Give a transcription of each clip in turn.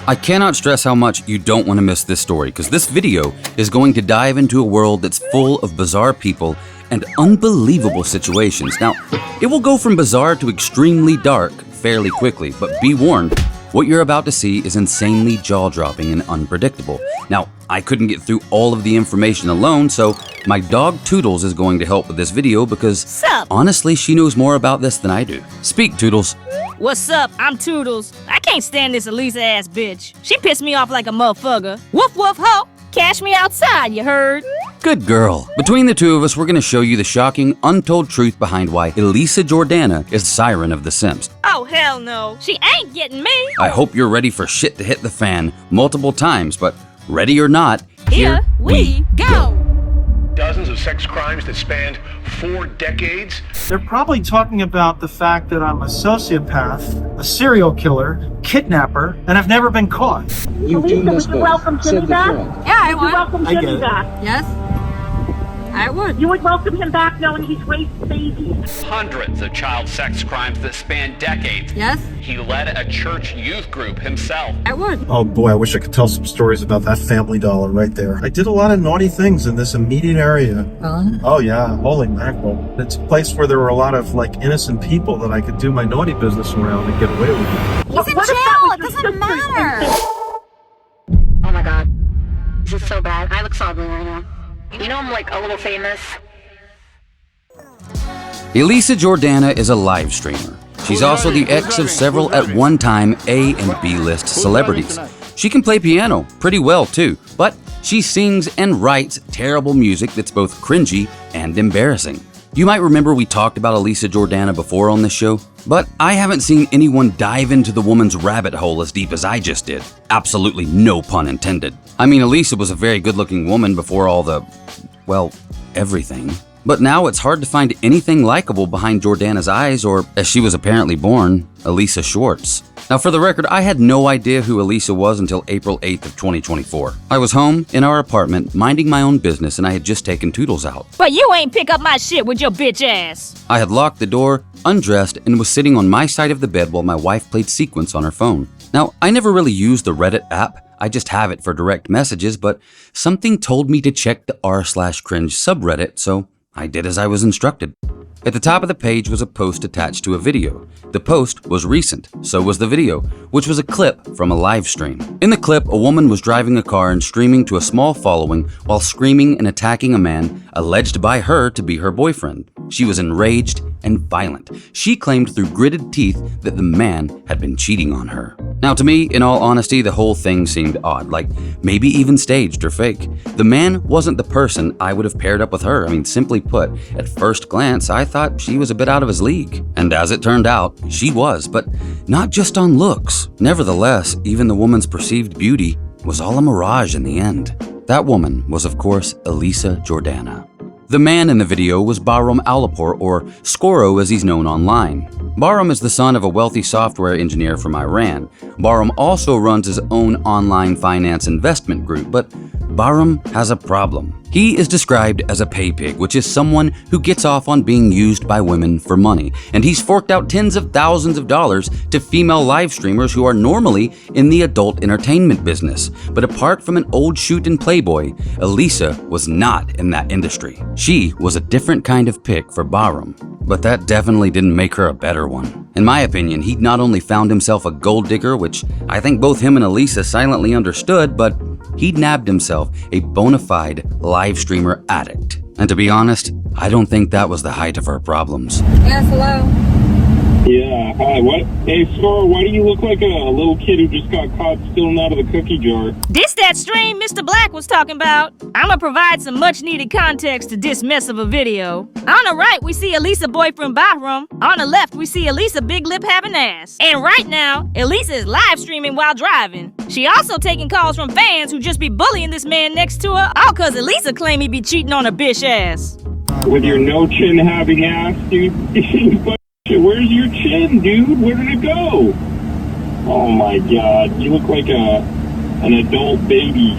I cannot stress how much you don't want to miss this story, because this video is going to dive into a world that's full of bizarre people and unbelievable situations. Now, it will go from bizarre to extremely dark fairly quickly, but be warned, what you're about to see is insanely jaw-dropping and unpredictable. Now, I couldn't get through all of the information alone, so my dog Toodles is going to help with this video because, Sup? honestly, she knows more about this than I do. Speak, Toodles. What's up? I'm Toodles. I can't stand this Elisa ass bitch. She pissed me off like a motherfucker. Woof woof ho! Cash me outside, you heard? Good girl. Between the two of us, we're gonna show you the shocking, untold truth behind why Elisa Jordana is Siren of The Simps. Oh, hell no. She ain't getting me. I hope you're ready for shit to hit the fan multiple times, but ready or not, Here we go. Dozens of sex crimes that spanned 4 decades. They're probably talking about the fact that I'm a sociopath, a serial killer, kidnapper, and I've never been caught. Elisa, would you welcome Jimmy back? Yeah, I I would. get Jimmy it. back? Yes, I would. You would welcome him back knowing he's raped babies. Hundreds of child sex crimes that span decades. Yes, He led a church youth group himself. I would. Oh boy, I wish I could tell some stories about that family dollar right there. I did a lot of naughty things in this immediate area. Well, Oh yeah, holy mackerel. It's a place where there were a lot of innocent people that I could do my naughty business around and get away with it. he's in What if jail. that was It your doesn't sister's matter. instinct? Oh my god. This is so bad. I look so ugly right now. You know I'm a little famous. Elisa Jordana is a live streamer. She's also the ex of several at one time A and B list celebrities. She can play piano pretty well too, but she sings and writes terrible music that's both cringy and embarrassing. You might remember we talked about Elisa Jordana before on this show, but I haven't seen anyone dive into the woman's rabbit hole as deep as I just did. Absolutely no pun intended. I mean, Elisa was a very good-looking woman before all the, well, everything. But now it's hard to find anything likable behind Jordana's eyes, or, as she was apparently born, Elisa Schwartz. Now, for the record, I had no idea who Elisa was until April 8th of 2024. I was home in our apartment, minding my own business, and I had just taken Toodles out. But you ain't pick up my shit with your bitch ass. I had locked the door, undressed, and was sitting on my side of the bed while my wife played Sequence on her phone. Now, I never really used the Reddit app. I just have it for direct messages, but something told me to check the r/cringe subreddit, so I did as I was instructed. At the top of the page was a post attached to a video. The post was recent, so was the video, which was a clip from a live stream. In the clip, a woman was driving a car and streaming to a small following while screaming and attacking a man alleged by her to be her boyfriend. She was enraged and violent. She claimed through gritted teeth that the man had been cheating on her. Now, to me, in all honesty, the whole thing seemed odd, like maybe even staged or fake. The man wasn't the person I would have paired up with her. I mean, simply put, at first glance, I thought she was a bit out of his league. And as it turned out, she was, but not just on looks. Nevertheless, even the woman's perceived beauty was all a mirage in the end. That woman was, of course, Elisa Jordana. The man in the video was Bahram Alipur, or Skoro as he's known online. Bahram is the son of a wealthy software engineer from Iran. Bahram also runs his own online finance investment group, but Bahram has a problem. He is described as a pay pig, which is someone who gets off on being used by women for money, and he's forked out tens of thousands of dollars to female live streamers who are normally in the adult entertainment business. But apart from an old shoot in Playboy, Elisa was not in that industry. She was a different kind of pick for Bahram, but that definitely didn't make her a better one. In my opinion, he'd not only found himself a gold digger, which I think both him and Elisa silently understood, but he'd nabbed himself a bona fide live streamer addict. And to be honest, I don't think that was the height of her problems. Yes, hello. Yeah, hi, what? Hey, Scar, why do you look like a little kid who just got caught stealing out of the cookie jar? This that stream Mr. Black was talking about. I'ma provide some much needed context to this mess of a video. On the right, we see Elisa boyfriend Bahram. On the left, we see Elisa big lip having ass. And right now, Elisa is live streaming while driving. She also taking calls from fans who just be bullying this man next to her, all cause Elisa claim he be cheating on her bitch ass. With your no chin having ass, dude. But where's your chin, dude? Where did it go? Oh my god, you look like an adult baby.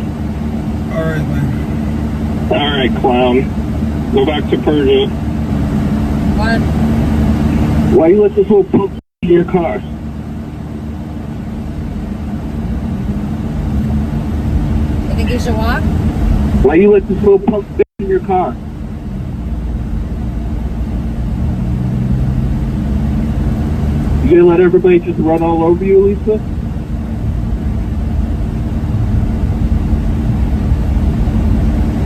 Alright, man. Alright, clown. Go back to Persia. What? Why you let this little punk in your car? Asia walk? Why you let this little punk bitch in your car? You gonna let everybody just run all over you, Elisa?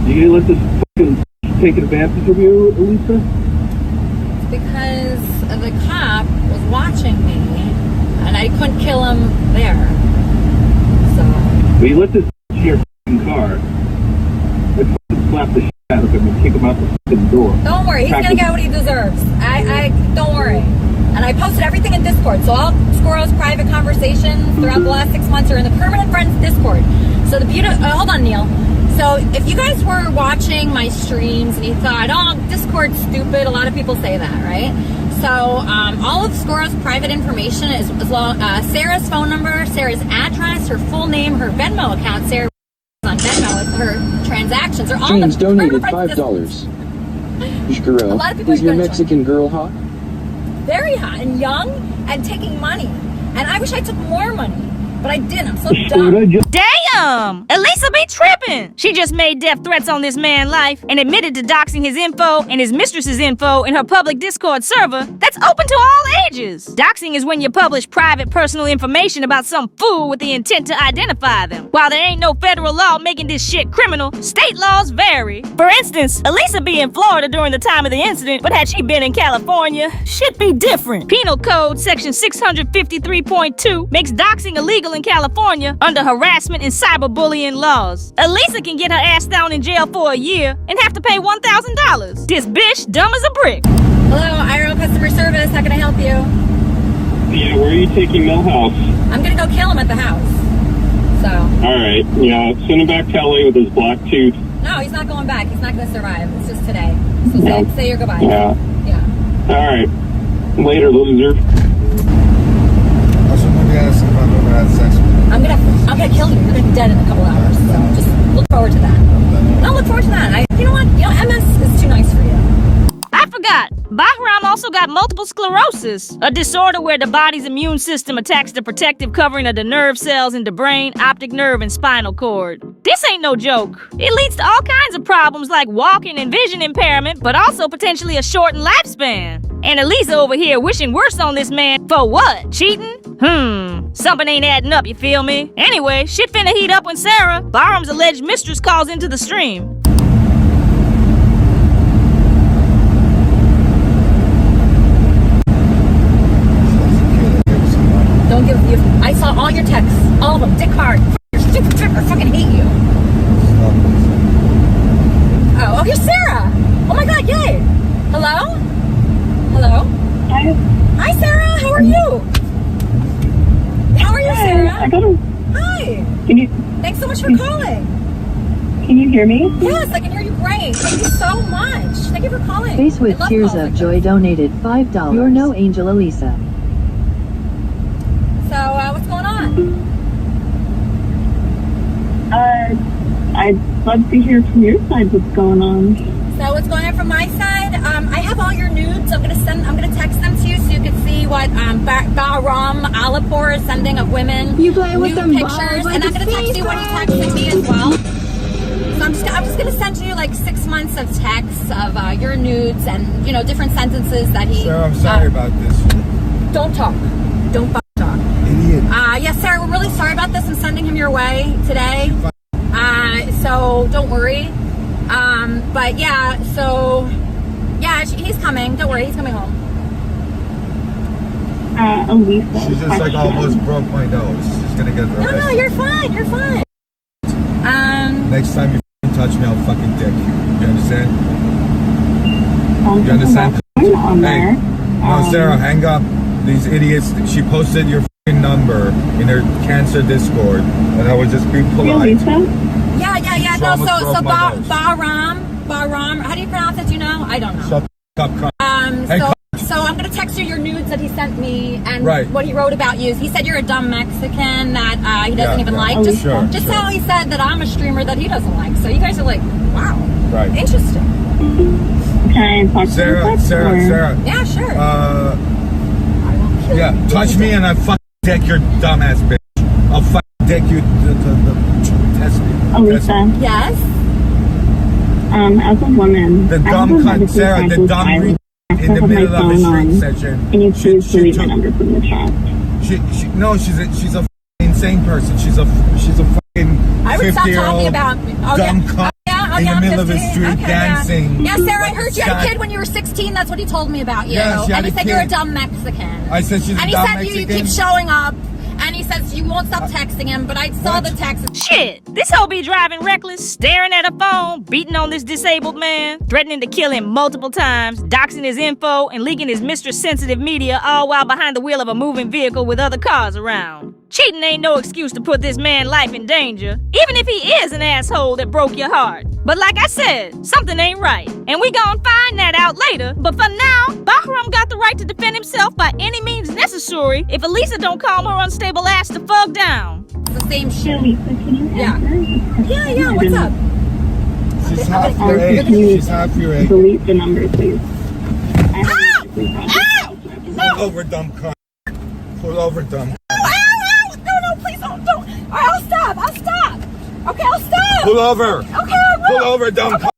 You gonna let this fucking take advantage of you, Elisa? Because the cop was watching me, and I couldn't kill him there. So. Well, you let this in your fucking car. I'd fucking slap the shit out of him and kick him out the fucking door. Don't worry, he's gonna get what he deserves. Don't worry. And I posted everything in Discord, so all Squirrel's private conversations throughout the last 6 months are in the permanent friends Discord. So the hold on, Neil. So if you guys were watching my streams and you thought, oh, Discord's stupid, a lot of people say that, right? So all of Squirrel's private information is Sarah's phone number, Sarah's address, her full name, her Venmo account, Sarah on Venmo with her transactions are all James the donated permanent $5. A lot of people Is your Mexican girl hot? Very hot and young and taking money. And I wish I took more money, but I didn't. I'm so dumb. Damn! Elisa be tripping! She just made death threats on this man's life and admitted to doxing his info and his mistress's info in her public Discord server that's open to all ages. Doxing is when you publish private personal information about some fool with the intent to identify them. While there ain't no federal law making this shit criminal, state laws vary. For instance, Elisa be in Florida during the time of the incident, but had she been in California, shit be different. Penal Code section 653.2 makes doxing illegal in California under harassment and cyberbullying laws. Elisa can get her ass down in jail for a year and have to pay $1,000. This bitch dumb as a brick. Hello, IRL customer service. How can I help you? Yeah, where are you taking Millhouse? I'm gonna go kill him at the house. So. Alright, yeah, send him back to LA with his black tooth. No, he's not going back. He's not gonna survive. It's just today. So say your goodbyes. Yeah. Yeah. Alright. Later, loser. I'm gonna kill you. You're gonna be dead in a couple hours. So just look forward to that. No, look forward to that. You know what? MS is too nice for you. I forgot. Bahram also got multiple sclerosis, a disorder where the body's immune system attacks the protective covering of the nerve cells in the brain, optic nerve, and spinal cord. This ain't no joke. It leads to all kinds of problems like walking and vision impairment, but also potentially a shortened lifespan. And Elisa over here wishing worse on this man for what? Cheating? Something ain't adding up, you feel me? Anyway, shit finna heat up when Sarah, Bahram's alleged mistress, calls into the stream. Don't give you. I saw all your texts, all of them. Dick hard. You're stupid trick. I fucking hate you. Oh, here's Sarah. Oh my God, yay. Hello? Hello? Hi. Hi, Sarah. How are you? How are you, Sarah? I got him. Hi. Thanks so much for calling. Can you hear me? Yes, I can hear you great. Thank you so much. Thank you for calling. Face with Tears of Joy donated $5. You're no angel, Elisa. So, what's going on? I'd love to hear from your side what's going on. So what's going on from my side? I have all your nudes. I'm gonna text them to you so you can see what Bahram Alipur is sending of women. You play with nude them pictures, and I'm gonna text you what he texted me as well. So I'm just gonna send you like 6 months of texts of your nudes and different sentences that he. Sarah, I'm sorry about this. Don't talk. Don't talk. Idiot. Yes, Sarah, we're really sorry about this. I'm sending him your way today. So don't worry. But yeah, so yeah, he's coming. Don't worry, he's coming home. Elisa. She just like almost broke my nose. She's gonna get arrested. No, you're fine. You're fine. Next time you touch me, I'll fucking dick you. You understand? You understand? Hey, no, Sarah, hang up. These idiots. She posted your number in her cancer Discord, and I was just being polite. Yeah. No, so Bahram. How do you pronounce it? Do you know? I don't know. Shut up, So I'm gonna text you your nudes that he sent me and right. what he wrote about you. He said you're a dumb Mexican that he doesn't even like. Just how he said that I'm a streamer that he doesn't like. So you guys are like, wow, right? Interesting. Can I talk to Sarah. Yeah, sure. Yeah, touch me and I fucking dick your dumbass bitch. I'll fucking dick you to test me. Elisa. Yes? As a woman, The dumb cunt, Sarah, the dumb in the middle of the street session. Can you please delete my number from the chat? No, she's a insane person. She's a fucking I would stop 50-year-old talking about dumb cunt in the middle of the street dancing. Yeah, Sarah, I heard you had a kid when you were 16. That's what he told me about you. Yeah, she had and he a said kid. you're a dumb Mexican. I said she's a dumb Mexican. And he said you keep showing up. And he says you won't stop texting him, but I saw the text. Shit, this hoe be driving reckless, staring at her phone, beating on this disabled man, threatening to kill him multiple times, doxing his info, and leaking his mistress-sensitive media, all while behind the wheel of a moving vehicle with other cars around. Cheating ain't no excuse to put this man's life in danger, even if he is an asshole that broke your heart. But like I said, something ain't right, and we gon' find that out later. But for now, Bahram got the right to defend himself by any means necessary if Elisa don't calm her unstable ass the fuck down. It's the same shit. Elisa, can you answer? Yeah, what's up? She's half your age. She's half your age. Delete the number, please. Pull over, dumb cunt. Pull over, dumb. No, please don't. All right, I'll stop. Okay, I'll stop. Pull over. Okay, I will. Pull over, dumb cunt.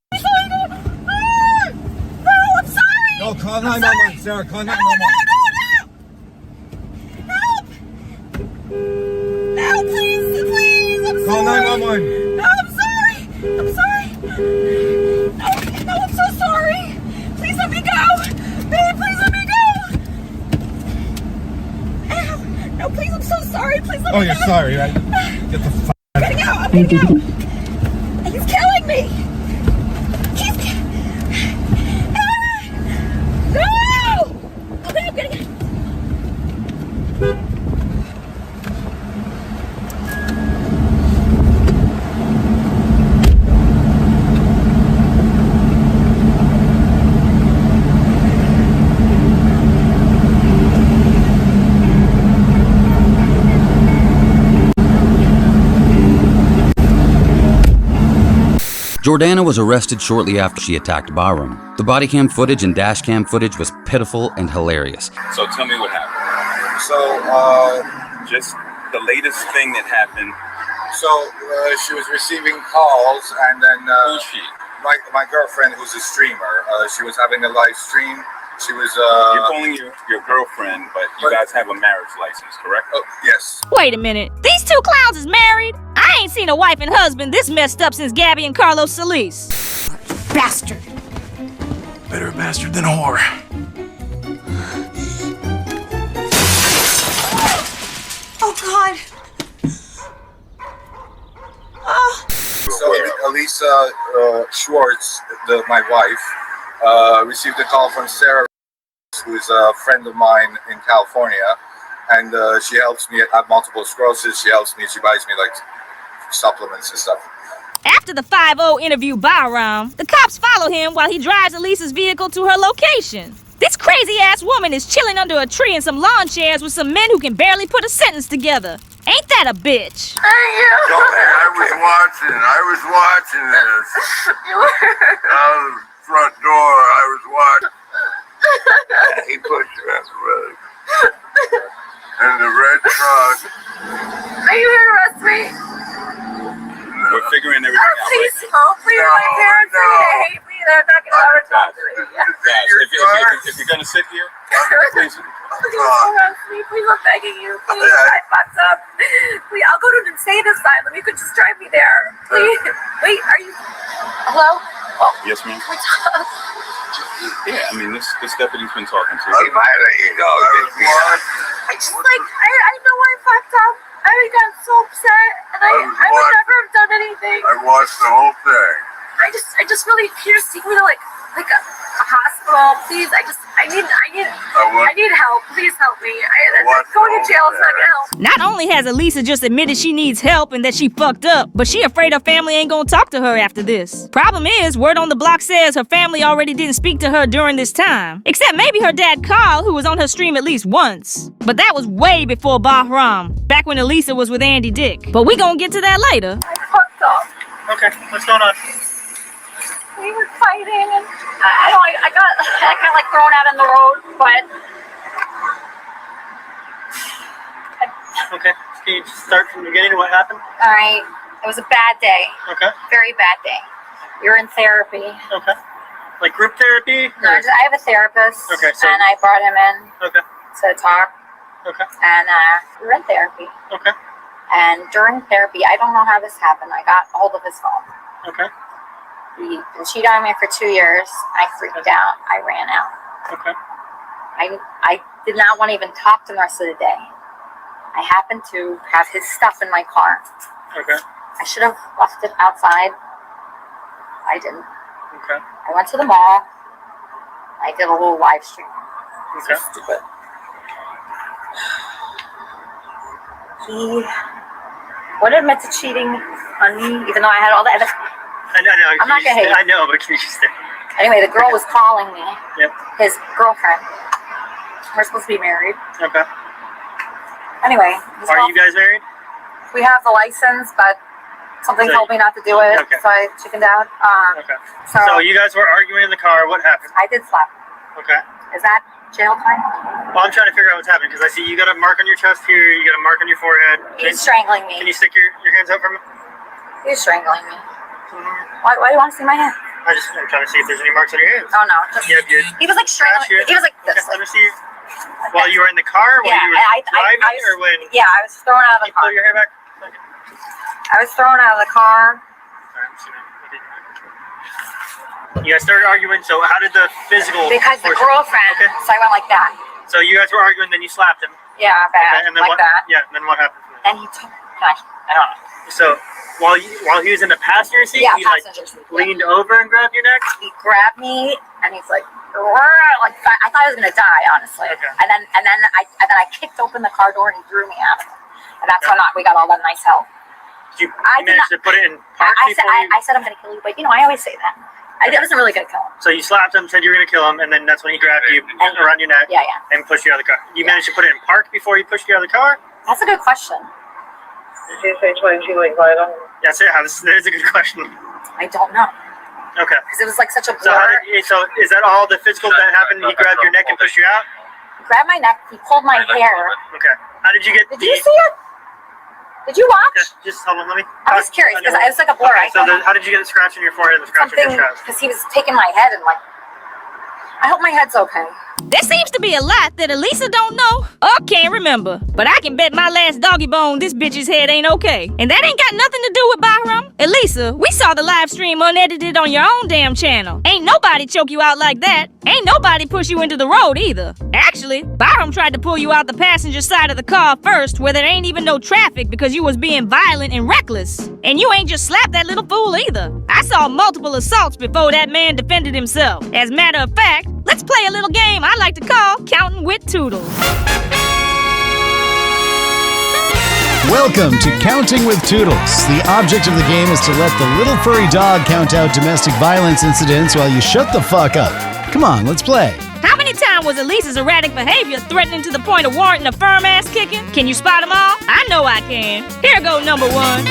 No, I'm sorry. No, call 911, Sarah. Call 911. No, please, I'm Call sorry. 911. No, I'm sorry. No, I'm so sorry. Please let me go. Babe, please let me go. No, please, I'm so sorry. Please let me go. Oh, you're sorry, right? Get the fuck out of here. I'm getting out. He's killing me. No! Okay, I'm getting out. Jordana was arrested shortly after she attacked Bahram. The body cam footage and dash cam footage was pitiful and hilarious. So tell me what happened. So, Just the latest thing that happened. she was receiving calls, and then Who's she? my girlfriend, who's a streamer, she was having a live stream. She was. You're calling your girlfriend, but you guys have a marriage license, correct? Oh, yes. Wait a minute, these two clowns is married? I ain't seen a wife and husband this messed up since Gabby and Carlos Solis. Bastard. Better a bastard than a whore. Oh, God. So Elisa Schwartz, my wife, received a call from Sarah, who's a friend of mine in California, and she helps me have multiple sclerosis. She helps me. She buys me like supplements and stuff. After the 5-0 interview Bahram, the cops follow him while he drives Elisa's vehicle to her location. This crazy-ass woman is chilling under a tree in some lawn chairs with some men who can barely put a sentence together. Ain't that a bitch? I was watching this. You were. Out of the front door, I was watching. He pushed her out the road. And the red truck. Are you here to arrest me? We're figuring everything out. Please help me. My parents are gonna hate me. They're not gonna ever talk to me. Guys, if you're gonna sit here, please. Please don't arrest me. Please, I'm begging you. Please, I fucked up. Please, I'll go to an insane asylum. You could just drive me there. Please. Wait, are you? Hello? Oh. Yes, ma'am. What's up? Yeah, I mean, this deputy's been talking to He you. might let you go. I just I know I fucked up. I got so upset, and I would never have done anything. I watched the whole thing. I just really, can you just take me to like a hospital, please? I need help. Please help me. Going to jail is not gonna help. Not only has Elisa just admitted she needs help and that she fucked up, but she afraid her family ain't gonna talk to her after this. Problem is, word on the block says her family already didn't speak to her during this time. Except maybe her dad Carl, who was on her stream at least once. But that was way before Bahram, back when Elisa was with Andy Dick. But we gonna get to that later. I fucked up. Okay, what's going on? We were fighting, and I got like thrown out on the road, but. Okay, can you start from the beginning? What happened? All right, it was a bad day. Okay. Very bad day. You're in therapy. Okay. Like group therapy? No, I have a therapist. Okay, so... And I brought him in Okay. to talk. Okay. And we were in therapy. Okay. And during therapy, I don't know how this happened. I got hold of his phone. Okay. He cheated on me for 2 years. I freaked out. I ran out. Okay. I did not want to even talk to him the rest of the day. I happened to have his stuff in my car. Okay. I should have left it outside. I didn't. Okay. I went to the mall. I did a little live stream. Okay. So stupid. He would admit to cheating on me, even though I had all the evidence. I know. I'm not gonna hate you. I know, but can you just... Anyway, the girl was calling me. Yep. His girlfriend. We're supposed to be married. Okay. Anyway. Are you guys married? We have the license, but something told me not to do it, Okay. so I chickened out. Okay. So you guys were arguing in the car. What happened? I did slap him. Okay. Is that jail time? Well, I'm trying to figure out what's happening because I see you got a mark on your chest here. You got a mark on your forehead. He's strangling me. Can you stick your hands out for me? He's strangling me. Why do you want to see my hand? I'm trying to see if there's any marks on your hands. Oh no. Just, he was like strangling. He was like this. Okay, let me see you. While you were in the car? While you were driving? Or when? Yeah, I was thrown out of the car. Pull your hair back? I was thrown out of the car. You guys started arguing, so how did the physical... Because the girlfriend, so I went like that. So you guys were arguing, then you slapped him? Yeah, bad, and then like what, that. Yeah, and then what happened? And he took... I don't know. So while he was in the passenger seat, he like leaned over and grabbed your neck? He grabbed me, and he's like I thought I was gonna die, honestly. Okay. And then I kicked open the car door and he threw me out of it. And that's when we got all that nice help. Did you manage to put it in park I said I'm gonna kill you, but I always say that. I wasn't really gonna kill him. So you slapped him, said you were gonna kill him, and then that's when he grabbed you around your neck and pushed you out of the car. You managed to put it in park before he pushed you out of the car? That's a good question. Did you say 20 like vital? Yes, yeah, that is a good question. I don't know. Okay. Because it was like such a blur. So is that all the physical that happened? He grabbed your neck and pushed you out? He grabbed my neck, he pulled my hair. Okay. How did you get... Did you see it? Did you watch? Okay. Just hold on, let me... I'm just curious, because it was like a blur. Okay, so how did you get a scratch on your forehead and a scratch on your chest? Because he was taking my head and like... I hope my head's okay. There seems to be a lot that Elisa don't know or can't remember. But I can bet my last doggy bone this bitch's head ain't okay. And that ain't got nothing to do with Bahram. Elisa, we saw the live stream unedited on your own damn channel. Ain't nobody choke you out like that. Ain't nobody push you into the road either. Actually, Bahram tried to pull you out the passenger side of the car first where there ain't even no traffic because you was being violent and reckless. And you ain't just slapped that little fool either. I saw multiple assaults before that man defended himself. As a matter of fact, let's play a little game I like to call Counting with Toodles. Welcome to Counting with Toodles. The object of the game is to let the little furry dog count out domestic violence incidents while you shut the fuck up. Come on, let's play. How many times was Elisa's erratic behavior threatening to the point of warranting a firm ass kicking? Can you spot them all? I know I can. Here go number one.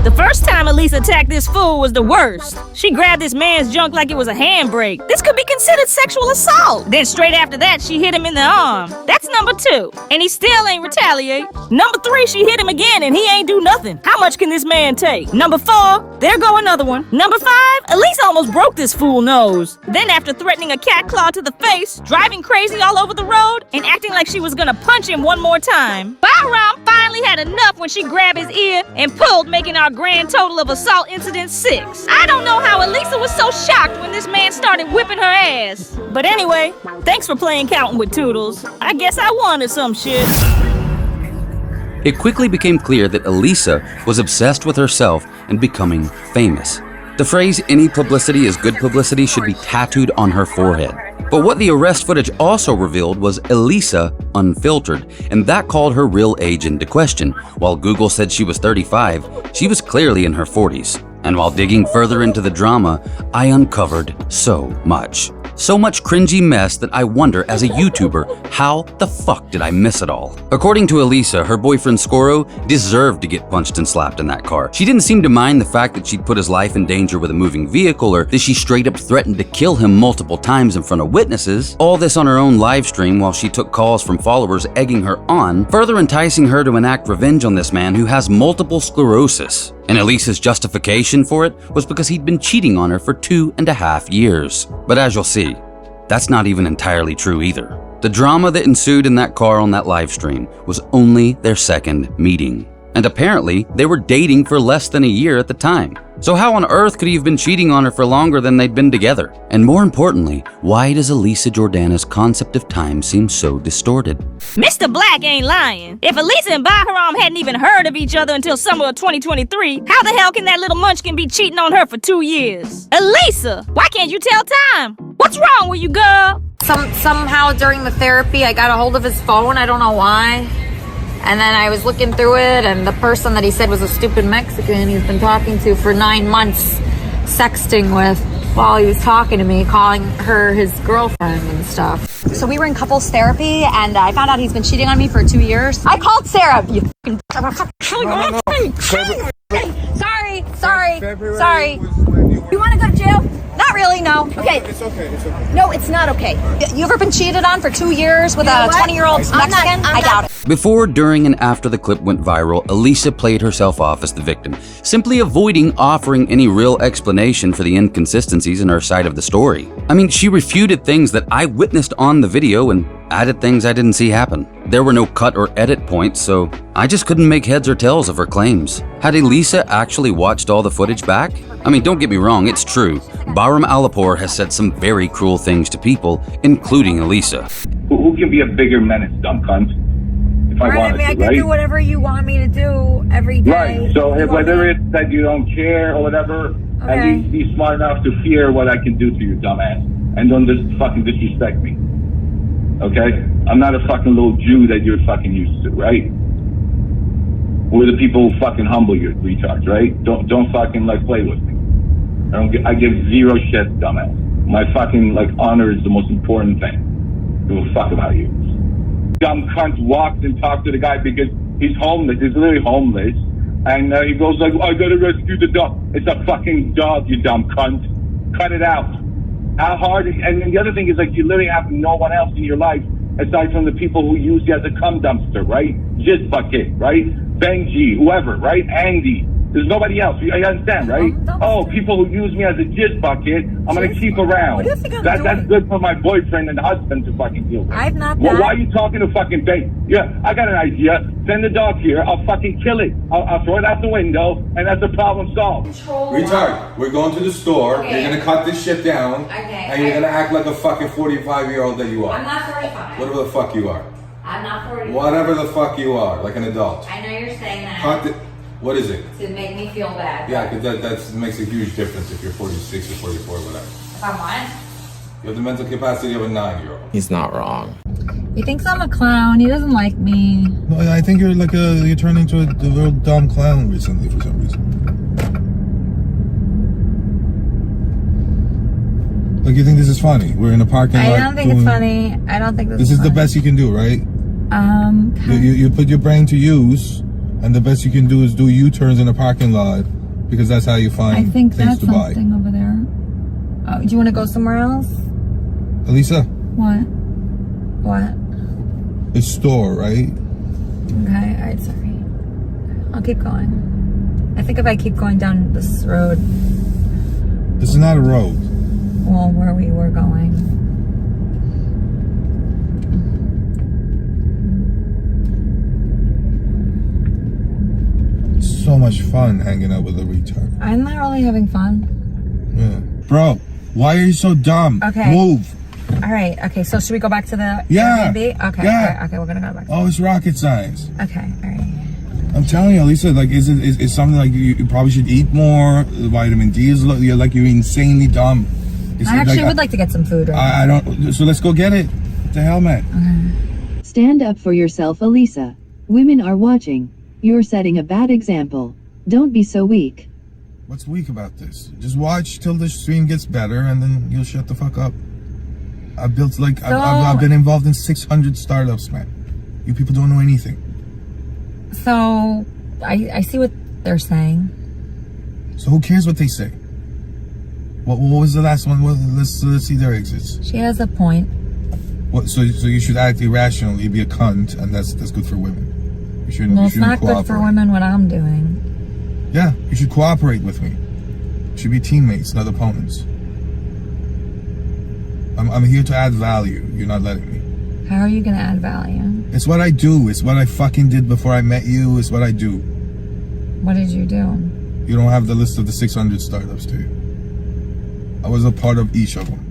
The first time Elisa attacked this fool was the worst. She grabbed this man's junk like it was a handbrake. This could be considered sexual assault. Then straight after that, she hit him in the arm. That's number two. And he still ain't retaliate. Number three, she hit him again and he ain't do nothing. How much can this man take? Number four, there go another one. Number five, Elisa almost broke this fool nose. Then after threatening a cat claw to the face, driving crazy all over the road, and acting like she was gonna punch him one more time, Bahram finally had enough when she grabbed his ear and pulled, making our grand total of assault incidents 6. I don't know how Elisa was so shocked when this man started whipping her ass. But anyway, thanks for playing Counting with Toodles. I guess I won or some shit. It quickly became clear that Elisa was obsessed with herself and becoming famous. The phrase, "any publicity is good publicity," should be tattooed on her forehead. But what the arrest footage also revealed was Elisa unfiltered, and that called her real age into question. While Google said she was 35, she was clearly in her 40s. And while digging further into the drama, I uncovered so much. So much cringy mess that I wonder, as a YouTuber, how the fuck did I miss it all? According to Elisa, her boyfriend Skoro deserved to get punched and slapped in that car. She didn't seem to mind the fact that she'd put his life in danger with a moving vehicle, or that she straight up threatened to kill him multiple times in front of witnesses. All this on her own live stream while she took calls from followers egging her on, further enticing her to enact revenge on this man who has multiple sclerosis. And Elisa's justification for it was because he'd been cheating on her for 2.5 years. But as you'll see, that's not even entirely true either. The drama that ensued in that car on that live stream was only their second meeting. And apparently, they were dating for less than a year at the time. So how on earth could he have been cheating on her for longer than they'd been together? And more importantly, why does Elisa Jordana's concept of time seem so distorted? Mr. Black ain't lying. If Elisa and Bahram hadn't even heard of each other until summer of 2023, how the hell can that little munchkin be cheating on her for 2 years? Elisa, why can't you tell time? What's wrong with you, girl? Somehow during the therapy, I got a hold of his phone. I don't know why. And then I was looking through it, and the person that he said was a stupid Mexican he's been talking to for 9 months, sexting with while he was talking to me, calling her his girlfriend and stuff. So we were in couples therapy, and I found out he's been cheating on me for 2 years. I called Sarah. You Sorry. You want to go to jail? Not really, no. Okay. It's okay. No, it's not okay. You ever been cheated on for 2 years with a 20-year-old Mexican? I doubt it. Before, during, and after the clip went viral, Elisa played herself off as the victim, simply avoiding offering any real explanation for the inconsistencies in her side of the story. I mean, she refuted things that I witnessed on the video and added things I didn't see happen. There were no cut or edit points, so I just couldn't make heads or tails of her claims. Had Elisa actually watched all the footage back? I mean, don't get me wrong, it's true. Bahram Alipur has said some very cruel things to people, including Elisa. Who can be a bigger menace, dumb cunt? If I wanted to, I can do whatever you want me to do every day. Right, so if whether it's that you don't care or whatever, and be smart enough to fear what I can do to you, dumbass. And don't just fucking disrespect me. Okay? I'm not a fucking little Jew that you're fucking used to, right? We're the people who fucking humble you, retards, right? Don't fucking like play with me. I give zero shit, dumbass. My fucking like honor is the most important thing. Give a fuck about you. Dumb cunt walks and talks to the guy because he's homeless. He's literally homeless. And he goes like, I gotta rescue the dog. It's a fucking dog, you dumb cunt. Cut it out. How hard, and then the other thing is like you literally have no one else in your life aside from the people who use you as a cum dumpster, right? Jizz bucket, right? Benji, whoever, right? Andy. There's nobody else. You understand, right? Oh, people who use me as a jizz bucket, I'm going to keep around. What do you think I'm doing? That's good for my boyfriend and husband to fucking deal with. I've not Well, done. why are you talking to fucking bait? Yeah, I got an idea. Send the dog here. I'll fucking kill it. I'll throw it out the window, and that's the problem solved. Retard, we're going to the store. Okay. You're gonna cut this shit down. Okay. And you're gonna act like a fucking 45-year-old that you are. I'm not 45. Whatever the fuck you are. I'm not 45. Whatever the fuck you are, like an adult. I know you're saying that Cut it. What is it? to make me feel bad. Yeah, because that makes a huge difference if you're 46 or 44 or whatever. If I'm what? You have the mental capacity of a 9-year-old. He's not wrong. He thinks I'm a clown. He doesn't like me. No, I think you turned into a real dumb clown recently for some reason. Like you think this is funny? We're in a parking lot. I don't think it's funny. I don't think This is the best you can do, right? You put your brain to use, and the best you can do is do U-turns in a parking lot because that's how you find I think things that's to buy. something over there. Oh, do you want to go somewhere else? Elisa, What? What? it's store, right? Okay, alright, sorry. I'll keep going. I think if I keep going down this road, This is not a road. well, where we were going. It's so much fun hanging out with a retard. I'm not really having fun. Yeah. Bro, why are you so dumb? Okay. Move. Alright, okay, so should we go back to the Yeah. Airbnb? Okay, Yeah. alright, okay, we're gonna go back. Oh, it's rocket science. Okay, alright. I'm telling you, Elisa, like, it's something like you probably should eat more. The vitamin D is you're insanely dumb. It's I actually would like to get some food right I don't. So let's go get it. What the hell, man? Stand up for yourself, Elisa. Women are watching. You're setting a bad example. Don't be so weak. What's weak about this? Just watch till the stream gets better, and then you'll shut the fuck up. I've built I've been involved in 600 startups, man. You people don't know anything. So, I see what they're saying. So who cares what they say? What was the last one? Let's see their exits. She has a point. What? So you should act irrationally, be a cunt, and that's good for women. You shouldn't. Well, you it's shouldn't not good for cooperate. women what I'm doing. Yeah, you should cooperate with me. You should be teammates, not opponents. I'm here to add value. You're not letting me. How are you gonna add value? It's what I do. It's what I fucking did before I met you. It's what I do. What did you do? You don't have the list of the 600 startups, do you? I was a part of each of them.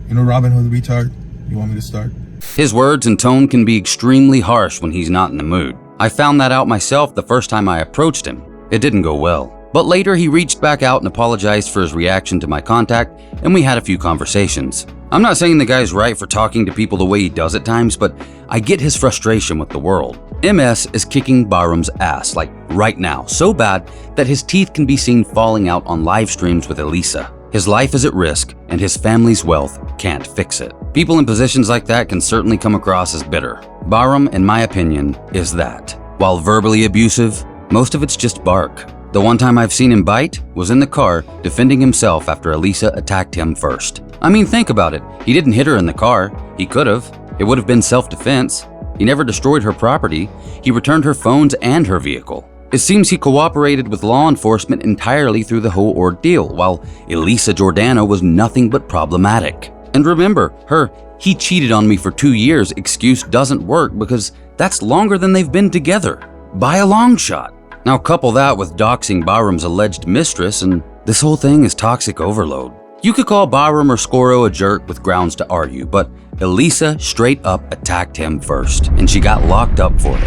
You know Robin Hood retard? You want me to start? His words and tone can be extremely harsh when he's not in the mood. I found that out myself the first time I approached him. It didn't go well. But later he reached back out and apologized for his reaction to my contact, and we had a few conversations. I'm not saying the guy's right for talking to people the way he does at times, but I get his frustration with the world. MS is kicking Bahram's ass, like right now, so bad that his teeth can be seen falling out on live streams with Elisa. His life is at risk, and his family's wealth can't fix it. People in positions like that can certainly come across as bitter. Bahram, in my opinion, is that. While verbally abusive, most of it's just bark. The one time I've seen him bite was in the car, defending himself after Elisa attacked him first. I mean, think about it. He didn't hit her in the car. He could have. It would have been self-defense. He never destroyed her property. He returned her phones and her vehicle. It seems he cooperated with law enforcement entirely through the whole ordeal, while Elisa Jordana was nothing but problematic. And remember, her "he cheated on me for 2 years" excuse doesn't work because that's longer than they've been together. By a long shot. Now couple that with doxing Bahram's alleged mistress, and this whole thing is toxic overload. You could call Bahram or Skoro a jerk with grounds to argue, but Elisa straight up attacked him first, and she got locked up for it.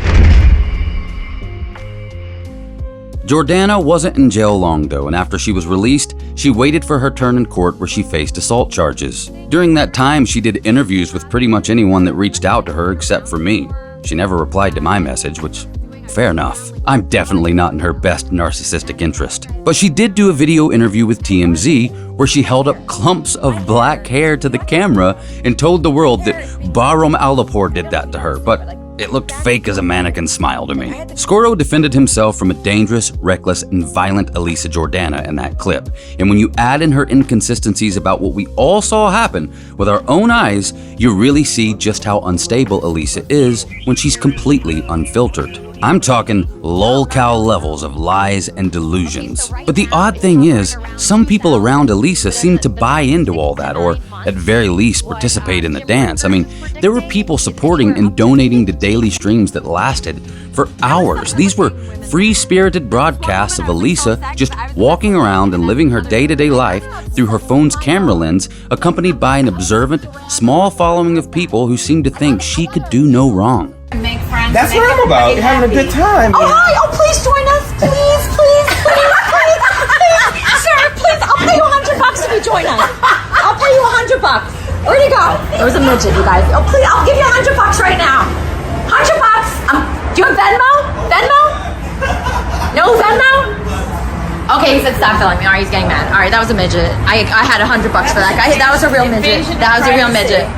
Jordana wasn't in jail long though, and after she was released, she waited for her turn in court where she faced assault charges. During that time, she did interviews with pretty much anyone that reached out to her except for me. She never replied to my message, which, fair enough. I'm definitely not in her best narcissistic interest. But she did do a video interview with TMZ where she held up clumps of black hair to the camera and told the world that Bahram Alipur did that to her, but it looked fake as a mannequin smile to me. Skoro defended himself from a dangerous, reckless, and violent Elisa Jordana in that clip. And when you add in her inconsistencies about what we all saw happen with our own eyes, you really see just how unstable Elisa is when she's completely unfiltered. I'm talking lolcow levels of lies and delusions. But the odd thing is, some people around Elisa seem to buy into all that, or at very least participate in the dance. I mean, there were people supporting and donating to daily streams that lasted for hours. These were free-spirited broadcasts of Elisa just walking around and living her day-to-day life through her phone's camera lens, accompanied by an observant, small following of people who seemed to think she could do no wrong. Make friends. That's what I'm about, having a good time. Oh, hi! Oh, please join us! Please, please, please, please, please. Sir, please, I'll pay you $100 if you join us. I'll pay you $100. Where'd he go? There was a midget, you guys. Oh, please, I'll give you $100 right now. $100. Do you have Venmo? Venmo? No Venmo? Okay, he said stop filming me. All right, he's getting mad. All right, that was a midget. I had $100 for that guy. That was a real midget. That was a real midget.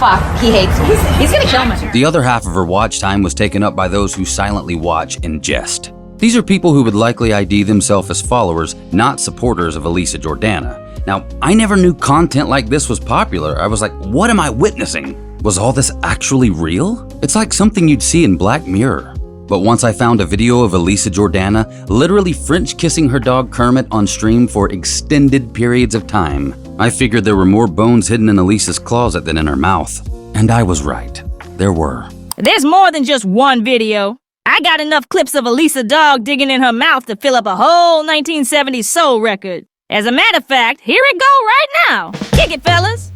Fuck, he hates me. He's gonna kill me. The other half of her watch time was taken up by those who silently watch and jest. These are people who would likely ID themselves as followers, not supporters of Elisa Jordana. Now, I never knew content like this was popular. I was like, what am I witnessing? Was all this actually real? It's like something you'd see in Black Mirror. But once I found a video of Elisa Jordana literally French kissing her dog Kermit on stream for extended periods of time, I figured there were more bones hidden in Elisa's closet than in her mouth. And I was right. There were. There's more than just one video. I got enough clips of Elisa dog digging in her mouth to fill up a whole 1970s soul record. As a matter of fact, here it go right now. Kick it, fellas.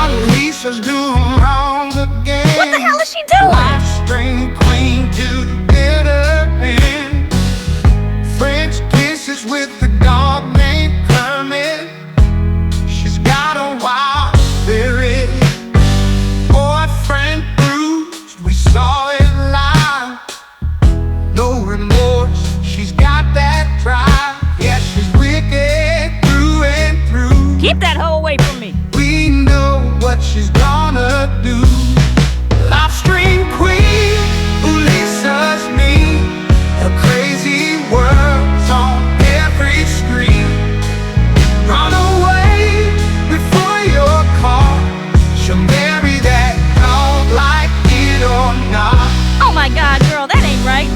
Elisa's doing wrong again. What the hell is she doing? String queen to get her in. French kisses with the dog named Kermit. She's got a wild spirit. Boyfriend bruised, we saw it live. No remorse, she's got that drive. Yeah, she's wicked through and through. Keep that hoe away from me. We know what she's gonna do. Live stream queen, Elisa's me. A crazy world's on every screen. Run away before you're caught. She'll marry that dog like it or not. Oh my God, girl, that ain't right.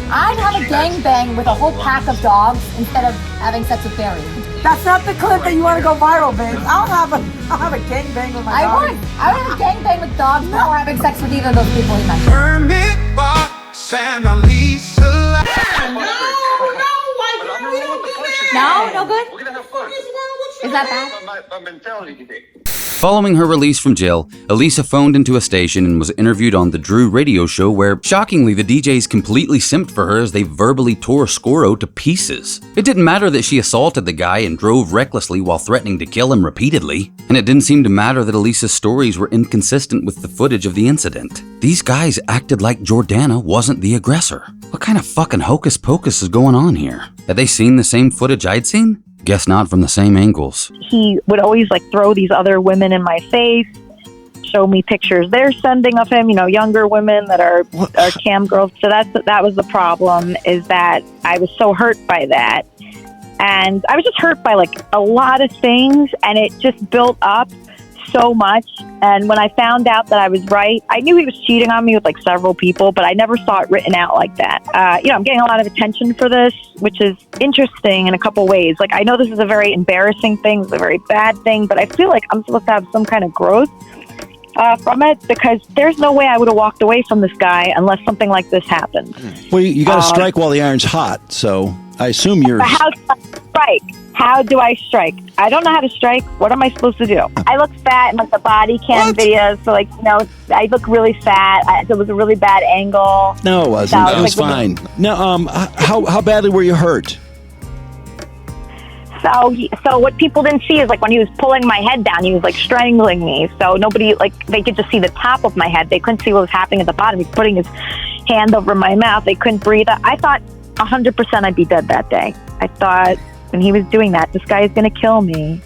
I'd have a gangbang with a whole pack of dogs instead of having sex with Barry. That's not the clip that you want to go viral, babe. I'll have a gangbang with my dog. I would have a gangbang with dogs before having sex with either of those people he mentioned. Hermit box and Elisa. No good? Is that bad? Following her release from jail, Elisa phoned into a station and was interviewed on the Drew radio show where, shockingly, the DJs completely simped for her as they verbally tore Scoro to pieces. It didn't matter that she assaulted the guy and drove recklessly while threatening to kill him repeatedly. And it didn't seem to matter that Elisa's stories were inconsistent with the footage of the incident. These guys acted like Jordana wasn't the aggressor. What kind of fucking hocus pocus is going on here? Had they seen the same footage I'd seen? Guess not from the same angles. He would always like throw these other women in my face, show me pictures they're sending of him, younger women that are cam girls. So that was the problem, is that I was so hurt by that. And I was just hurt by like a lot of things, and it just built up so much. And when I found out that I was right, I knew he was cheating on me with like several people, but I never saw it written out like that. I'm getting a lot of attention for this, which is interesting in a couple ways. Like, I know this is a very embarrassing thing, it's a very bad thing, but I feel like I'm supposed to have some kind of growth from it, because there's no way I would have walked away from this guy unless something like this happened. Well, you got to strike while the iron's hot, so I assume you're... How do I strike? How do I strike? I don't know how to strike. What am I supposed to do? I look fat in like the body cam videos, so I look really fat. It was a really bad angle. No, it wasn't. It was fine. Now, how badly were you hurt? So what people didn't see is like when he was pulling my head down, he was like strangling me. So nobody, they could just see the top of my head. They couldn't see what was happening at the bottom. He's putting his hand over my mouth. They couldn't breathe. I thought 100% I'd be dead that day. I thought when he was doing that, this guy is going to kill me,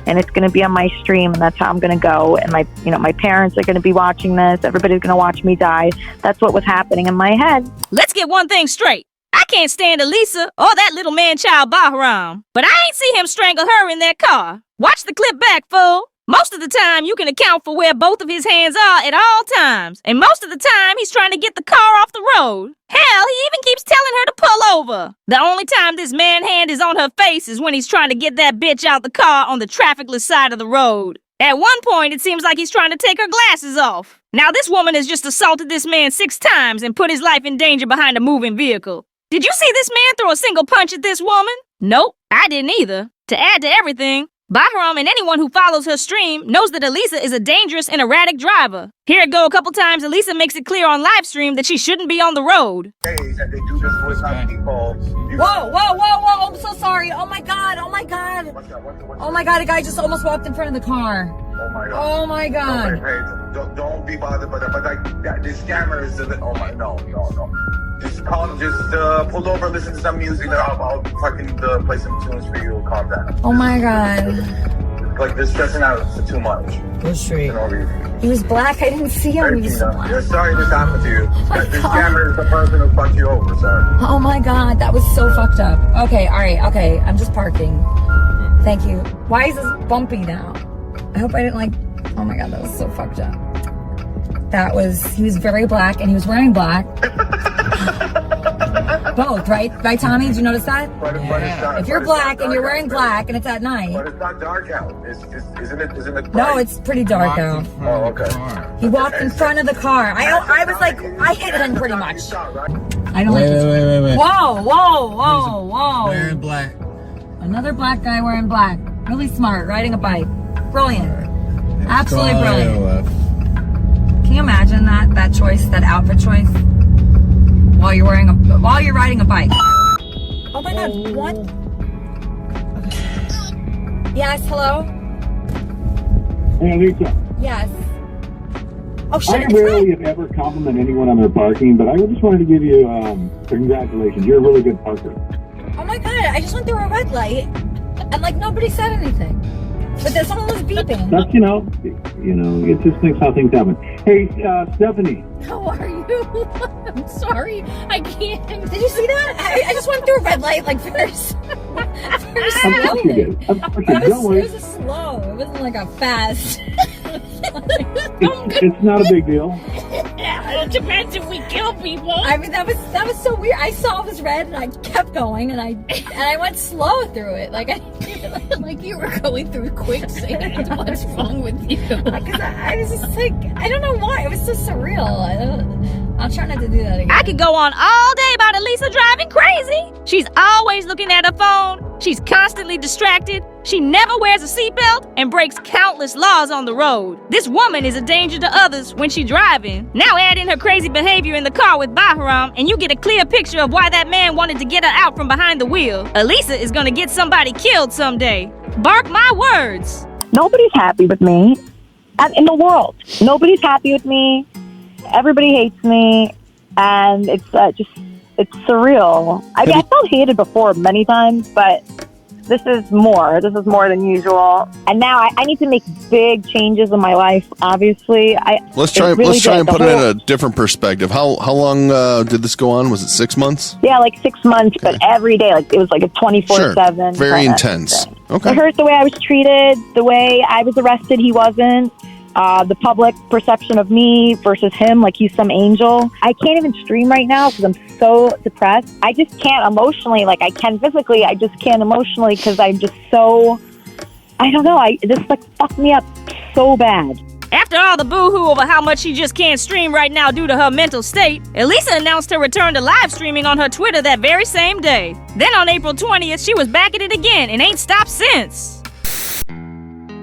and it's going to be on my stream, and that's how I'm going to go. And my parents are going to be watching this. Everybody's going to watch me die. That's what was happening in my head. Let's get one thing straight. I can't stand Elisa or that little man-child Bahram, but I ain't see him strangle her in that car. Watch the clip back, fool. Most of the time, you can account for where both of his hands are at all times. And most of the time, he's trying to get the car off the road. Hell, he even keeps telling her to pull over. The only time this man hand is on her face is when he's trying to get that bitch out the car on the trafficless side of the road. At one point, it seems like he's trying to take her glasses off. Now, this woman has just assaulted this man 6 times and put his life in danger behind a moving vehicle. Did you see this man throw a single punch at this woman? Nope, I didn't either. To add to everything, Bahram and anyone who follows her stream knows that Elisa is a dangerous and erratic driver. Here it go a couple times, Elisa makes it clear on live stream that she shouldn't be on the road. They do this with people. Whoa, I'm so sorry. Oh my god. Oh my god, a guy just almost walked in front of the car. Oh my god. Hey, don't be bothered by that, but like, this camera is no. Just pull over, listen to some music, and I'll fucking play some tunes for you. Calm down. Oh my god. Like, they're stressing out too much. Go straight. He was black. I didn't see him. He was so black. You're sorry this happened to you. This camera is the person who fucked you over, sir. Oh my god, that was so fucked up. Okay, alright, okay. I'm just parking. Thank you. Why is this bumpy now? I hope I didn't oh my god, that was so fucked up. He was very black, and he was wearing black. Both, right? Right, Tommy? Did you notice that? If you're black and you're wearing black and it's at night. But it's not dark out. Isn't it? No, it's pretty dark out. Oh, okay. He walked in front of the car. I was like, I hit him pretty much. I don't Wait. Whoa. Wearing black. Another black guy wearing black. Really smart, riding a bike. Brilliant. Absolutely brilliant. Can you imagine that choice, that outfit choice? While you're riding a bike. Oh my god, what? Okay. Yes, hello? Hey, Elisa. Yes. Oh shit. I rarely have ever compliment anyone on their parking, but I just wanted to give you congratulations. You're a really good parker. Oh my god, I just went through a red light and nobody said anything. But then someone was beeping. That's, it just makes how things happen. Hey, Stephanie. How are you? I'm sorry. I can't. Did you see that? I just went through a red light very slowly. Of course you did. Of course you did. Don't worry. It was a slow. It wasn't like a fast. It's not a big deal. What depends if we kill people? I mean, that was so weird. I saw it was red, and I kept going, and I went slow through it, like you were going through quicksand. What's wrong with you? Because I was just like, I don't know why. It was so surreal. I'll try not to do that again. I could go on all day about Elisa driving crazy. She's always looking at her phone. She's constantly distracted. She never wears a seatbelt and breaks countless laws on the road. This woman is a danger to others when she's driving. Now add in her crazy behavior in the car with Bahram, and you get a clear picture of why that man wanted to get her out from behind the wheel. Elisa is gonna get somebody killed someday. Bark my words. Nobody's happy with me in the world. Nobody's happy with me. Everybody hates me, and it's surreal. I mean, I felt hated before many times, but this is more. This is more than usual. And now I need to make big changes in my life, obviously. Let's try and put it in a different perspective. How long did this go on? Was it 6 months? Yeah, like 6 months, but every day. Like, it was like a 24/7. Sure. Very intense. Okay. It hurt the way I was treated, the way I was arrested, he wasn't. The public perception of me versus him, like he's some angel. I can't even stream right now because I'm so depressed. I just can't emotionally, like I can physically, I just can't emotionally because I'm just so, I don't know, this like fucked me up so bad. After all the boo-hoo over how much she just can't stream right now due to her mental state, Elisa announced her return to live streaming on her Twitter that very same day. Then on April 20th, she was back at it again and ain't stopped since.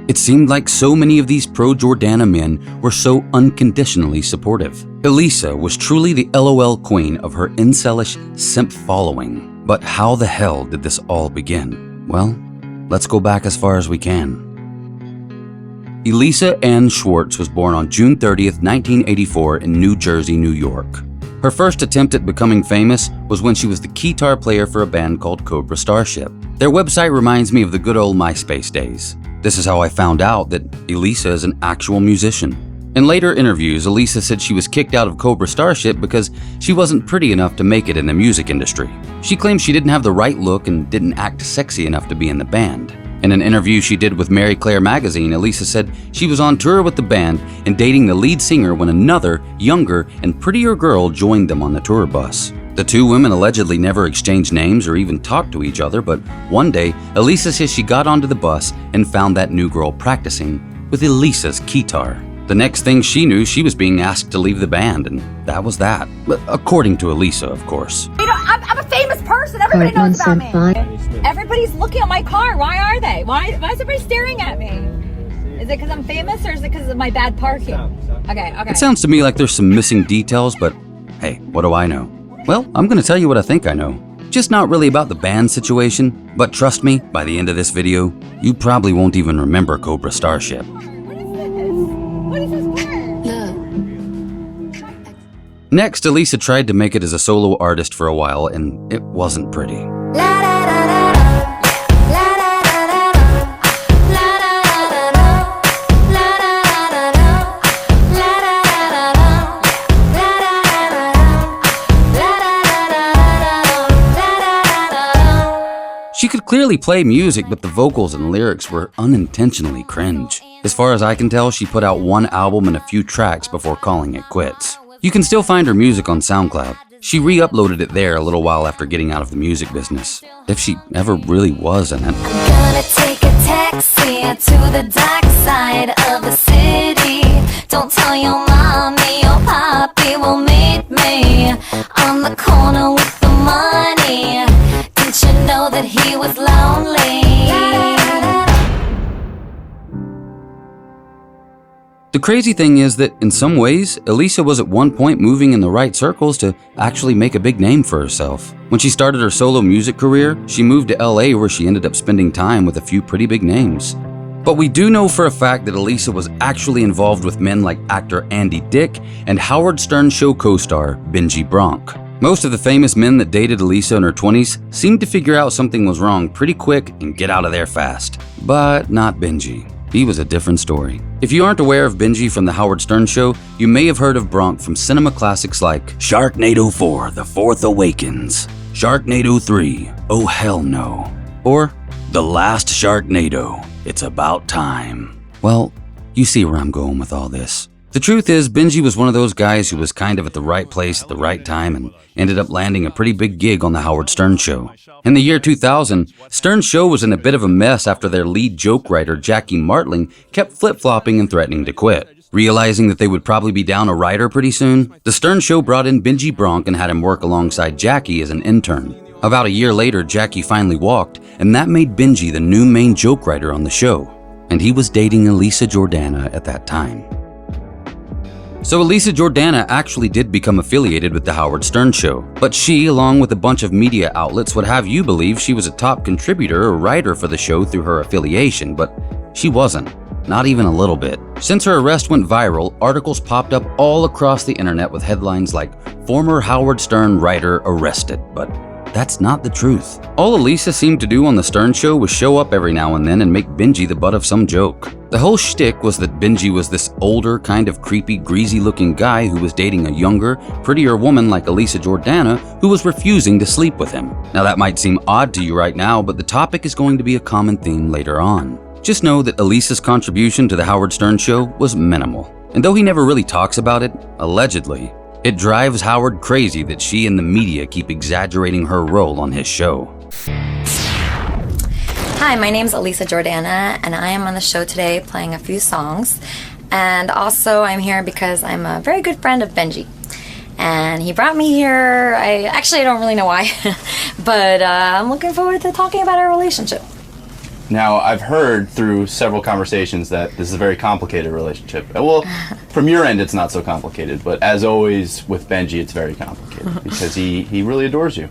It seemed like so many of these pro-Jordana men were so unconditionally supportive. Elisa was truly the LOL queen of her incelish simp following. But how the hell did this all begin? Well, let's go back as far as we can. Elisa Ann Schwartz was born on June 30th, 1984 in New Jersey, New York. Her first attempt at becoming famous was when she was the guitar player for a band called Cobra Starship. Their website reminds me of the good old MySpace days. This is how I found out that Elisa is an actual musician. In later interviews, Elisa said she was kicked out of Cobra Starship because she wasn't pretty enough to make it in the music industry. She claimed she didn't have the right look and didn't act sexy enough to be in the band. In an interview she did with Mary Claire magazine, Elisa said she was on tour with the band and dating the lead singer when another, younger and prettier girl joined them on the tour bus. The two women allegedly never exchanged names or even talked to each other, but one day, Elisa says she got onto the bus and found that new girl practicing with Elisa's guitar. The next thing she knew, she was being asked to leave the band, and that was that. According to Elisa, of course. You know, I'm a famous person. Everybody knows about me. Everybody's looking at my car. Why are they? Why is everybody staring at me? Is it because I'm famous or is it because of my bad parking? Okay. It sounds to me like there's some missing details, but hey, what do I know? Well, I'm going to tell you what I think I know. Just not really about the band situation, but trust me, by the end of this video, you probably won't even remember Cobra Starship. What is this word? Next, Elisa tried to make it as a solo artist for a while, and it wasn't pretty. She could clearly play music, but the vocals and lyrics were unintentionally cringe. As far as I can tell, she put out one album and a few tracks before calling it quits. You can still find her music on SoundCloud. She re-uploaded it there a little while after getting out of the music business, if she ever really was in it. I'm gonna take a taxi to the dark side of the city. Don't tell your mommy, your papi will meet me on the corner with the money. Didn't you know that he was lonely? The crazy thing is that in some ways, Elisa was at one point moving in the right circles to actually make a big name for herself. When she started her solo music career, she moved to LA where she ended up spending time with a few pretty big names. But we do know for a fact that Elisa was actually involved with men like actor Andy Dick and Howard Stern show co-star Benji Bronk. Most of the famous men that dated Elisa in her 20s seemed to figure out something was wrong pretty quick and get out of there fast. But not Benji. He was a different story. If you aren't aware of Benji from The Howard Stern Show, you may have heard of Bronk from cinema classics like Sharknado 4, The Fourth Awakens, Sharknado 3, Oh Hell No, or The Last Sharknado, It's About Time. Well, you see where I'm going with all this. The truth is, Benji was one of those guys who was kind of at the right place at the right time and ended up landing a pretty big gig on the Howard Stern Show. In the year 2000, Stern's show was in a bit of a mess after their lead joke writer, Jackie Martling, kept flip-flopping and threatening to quit. Realizing that they would probably be down a writer pretty soon, the Stern Show brought in Benji Bronk and had him work alongside Jackie as an intern. About a year later, Jackie finally walked, and that made Benji the new main joke writer on the show. And he was dating Elisa Jordana at that time. So Elisa Jordana actually did become affiliated with the Howard Stern Show, but she, along with a bunch of media outlets, would have you believe she was a top contributor or writer for the show through her affiliation, but she wasn't. Not even a little bit. Since her arrest went viral, articles popped up all across the internet with headlines like, "Former Howard Stern writer arrested," but that's not the truth. All Elisa seemed to do on the Stern Show was show up every now and then and make Benji the butt of some joke. The whole shtick was that Benji was this older, kind of creepy, greasy-looking guy who was dating a younger, prettier woman like Elisa Jordana who was refusing to sleep with him. Now that might seem odd to you right now, but the topic is going to be a common theme later on. Just know that Elisa's contribution to the Howard Stern Show was minimal. And though he never really talks about it, allegedly, it drives Howard crazy that she and the media keep exaggerating her role on his show. Hi, my name's Elisa Jordana, and I am on the show today playing a few songs. And also, I'm here because I'm a very good friend of Benji. And he brought me here. I don't really know why, but I'm looking forward to talking about our relationship. Now, I've heard through several conversations that this is a very complicated relationship. Well, from your end, it's not so complicated, but as always with Benji, it's very complicated because he really adores you.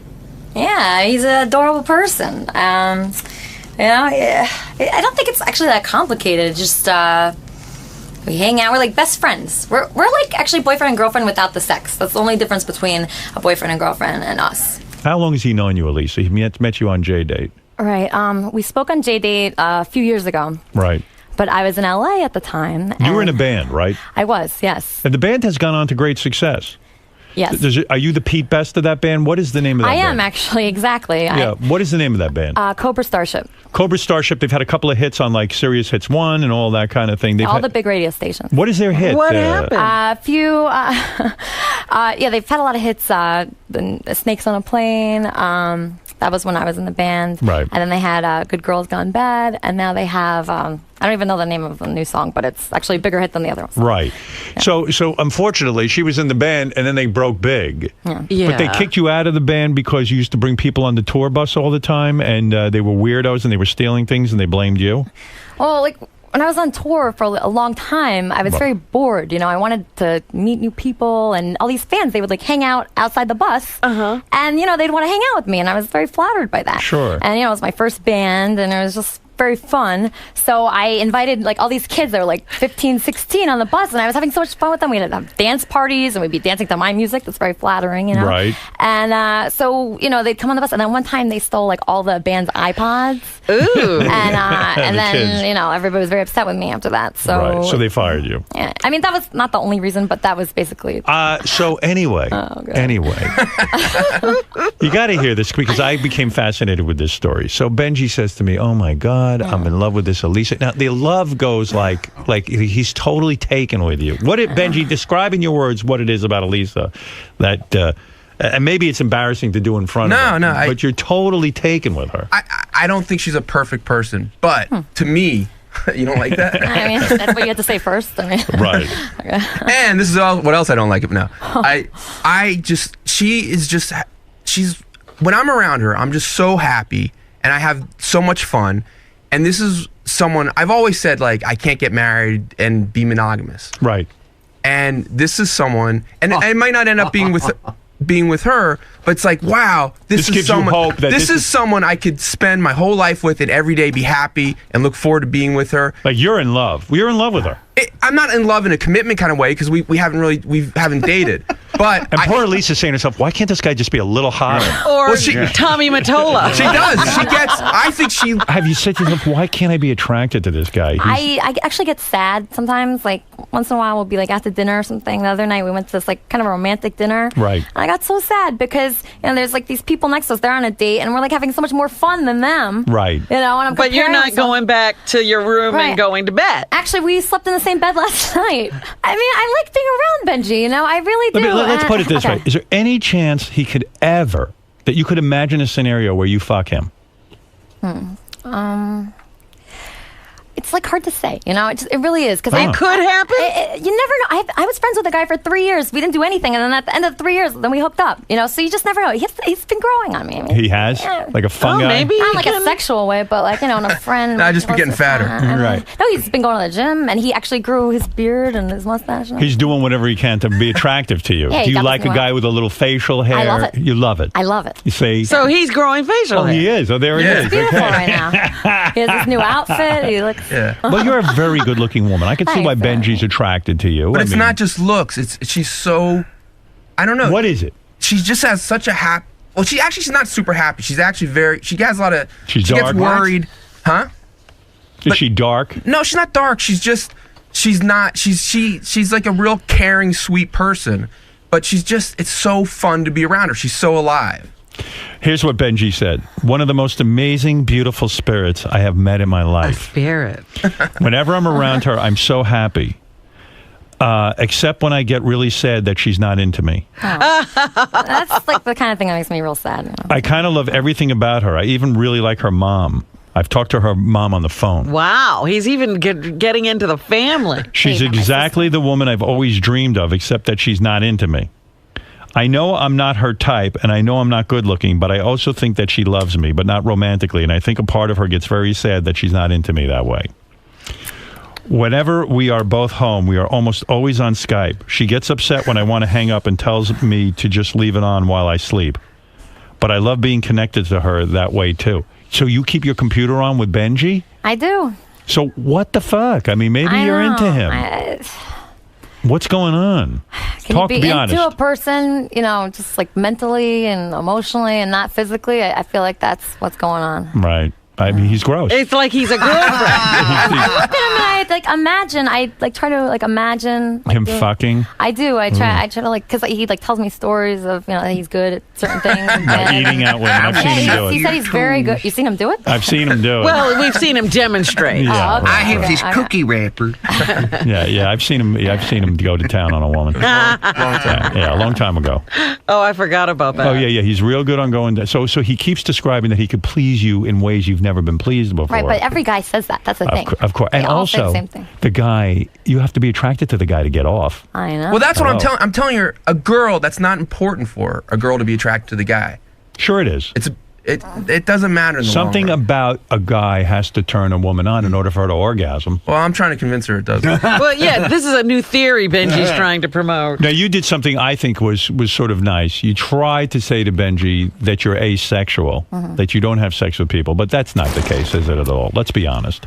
Yeah, he's an adorable person. I don't think it's actually that complicated. It's just we hang out. We're like best friends. We're like actually boyfriend and girlfriend without the sex. That's the only difference between a boyfriend and girlfriend and us. How long has he known you, Elisa? He met you on J-Date. Right. We spoke on J-Date a few years ago. Right. But I was in LA at the time. You were in a band, right? I was, yes. And the band has gone on to great success. Yes. Are you the Pete Best of that band? What is the name of that band? I am, actually, exactly. Yeah. What is the name of that band? Cobra Starship. Cobra Starship. They've had a couple of hits on like Sirius Hits 1 and all that kind of thing. All the big radio stations. What is their hit? What happened? A few. They've had a lot of hits. The Snakes on a Plane. That was when I was in the band. Right. And then they had Good Girls Gone Bad. And now they have, I don't even know the name of the new song, but it's actually a bigger hit than the other ones. Right. Yeah. So unfortunately, she was in the band and then they broke big. Yeah. But they kicked you out of the band because you used to bring people on the tour bus all the time and they were weirdos and they were stealing things and they blamed you? Well, like when I was on tour for a long time, I was very bored. You know, I wanted to meet new people, and all these fans, they would like hang out outside the bus, and you know, they'd want to hang out with me, and I was very flattered by that. Sure. And you know, it was my first band, and it was just very fun. So I invited like all these kids that were like 15, 16 on the bus, and I was having so much fun with them. We'd have dance parties, and we'd be dancing to my music. That's very flattering, you know. Right. And so you know, they'd come on the bus, and then one time they stole like all the band's iPods. Ooh. And then kids. you know, everybody was very upset with me after that. So Right. So they fired you. yeah, I mean that was not the only reason, but that was basically. So anyway, you got to hear this because I became fascinated with this story. So Benji says to me, "Oh my God, I'm in love with this Elisa." Now the love goes like he's totally taken with you. What did Benji describe in your words? What it is about Elisa that? And maybe it's embarrassing to do in front of her. But you're totally taken with her. I don't think she's a perfect person, but to me, you don't like that? I mean, that's what you had to say first. I mean, right. And this is what else I don't like now. She's when I'm around her, I'm just so happy and I have so much fun. And this is someone I've always said, like, I can't get married and be monogamous. Right. And this is someone, and it might not end up being with her, but it's like, wow, this is gives someone. you hope that this is someone I could spend my whole life with and every day be happy and look forward to being with her. Like you're in love. You're in love with her. I'm not in love in a commitment kind of way because we haven't dated. But poor Elisa's saying to herself, why can't this guy just be a little hotter? Or Tommy Mottola. She does. I think she. Have you said to yourself, why can't I be attracted to this guy? I actually get sad sometimes. Like once in a while, we'll be like at the dinner or something. The other night we went to this like kind of a romantic dinner. Right. And I got so sad because because there's like these people next to us. They're on a date, and we're like having so much more fun than them. Right. And I'm but you're comparing not myself. going back to your room and going to bed. Actually, we slept in the same bed last night. I mean, I like being around Benji. I really do. Let's put it this Okay. way: is there any chance he could ever that you could imagine a scenario where you fuck him? It's like hard to say, it really is because It could happen. You never know. I was friends with a guy for 3 years. We didn't do anything, and then at the end of the 3 years, then we hooked up. So you just never know. He's been growing on me. I mean, He has like a fun guy. maybe not like a sexual way, but like in a friend. I just be getting fatter. Right. No, he's been going to the gym, and he actually grew his beard and his mustache. He's doing whatever he can to be attractive to you. Yeah, he Do you got like this a new guy with a little facial hair? I love it. You love it. I love it. You say. So he's growing facial Oh, hair. he is. Oh, there it is. He's beautiful Okay. right now. He has this new outfit. He looks. Well, you're a very good-looking woman. I can see why Thanks, Benji's attracted to you. But I it's mean, not just looks. She's so, I don't know. What is it? She just has such a happy. Well, she's not super happy. She's actually she has a lot of. She's she dark. gets worried, huh? Is she dark? No, she's not dark. She's not. She's like a real caring, sweet person. But it's so fun to be around her. She's so alive. Here's what Benji said. One of the most amazing, beautiful spirits I have met in my life. Spirit. Whenever I'm around her, I'm so happy. Except when I get really sad that she's not into me. That's like the kind of thing that makes me real sad. I kind of love everything about her. I even really like her mom. I've talked to her mom on the phone. Wow, he's even getting into the family. She's exactly the woman I've always dreamed of, except that she's not into me. I know I'm not her type, and I know I'm not good looking, but I also think that she loves me, but not romantically, and I think a part of her gets very sad that she's not into me that way. Whenever we are both home, we are almost always on Skype. She gets upset when I want to hang up and tells me to just leave it on while I sleep. But I love being connected to her that way, too. So you keep your computer on with Benji? I do. So what the fuck? I mean, maybe you're into him. What's going on? Can you be honest. into a person, just like mentally and emotionally and not physically? I feel like that's what's going on. Right. I mean, he's gross. It's like he's a girlfriend. I look at him and I try to imagine him fucking. I do. I try to because he tells me stories of that he's good at certain things. Eating out women. I've seen him do it. He said he's very good. You seen him do it? I've seen him do it. Well, we've seen him demonstrate. Yeah, okay. I have this cookie wrapper. Yeah. I've seen him go to town on a woman. Yeah, a long time ago. Oh, I forgot about that. Oh yeah. He's real good on going. So he keeps describing that he could please you in ways you've never been pleased before. Right, but every guy says that. That's the thing. Of course, They and all say also the same thing. the guy. You have to be attracted to the guy to get off. I know. Well, that's what Hello. I'm telling her. A girl, that's not important for her. A girl to be attracted to the guy. Sure, it is. It doesn't matter in the Something long run. about a guy has to turn a woman on in order for her to orgasm. Well, I'm trying to convince her it doesn't. Well, yeah, this is a new theory Benji's trying to promote. Now, you did something I think was sort of nice. You tried to say to Benji that you're asexual, that you don't have sex with people, but that's not the case, is it at all? Let's be honest.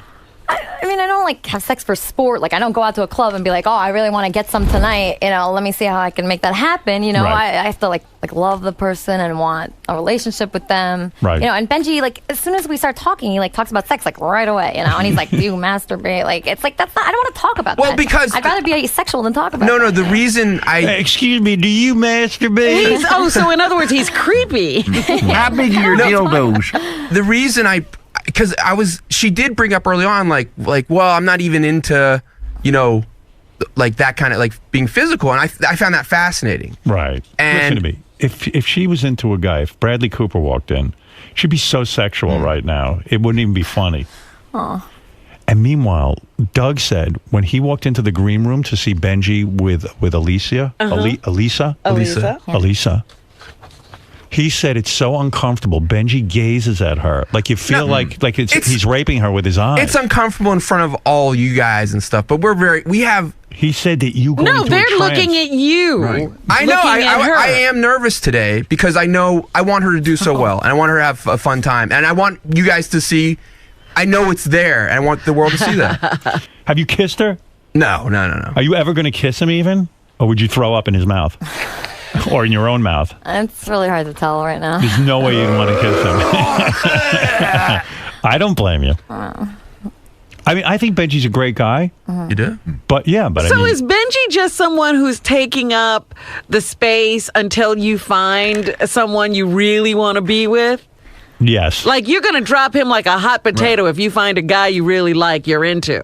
I mean, I don't have sex for sport. I don't go out to a club and be like, oh, I really want to get some tonight. Let me see how I can make that happen. Right. I have to love the person and want a relationship with them. Right. And Benji, as soon as we start talking, he talks about sex right away. And he's like, do you masturbate? It's that's not. I don't want to talk about that. Well, because I'd rather be asexual than talk about. No. The reason Excuse me. Do you masturbate? So in other words, he's creepy. How big are your dildos? The reason because she did bring up early on, well, I'm not even into, that kind of being physical, and I found that fascinating. Right. And listen to me. If she was into a guy, if Bradley Cooper walked in, she'd be so sexual right now. It wouldn't even be funny. Aw. And meanwhile, Doug said when he walked into the green room to see Benji with Elisa, Elisa. He said it's so uncomfortable. Benji gazes at her like you feel like he's raping her with his eyes. It's uncomfortable in front of all you guys and stuff, but He said that you go No, into they're a trance. looking at you. Right. I know. I am nervous today because I know I want her to do so well, and I want her to have a fun time, and I want you guys to see. I know it's there, and I want the world to see that. Have you kissed her? No. Are you ever going to kiss him even? Or would you throw up in his mouth? Or in your own mouth? It's really hard to tell right now. There's no way you'd want to kiss him. I don't blame you. I mean, I think Benji's a great guy. You do? But yeah, but So I mean, is Benji just someone who's taking up the space until you find someone you really want to be with? yes. Like, you're going to drop him like a hot potato if you find a guy you really like you're into.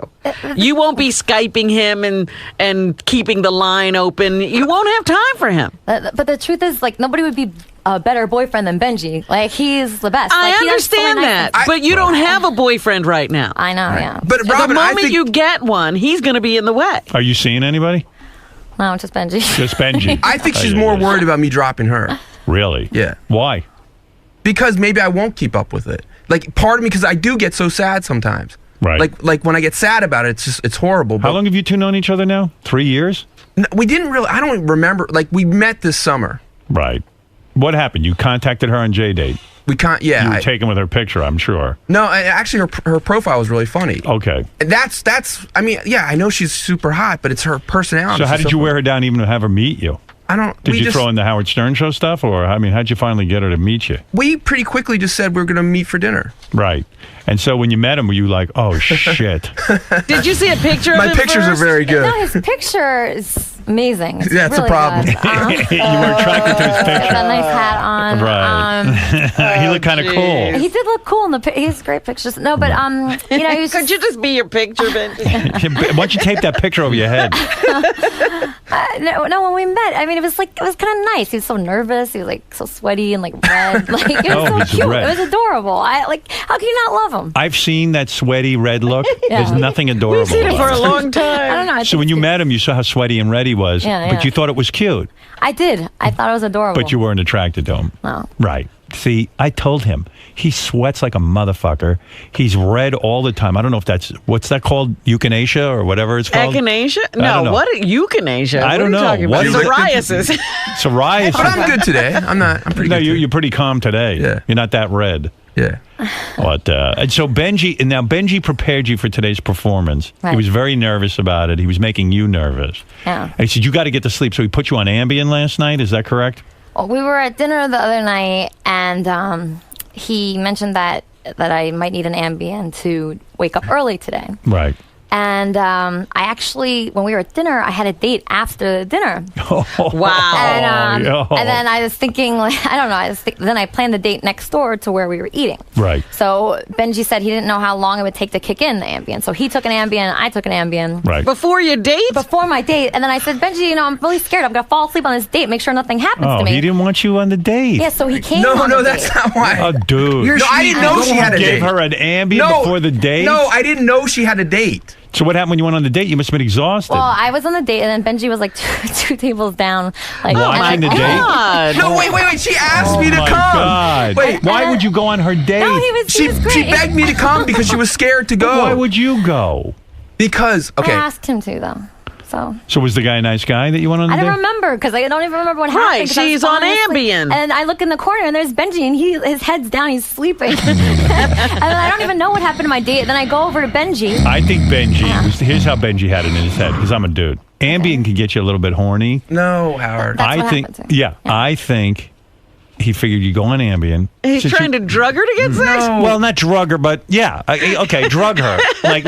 You won't be Skyping him and keeping the line open. You won't have time for him. But the truth is, like, nobody would be a better boyfriend than Benji. Like, he's the best. I Like, he does so many understand nice that, things. but you don't have a boyfriend right now. I know, yeah. But Robin, the I moment think you get one, he's going to be in the way. Are you seeing anybody? No, just Benji. Just Benji. I think she's more worried about me dropping her. Really? Yeah. Why? Because maybe I won't keep up with it. Like, part of me, because I do get so sad sometimes. Right. Like when I get sad about it, it's horrible. How long have you two known each other now? 3 years? We didn't really. I don't remember. Like, we met this summer. Right. What happened? You contacted her on J-Date. We can't. Yeah. You were taken with her picture, I'm sure. No, actually, her profile was really funny. Okay. And that's. I mean, yeah, I know she's super hot, but it's her personality. So how She's did you wear her down even to have her meet you? I don't. Did we you just, throw in the Howard Stern show stuff? Or, I mean, how'd you finally get her to meet you? We pretty quickly just said we were going to meet for dinner. Right. And so when you met him, were you like, oh, shit. Did you see a picture of My him pictures first? are very good. No, his picture is amazing. It's That's really a problem. good. You were attracted to his He picture. had a nice hat on. Right. He looked kind of cool. He did look cool in the he has great pictures. No, but you know, he was Could you just be your picture, Benji? Why don't you tape that picture over your head? no, when we met, I mean, it was kind of nice. He was so nervous. He was like so sweaty and like red. Like it was Oh, so he's cute. red. It was adorable. How can you not love him? I've seen that sweaty red look. Yeah. There's nothing adorable We've seen it for about a long time. I don't know. So when you met him, you saw how sweaty and red he was, Yeah, but yeah. you thought it was cute. I did. I thought it was adorable. But you weren't attracted to him. No. Right. See, I told him he sweats like a motherfucker. He's red all the time. I don't know if what's that called? Euthanasia or whatever it's called? Echinacea? I don't No, know. what? Euthanasia? I don't what know. are you talking What about? is it? Psoriasis. Psoriasis. But I'm good today. I'm pretty No, good. you're pretty calm today. Yeah. You're not that red. Yeah. But and so Benji prepared you for today's performance. He Right. was very nervous about it. He was making you nervous. Yeah. And he said, you got to get to sleep. So he put you on Ambien last night. Is that correct? Well, we were at dinner the other night, and he mentioned that I might need an Ambien to wake up early today. Right. And I actually, when we were at dinner, I had a date after the dinner. Wow. And then I was thinking, like, I don't know. Then I planned the date next door to where we were eating. Right. So Benji said he didn't know how long it would take to kick in the Ambien. So he took an Ambien, I took an Ambien. Right. Before your date? Before my date. And then I said, Benji, you know, I'm really scared. I'm going to fall asleep on this date. Make sure nothing happens Oh, to me. he didn't want you on the date. Yeah, so he came No, on the that's date. not why. Oh, dude. No, I didn't know she had a Gave date. her an Ambien before the date? No, I didn't know she had a date. So what happened when you went on the date? You must have been exhausted. Well, I was on the date, and then Benji was like two tables down. Like, Watching the date? God. No, wait. She asked me to my come. God. Wait, Why would you go on her date? No, he was she great. begged me to come because she was scared to go. Why would you go? Because I okay. asked him to, though. So was the guy a nice guy that you went on the I date? don't remember because I don't even remember what Right, happened. 'cause I was she's on falling asleep. Ambien. And I look in the corner and there's Benji and his head's down, he's sleeping. And then I don't even know what happened to my date. Then I go over to Benji. I think Benji, here's how Benji had it in his head, because I'm a dude. Ambien can get you a little bit horny. No, Howard. That's I what think, happened to me. yeah, I think he figured you go on Ambien. He's Since trying to drug her to get sex? Well, not drug her, but yeah, okay, drug her. Like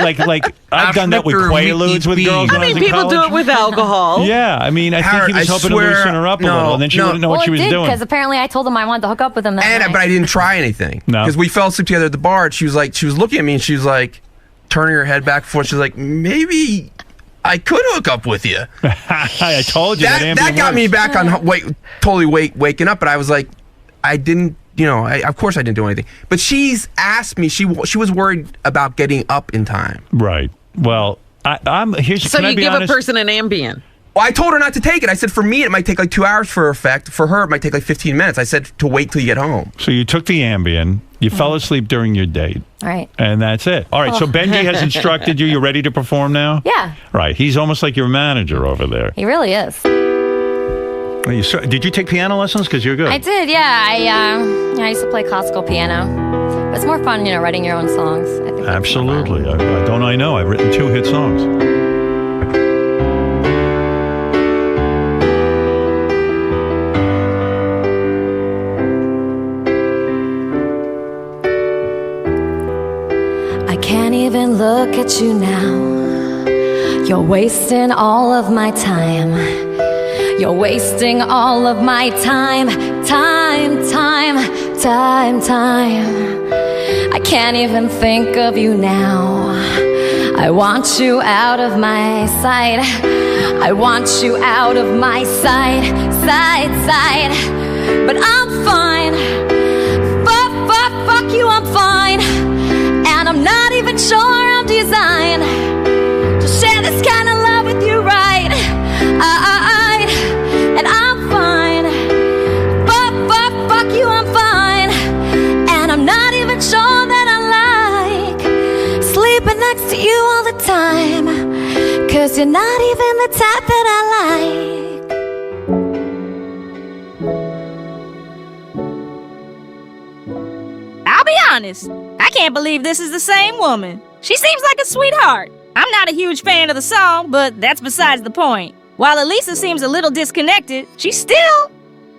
I've done that with After Quaaludes with girls. I when mean, was in people do college. it with alcohol. Yeah, I mean, I Howard, think he was I hoping swear- to loosen her up a no, little, and then she no. wouldn't know what Well, she it was did doing. because apparently I told him I wanted to hook up with him that night. But I didn't try anything. No. Because we fell asleep together at the bar. And she was looking at me and she was like, turning her head back and forth. She was like, maybe I could hook up with you. I told you that Ambien That got works. me back on totally waking up. But I was like, I didn't. You know, of course I didn't do anything. But she's asked me. She was worried about getting up in time. Right. Well, I'm here's. So can I you be give honest? a person an Ambien. Well, I told her not to take it. I said for me it might take like 2 hours for effect. For her it might take like 15 minutes. I said to wait till you get home. So you took the Ambien. You fell asleep during your date. All right. And that's it. All right. So Benji has instructed you. You're ready to perform now? Yeah, Right. He's almost like your manager over there. he really is. Did you take piano lessons? Because you're good. I did, yeah. I used to play classical piano. But it's more fun, writing your own songs. I think that's Absolutely. I know. I've written 2 hit songs. I can't even look at you now. You're wasting all of my time. You're wasting all of my time. I can't even think of you now. I want you out of my sight. I want you out of my sight. But I'm fine. Fuck you, I'm fine. And I'm not even sure I'm designed to share this kind of love with you, right? And I'm fine. Fuck you, I'm fine. And I'm not even sure that I like sleeping next to you all the time. 'Cause you're not even the type that I like. I'll be honest, I can't believe this is the same woman. She seems like a sweetheart. I'm not a huge fan of the song, but that's besides the point. While Elisa seems a little disconnected, she's still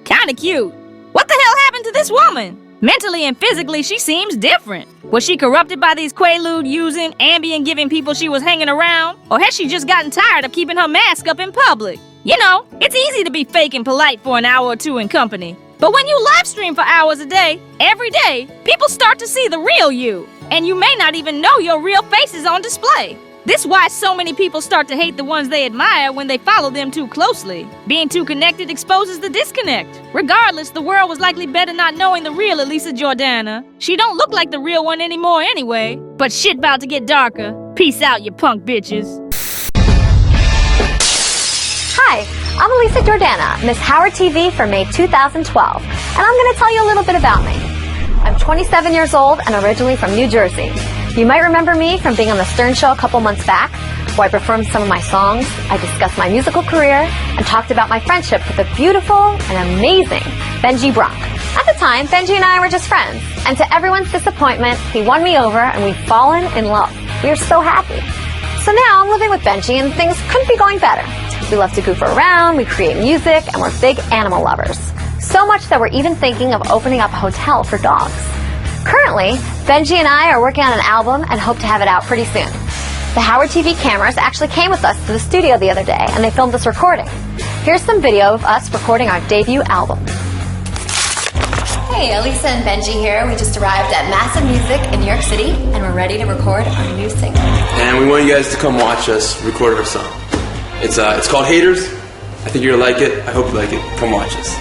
kinda cute. What the hell happened to this woman? Mentally and physically, she seems different. Was she corrupted by these Quaalude using, Ambien giving people she was hanging around? Or has she just gotten tired of keeping her mask up in public? You know, it's easy to be fake and polite for an hour or two in company. But when you live stream for hours a day, every day, people start to see the real you. And you may not even know your real face is on display. This is why so many people start to hate the ones they admire when they follow them too closely. Being too connected exposes the disconnect. Regardless, the world was likely better not knowing the real Elisa Jordana. She don't look like the real one anymore anyway. But shit about to get darker. Peace out, you punk bitches. Hi, I'm Elisa Jordana, Miss Howard TV for May 2012, and I'm going to tell you a little bit about me. I'm 27 years old and originally from New Jersey. You might remember me from being on The Stern Show a couple months back, where I performed some of my songs, I discussed my musical career, and talked about my friendship with the beautiful and amazing Benji Brock. At the time, Benji and I were just friends, and to everyone's disappointment, he won me over and we've fallen in love. We are so happy. So now I'm living with Benji and things couldn't be going better. We love to goof around, we create music, and we're big animal lovers. So much that we're even thinking of opening up a hotel for dogs. Currently, Benji and I are working on an album and hope to have it out pretty soon. The Howard TV cameras actually came with us to the studio the other day and they filmed us recording. Here's some video of us recording our debut album. Hey, Elisa and Benji here. We just arrived at Massive Music in New York City and we're ready to record our new single. And we want you guys to come watch us record our song. It's called Haters. I think you're gonna like it. I hope you like it. Come watch us.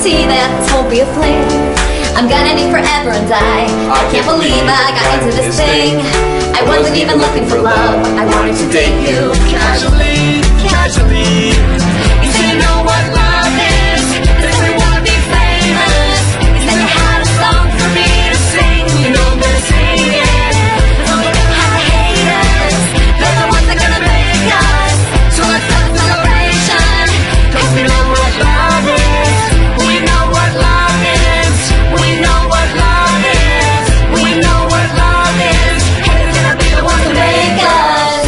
That this won't be a fling. I'm gonna need forever and I can't believe I got into this thing. I wasn't even looking for love. I wanted to date you casually. You say you know what love is. You say you wanna be famous. You said you had a song for me to sing. You know I'm gonna sing it. Don't have the haters. They're the ones that are gonna make us. So let's have a celebration. 'Cause we know what love is. We know what love is. We know what love is. We know what love is. Haters gonna be the ones to make us.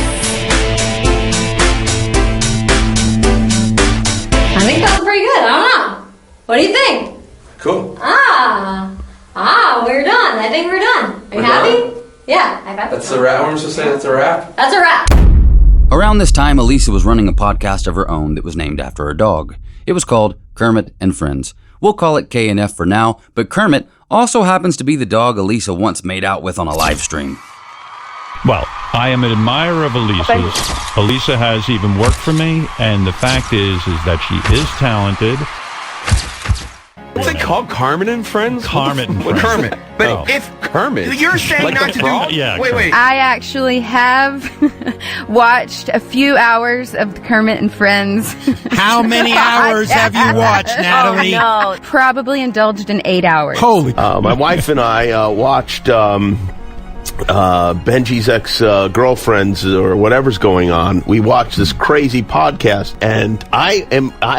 I think that was pretty good. I don't know. What do you think? Cool. We're done. I think we're done. Are you We're happy? done? Yeah, I'm happy. That's a wrap. What am I supposed to say? That's a wrap? That's a wrap. Around this time, Elisa was running a podcast of her own that was named after her dog. It was called Kermit and Friends. We'll call it K&F for now, but Kermit also happens to be the dog Elisa once made out with on a live stream. Well, I am an admirer of Elisa's. Elisa has even worked for me, and the fact is that she is talented. What's it called? Carmen and Friends? Kermit and Friends. Kermit. But Oh. if Kermit, you're saying Like not the to frog? do, Yeah, wait. I actually have watched a few hours of Kermit and Friends. How many hours have you watched, Natalie? Oh, no. Probably indulged in 8 hours. Holy. My wife and I watched Benji's ex-girlfriends or whatever's going on. We watch this crazy podcast, and I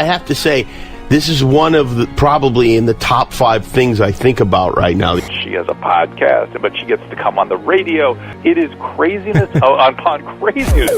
have to say, this is one of the, probably in the top 5 things I think about right now. She has a podcast, but she gets to come on the radio. It is craziness upon craziness.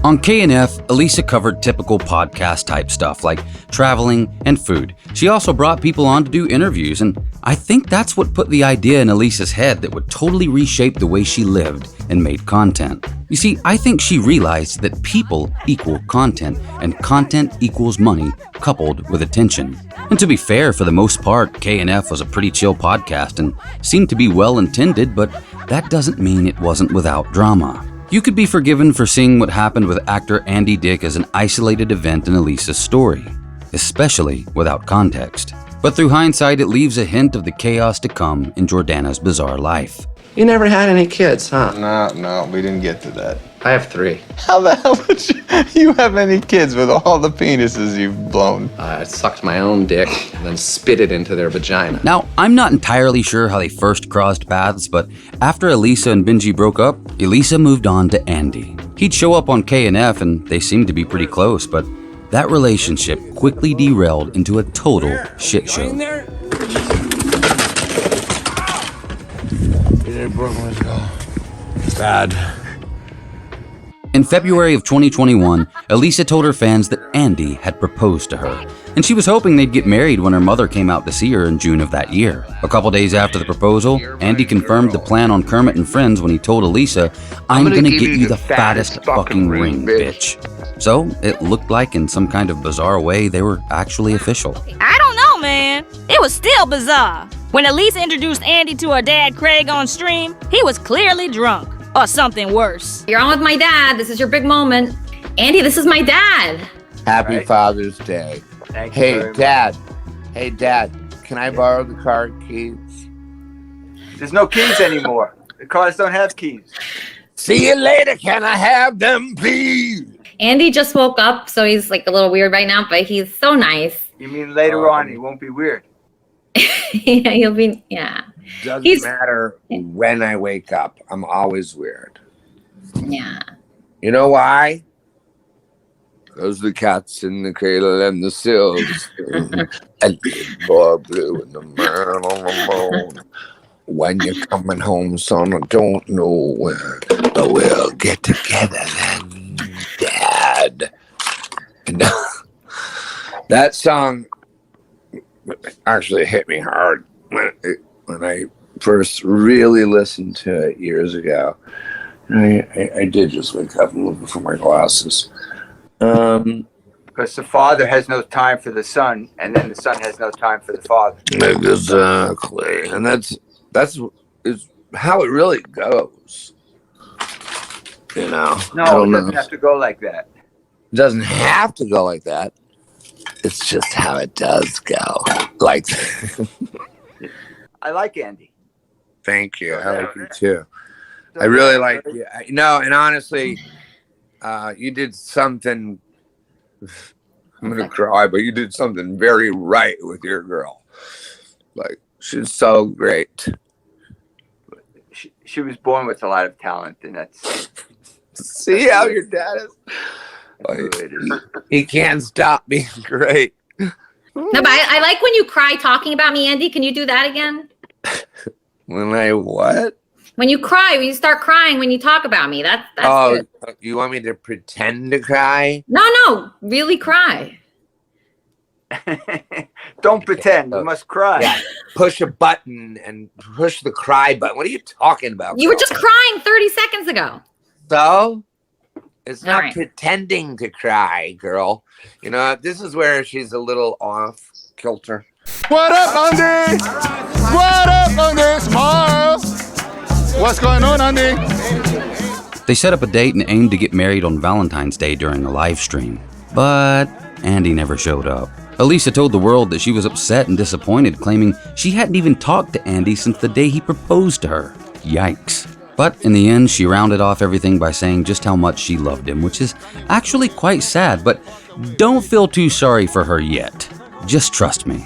On KNF, Elisa covered typical podcast-type stuff like traveling and food. She also brought people on to do interviews, and I think that's what put the idea in Elisa's head that would totally reshape the way she lived and made content. You see, I think she realized that people equal content, and content equals money coupled with attention. And to be fair, for the most part, KNF was a pretty chill podcast and seemed to be well-intended, but that doesn't mean it wasn't without drama. You could be forgiven for seeing what happened with actor Andy Dick as an isolated event in Elisa's story, especially without context. But through hindsight, it leaves a hint of the chaos to come in Jordana's bizarre life. You never had any kids, huh? No, we didn't get to that. I have 3. How the hell would you have any kids with all the penises you've blown? I sucked my own dick and then spit it into their vagina. Now, I'm not entirely sure how they first crossed paths, but after Elisa and Benji broke up, Elisa moved on to Andy. He'd show up on KNF and they seemed to be pretty close, but that relationship quickly derailed into a total shit show. Let's go. Bad. In February of 2021, Elisa told her fans that Andy had proposed to her, and she was hoping they'd get married when her mother came out to see her in June of that year. A couple days after the proposal, Andy confirmed the plan on Kermit and Friends when he told Elisa, "I'm gonna get you the fattest fucking ring, bitch." So it looked like in some kind of bizarre way they were actually official. I don't know, man. It was still bizarre. When Elisa introduced Andy to her dad, Craig, on stream, he was clearly drunk. Or something worse. You're on with my dad. This is your big moment. Andy, this is my dad. Happy Father's Day. Hey, Dad. Hey, Dad. Can I borrow the car keys? There's no keys anymore. The cars don't have keys. See you later. Can I have them, please? Andy just woke up, so he's like a little weird right now, but he's so nice. You mean later on he won't be weird? Yeah, he'll be, yeah. Doesn't matter when I wake up. I'm always weird. Yeah. You know why? Because the cat's in the cradle and the sills. And the boy blue and the man on the moon. When you're coming home, son, I don't know where. But we'll get together then, Dad. And that song actually hit me hard when I first really listened to it years ago. I did just wake up and look for my glasses. Because the father has no time for the son, and then the son has no time for the father. Exactly, and that's is how it really goes. You know. No, it doesn't have to go like that. It doesn't have to go like that. It's just how it does go. Like. I like Andy. Thank you. I like you too. I really like you. No, and honestly, you did something. I'm gonna cry, but you did something very right with your girl. Like, she's so great. She was born with a lot of talent, and that's. See how your dad is. Like, he can't stop being great. No, but I like when you cry talking about me, Andy. Can you do that again? When I what? When you cry, when you start crying, when you talk about me, that's good. You want me to pretend to cry? No, really cry. Don't pretend. You must cry. Yeah, push a button and push the cry button. What are you talking about? You were just crying 30 seconds ago. So? It's not right. pretending to cry, girl. You know, this is where she's a little off kilter. What up, Andy? What up, Andy? Smile. What's going on, Andy? They set up a date and aimed to get married on Valentine's Day during a live stream. But Andy never showed up. Elisa told the world that she was upset and disappointed, claiming she hadn't even talked to Andy since the day he proposed to her. Yikes. But in the end, she rounded off everything by saying just how much she loved him, which is actually quite sad, but don't feel too sorry for her yet. Just trust me.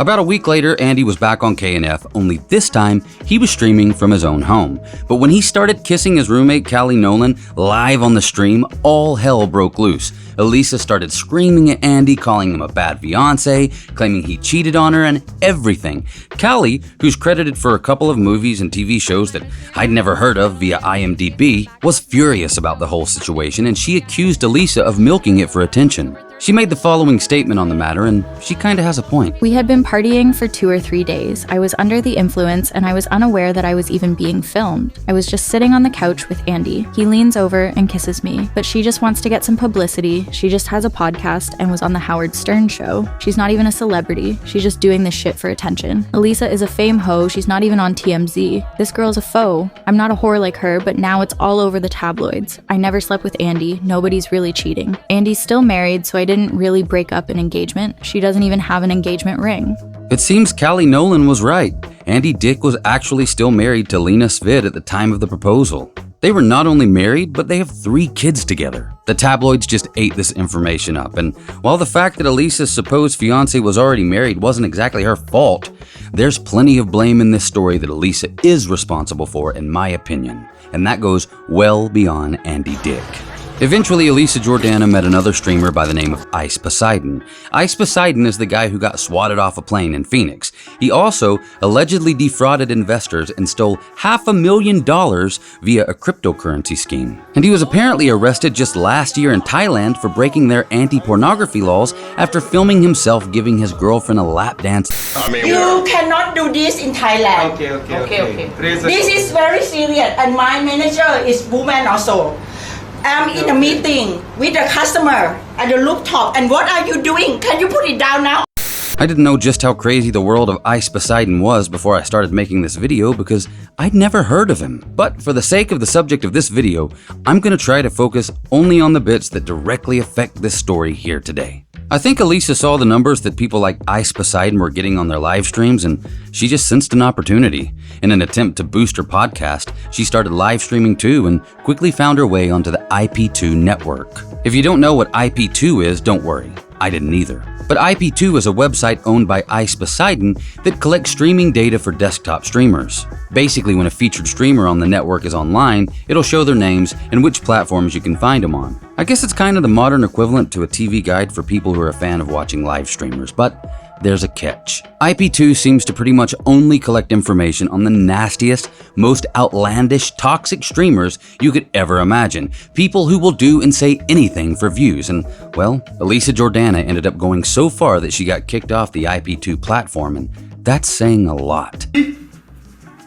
About a week later, Andy was back on KNF, only this time he was streaming from his own home. But when he started kissing his roommate Callie Nolan live on the stream, all hell broke loose. Elisa started screaming at Andy, calling him a bad fiance, claiming he cheated on her, and everything. Callie, who's credited for a couple of movies and TV shows that I'd never heard of via IMDb, was furious about the whole situation, and she accused Elisa of milking it for attention. She made the following statement on the matter, and she kinda has a point. We had been partying for 2 or 3 days. I was under the influence, and I was unaware that I was even being filmed. I was just sitting on the couch with Andy. He leans over and kisses me, but she just wants to get some publicity. She just has a podcast and was on the Howard Stern show. She's not even a celebrity. She's just doing this shit for attention. Elisa is a fame hoe. She's not even on TMZ. This girl's a foe. I'm not a whore like her, but now it's all over the tabloids. I never slept with Andy. Nobody's really cheating. Andy's still married, so I didn't really break up an engagement. She doesn't even have an engagement ring. It seems Callie Nolan was right. Andy Dick was actually still married to Lena Svid at the time of the proposal. They were not only married, but they have 3 kids together. The tabloids just ate this information up, and while the fact that Elisa's supposed fiancé was already married wasn't exactly her fault, there's plenty of blame in this story that Elisa is responsible for, in my opinion, and that goes well beyond Andy Dick. Eventually, Elisa Jordana met another streamer by the name of Ice Poseidon. Ice Poseidon is the guy who got swatted off a plane in Phoenix. He also allegedly defrauded investors and stole $500,000 via a cryptocurrency scheme. And he was apparently arrested just last year in Thailand for breaking their anti-pornography laws after filming himself giving his girlfriend a lap dance. You cannot do this in Thailand. Okay. This is very serious, and my manager is woman also. I'm in a meeting with a customer at the rooftop, and what are you doing? Can you put it down now? I didn't know just how crazy the world of Ice Poseidon was before I started making this video because I'd never heard of him. But for the sake of the subject of this video, I'm going to try to focus only on the bits that directly affect this story here today. I think Elisa saw the numbers that people like Ice Poseidon were getting on their live streams, and she just sensed an opportunity. In an attempt to boost her podcast, she started live streaming too and quickly found her way onto the IP2 network. If you don't know what IP2 is, don't worry. I didn't either. But IP2 is a website owned by Ice Poseidon that collects streaming data for desktop streamers. Basically, when a featured streamer on the network is online, it'll show their names and which platforms you can find them on. I guess it's kind of the modern equivalent to a TV guide for people who are a fan of watching live streamers, but there's a catch. IP2 seems to pretty much only collect information on the nastiest, most outlandish, toxic streamers you could ever imagine. People who will do and say anything for views. And, well, Elisa Jordana ended up going so far that she got kicked off the IP2 platform, and that's saying a lot.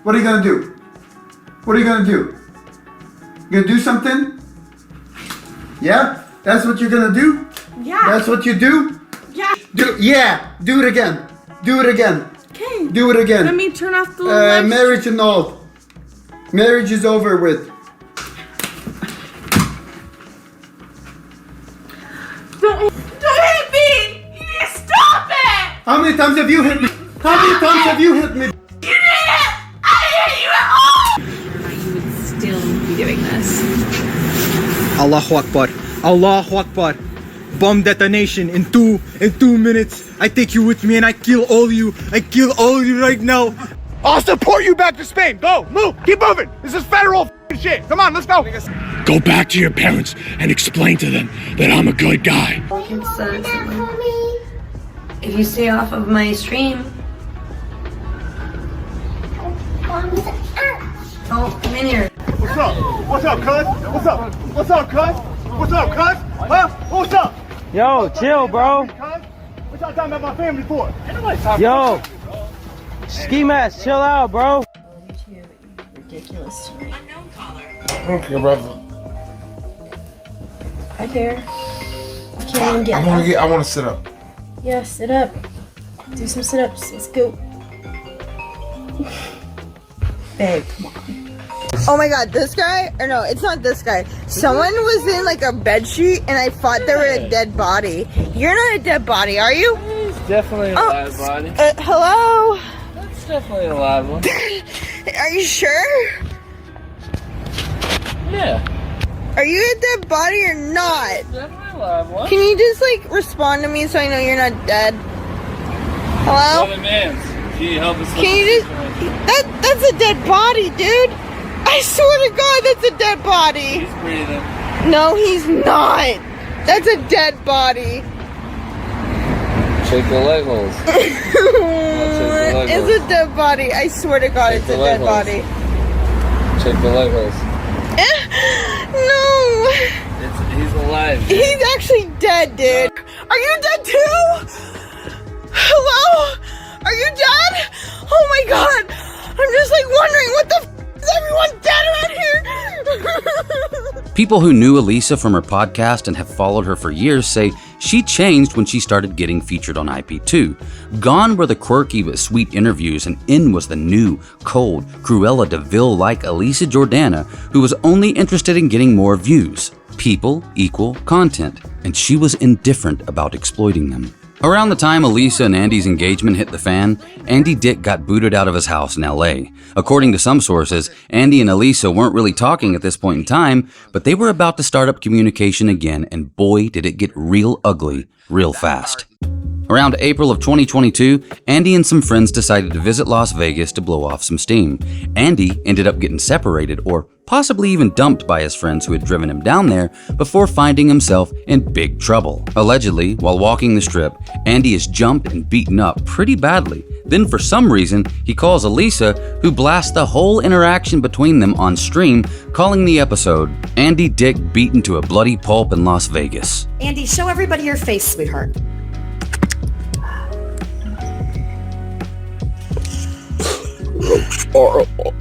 What are you gonna do? What are you gonna do? You gonna do something? Yeah? That's what you're gonna do? Yeah. That's what you do? Yeah. Do it again. Do it again. Okay. Do it again. Let me turn off the lights. Marriage annulled. Marriage is over with. Don't hit me! You need to stop it! How many times have you hit me? How many times have you hit me? You did it! I hit you at all! You would still be doing this. Allahu Akbar. Allahu Akbar. Bomb detonation in two minutes. I take you with me and I kill all of you. I kill all of you right now. I'll support you back to Spain. Go, move, keep moving. This is federal shit. Come on, let's go. Go back to your parents and explain to them that I'm a good guy. If you stay off of my stream. Oh, come in here. What's up? What's up, cuz? What's up? What's up, cuz? What's up, cuz? Huh? What's up? Yo, chill, bro. What y'all talking about my family for? Yo, ski mask, chill out, bro. Ridiculous. Okay, brother. I care. I can't even get I want to sit up. Yeah, sit up. Do some sit-ups. Let's go. Babe, come on. Oh my god, this guy, or no, it's not this guy. Someone was in like a bed sheet and I thought they were a dead body. You're not a dead body, are you? It's definitely a live body. Hello? That's definitely a live one. Are you sure? Yeah. Are you a dead body or not? Definitely a live one. Can you just like respond to me so I know you're not dead? Hello? Can you help us? Can you just... That's a dead body, dude. I swear to God, that's a dead body. He's breathing. No, he's not. That's a dead body. Check the leg holes. It's a dead body. I swear to God, it's a dead body. Check the leg holes. No. He's alive. Dude. He's actually dead, dude. Are you dead too? Hello? Are you dead? Oh my God. I'm just like wondering, what the is everyone dead around here? People who knew Elisa from her podcast and have followed her for years say she changed when she started getting featured on IP2. Gone were the quirky but sweet interviews, and in was the new, cold, Cruella de Vil-like Elisa Jordana, who was only interested in getting more views. People equal content, and she was indifferent about exploiting them. Around the time Elisa and Andy's engagement hit the fan, Andy Dick got booted out of his house in LA. According to some sources, Andy and Elisa weren't really talking at this point in time, but they were about to start up communication again, and boy did it get real ugly real fast. Around April of 2022, Andy and some friends decided to visit Las Vegas to blow off some steam. Andy ended up getting separated, or possibly even dumped by his friends who had driven him down there, before finding himself in big trouble. Allegedly, while walking the strip, Andy is jumped and beaten up pretty badly. Then for some reason, he calls Elisa, who blasts the whole interaction between them on stream, calling the episode, "Andy Dick Beaten to a Bloody Pulp in Las Vegas." Andy, show everybody your face, sweetheart. Looks horrible.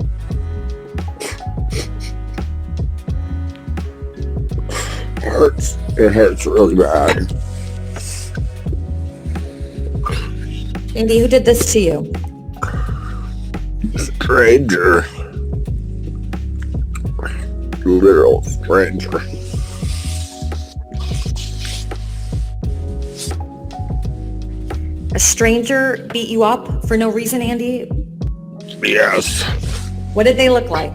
Hurts. It hurts really bad. Andy, who did this to you? Stranger. Literal stranger. A stranger beat you up for no reason, Andy? Yes. What did they look like?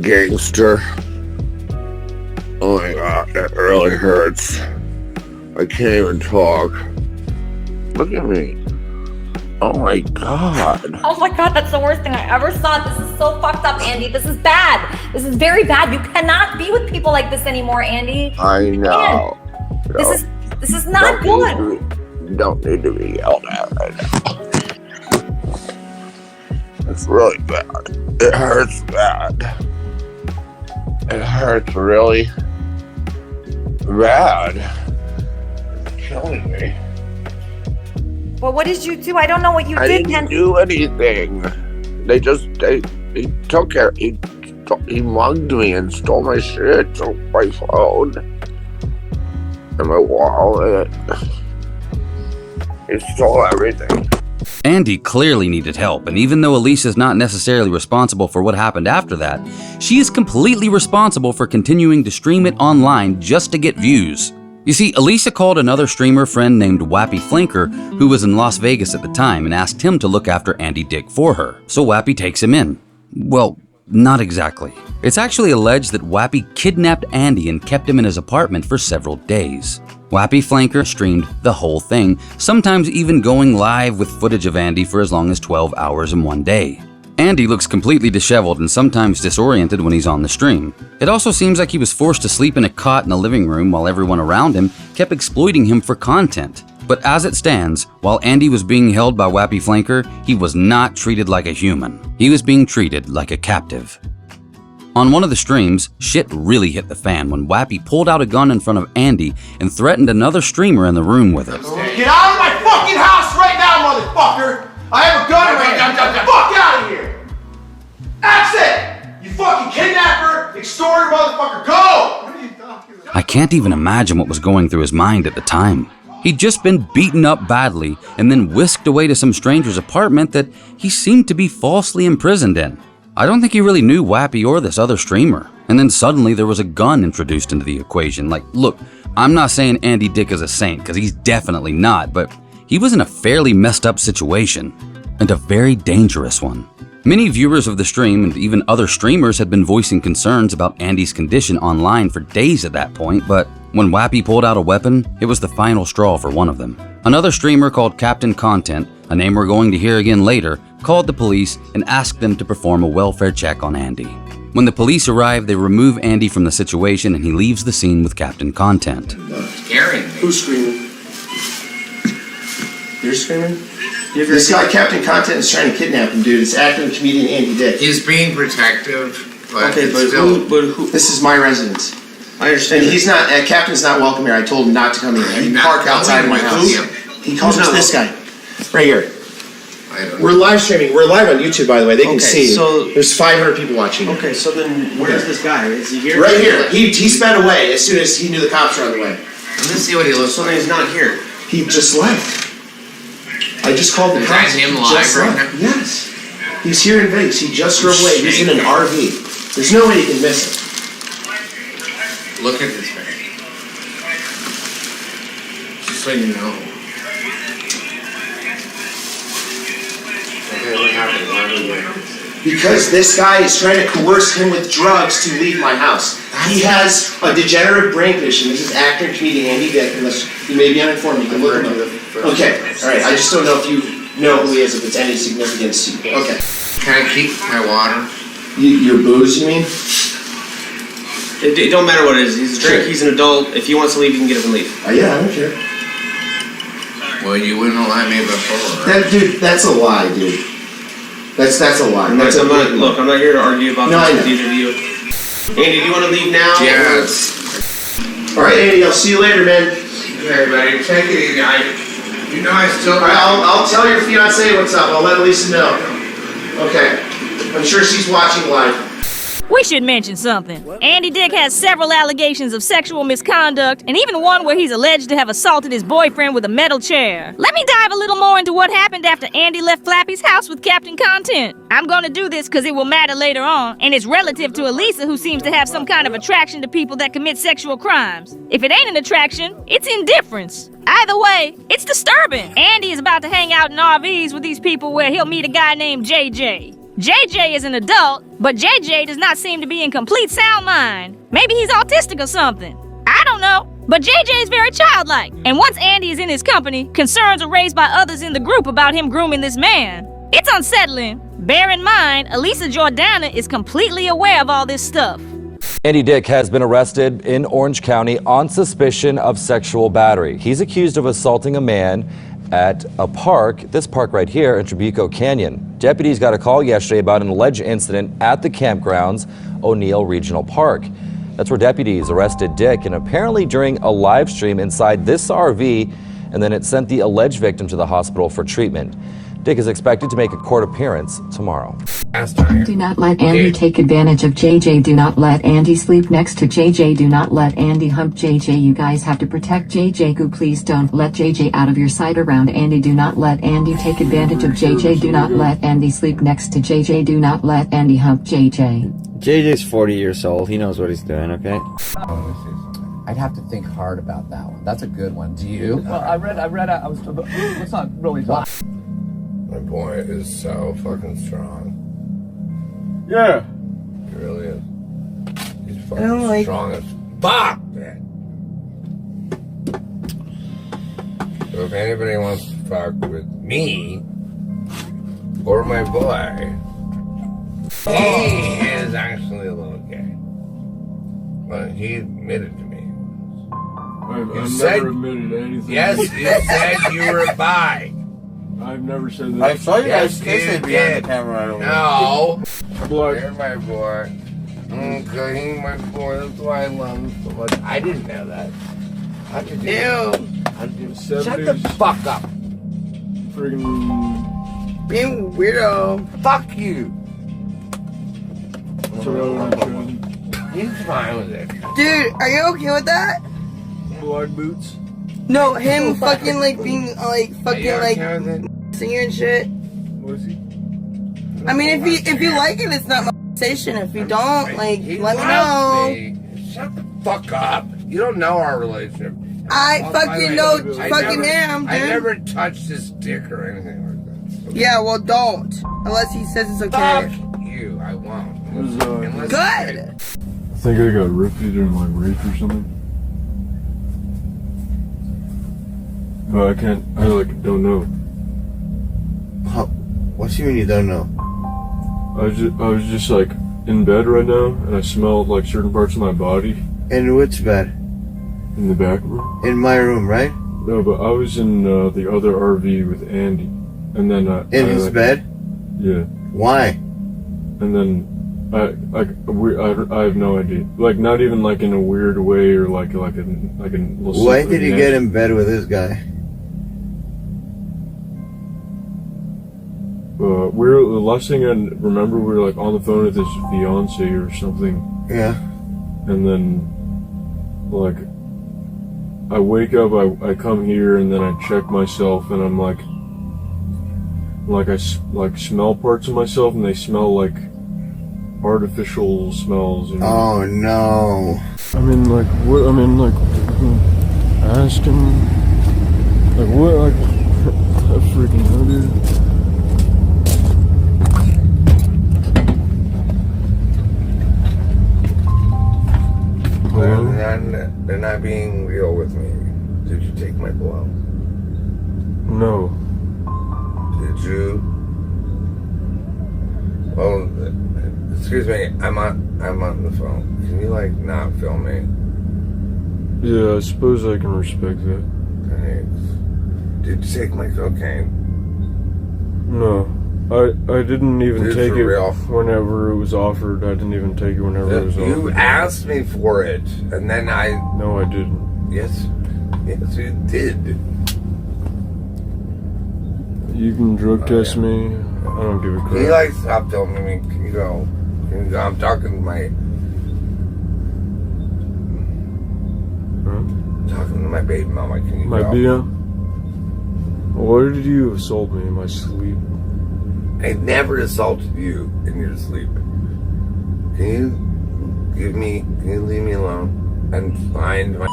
Gangster. Oh my God, that really hurts. I can't even talk. Look at me. Oh my God. Oh my God, that's the worst thing I ever saw. This is so fucked up, Andy. This is bad. This is very bad. You cannot be with people like this anymore, Andy. I know. This is not good. Don't need to be yelled at right now. It's really bad. It hurts bad. It hurts really bad. It's killing me. Well, what did you do? I don't know what you I did. didn't do anything. They took it. He mugged me and stole my shit, so my phone and my wallet. He stole everything. Andy clearly needed help, and even though Elisa's not necessarily responsible for what happened after that, she is completely responsible for continuing to stream it online just to get views. You see, Elisa called another streamer friend named Wappy Flinker, who was in Las Vegas at the time, and asked him to look after Andy Dick for her. So Wappy takes him in. Well, not exactly. It's actually alleged that Wappy kidnapped Andy and kept him in his apartment for several days. Wappy Flanker streamed the whole thing, sometimes even going live with footage of Andy for as long as 12 hours in one day. Andy looks completely disheveled and sometimes disoriented when he's on the stream. It also seems like he was forced to sleep in a cot in the living room while everyone around him kept exploiting him for content. But as it stands, while Andy was being held by Wappy Flanker, he was not treated like a human. He was being treated like a captive. On one of the streams, shit really hit the fan when Wappy pulled out a gun in front of Andy and threatened another streamer in the room with him. Get out of my fucking house right now, motherfucker! I have a gun right now. Get the fuck out of here! That's it! You fucking kidnapper, extorter, motherfucker, go! What are you talking about? I can't even imagine what was going through his mind at the time. He'd just been beaten up badly and then whisked away to some stranger's apartment that he seemed to be falsely imprisoned in. I don't think he really knew Wappy or this other streamer. And then suddenly there was a gun introduced into the equation. Like, look, I'm not saying Andy Dick is a saint, because he's definitely not, but he was in a fairly messed up situation, and a very dangerous one. Many viewers of the stream and even other streamers had been voicing concerns about Andy's condition online for days at that point, but when Wappy pulled out a weapon, it was the final straw for one of them. Another streamer called Captain Content, a name we're going to hear again later, called the police and asked them to perform a welfare check on Andy. When the police arrive, they remove Andy from the situation and he leaves the scene with Captain Content. Scaring me. Who's screaming? You're screaming? This guy, Captain Content, is trying to kidnap him, dude. It's actor comedian Andy Dick. He's being protective, but okay, but still... who? This is my residence. I understand. And he's not. Captain's not welcome here. I told him not to come here. He parked outside of my house. He calls us this guy, right here. We're live streaming. We're live on YouTube, by the way. They can see. So there's 500 people watching. Okay, so then where's this guy? Is he here? Right here. He sped away as soon as he knew the cops were on the way. Let me see what he looks like. So he's not here. He just left. I just called the cops. Is that him live right now? Yes. He's here in Vegas. He just drove away. He's in an RV. There's no way you can miss him. Look at this man. Just so you know. Okay, what happened? Why are we doing this? Because this guy is trying to coerce him with drugs to leave my house. He has a degenerative brain condition. This is actor and comedian Andy Dick. Unless you may be uninformed, you can look him up. Okay, all right. I just don't know if you know who he is, if it's any significance to you. Okay. Can I keep my water? Your booze, you mean? It don't matter what it is. He's a drink. Sure. He's an adult. If he wants to leave, he can get up and leave. Yeah, I don't care. Well, you wouldn't let me before. Dude, that's a lie, dude. That's a lie. I'm not here to argue about this with either of you. Andy, do you want to leave now? Yes. All right, Andy. I'll see you later, man. Okay, buddy. Take it easy. You know I still... All right, I'll tell your fiancée what's up. I'll let Elisa know. Okay. I'm sure she's watching live. We should mention something. Andy Dick has several allegations of sexual misconduct, and even one where he's alleged to have assaulted his boyfriend with a metal chair. Let me dive a little more into what happened after Andy left Flappy's house with Captain Content. I'm gonna do this because it will matter later on, and it's relative to Elisa, who seems to have some kind of attraction to people that commit sexual crimes. If it ain't an attraction, it's indifference. Either way, it's disturbing. Andy is about to hang out in RVs with these people where he'll meet a guy named JJ. JJ is an adult, but JJ does not seem to be in complete sound mind. Maybe he's autistic or something. I don't know. But JJ is very childlike. And once Andy is in his company, concerns are raised by others in the group about him grooming this man. It's unsettling. Bear in mind, Elisa Jordana is completely aware of all this stuff. Andy Dick has been arrested in Orange County on suspicion of sexual battery. He's accused of assaulting a man at a park, this park right here in Trabuco Canyon. Deputies got a call yesterday about an alleged incident at the campground's O'Neill Regional Park. That's where deputies arrested Dick, and apparently during a live stream inside this RV, and then it sent the alleged victim to the hospital for treatment. Dick is expected to make a court appearance tomorrow. Do not let Andy take advantage of JJ. Do not let Andy sleep next to JJ. Do not let Andy hump JJ. You guys have to protect JJ. Goo, please don't let JJ out of your sight around Andy. Do not let Andy take advantage of JJ. Do not let Andy sleep next to JJ. Do not let Andy hump JJ. JJ's 40 years old. He knows what he's doing, okay? I'd have to think hard about that one. That's a good one. Do you? Well, I read, let's not really talk. My boy is so fucking strong. Yeah. He really is. He's fucking strong as fuck, man. So if anybody wants to fuck with me or my boy, he is actually a little gay. But he admitted to me. I've never admitted anything. Yes, you said you were bi. I've never said that. I saw you guys kissing behind the camera earlier. No. Blood. You're my boy. Okay, he's my boy. That's why I love him so much. I didn't know that. How could you? Shut the fuck up. Friggin' being weirdo. Fuck you. He's fine with it. Dude, are you okay with that? Blood boots. No, him fucking like being like fucking like singing and shit. Was he? I mean, if you like it, it's not my conversation. If you don't, like, let me know. Shut the fuck up. You don't know our relationship. I fucking know, fucking am, dude. I never touched his dick or anything like that. Yeah, well, don't. Unless he says it's okay. Fuck you, I won't. Good! I think I got roofied in my rape or something. But I don't know. What do you mean you don't know? I was just like in bed right now, and I smelled like certain parts of my body. In which bed? In the back room. In my room, right? No, but I was in the other RV with Andy, and then in his bed. Yeah. Why? And then I have no idea. Like not even like in a weird way or like a Why did you get in bed with this guy? We were the last thing I remember. We were like on the phone with his fiance or something. Yeah. And then, like, I wake up, I come here, and then I check myself, and I'm like I smell parts of myself, and they smell like artificial smells. You know? Oh no! I mean, like what? I mean, like asked him, like what? Like I freaking know, dude. They're not being real with me. Did you take my blow? No. Did you? Well, excuse me. I'm on the phone. Can you like not film me? Yeah, I suppose I can respect that. Thanks. Did you take my cocaine? No. I didn't even take it real? whenever it was offered. I didn't even take it whenever it was offered. You asked me for it, and then No, I didn't. Yes, you did. You can drug test me. I don't give a crap. Can you like stop filming me? Can you go? I'm talking to my... Talking to my baby mama. Can you My go? BM? Why did you assault me in my sleep? I never assaulted you in your sleep. Can you leave me alone and find my...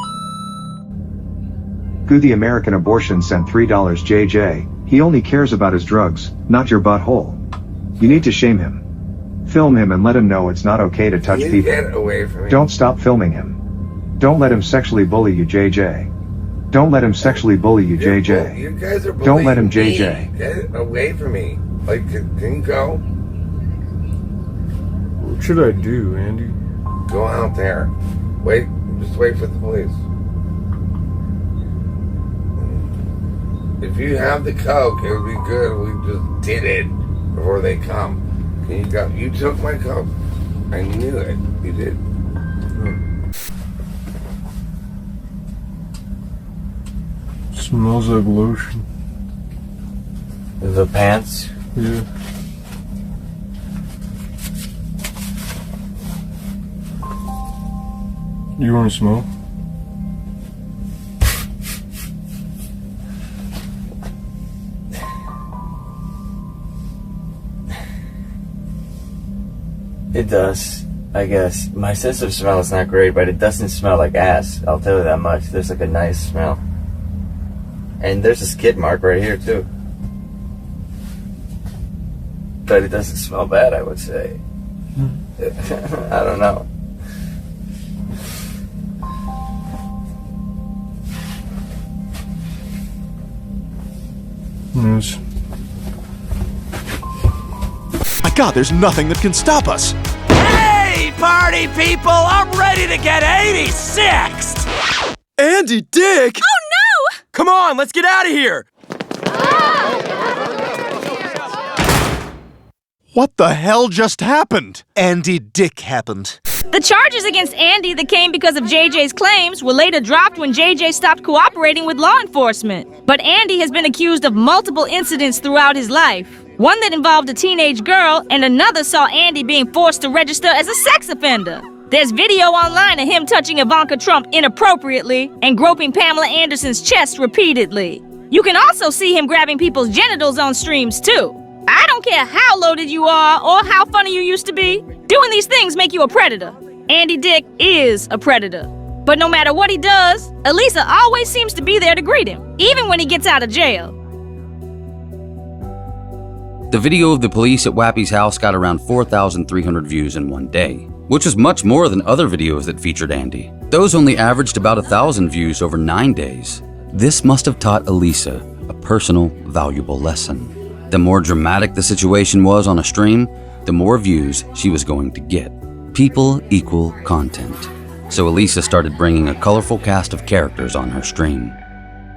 Goo the American Abortion sent $3 JJ. He only cares about his drugs, not your butthole. You need to shame him. Film him and let him know it's not okay to touch people. Get away from me. Don't stop filming him. Don't let him sexually bully you, JJ. Don't let him sexually bully you, JJ. You guys are Don't let him, bullying me. JJ. Get away from me. Like, can you go? What should I do, Andy? Go out there. Wait, just wait for the police. If you have the coke, it would be good. We just did it before they come. Can you go? You took my coke. I knew it. You did. Smells like lotion. The pants? Yeah. You want to smoke? It does, I guess. My sense of smell is not great, but it doesn't smell like ass. I'll tell you that much. There's like a nice smell. And there's a skid mark right here too. But it doesn't smell bad, I would say. I don't know. Yes. My God, there's nothing that can stop us. Hey, party people! I'm ready to get 86th! Andy Dick! Oh no! Come on, let's get out of here! What the hell just happened? Andy Dick happened. The charges against Andy that came because of JJ's claims were later dropped when JJ stopped cooperating with law enforcement. But Andy has been accused of multiple incidents throughout his life. One that involved a teenage girl, and another saw Andy being forced to register as a sex offender. There's video online of him touching Ivanka Trump inappropriately and groping Pamela Anderson's chest repeatedly. You can also see him grabbing people's genitals on streams too. I don't care how loaded you are or how funny you used to be, doing these things make you a predator. Andy Dick is a predator. But no matter what he does, Elisa always seems to be there to greet him, even when he gets out of jail. The video of the police at Wappy's house got around 4,300 views in one day, which was much more than other videos that featured Andy. Those only averaged about 1,000 views over 9 days. This must have taught Elisa a personal, valuable lesson. The more dramatic the situation was on a stream, the more views she was going to get. People equal content. So Elisa started bringing a colorful cast of characters on her stream.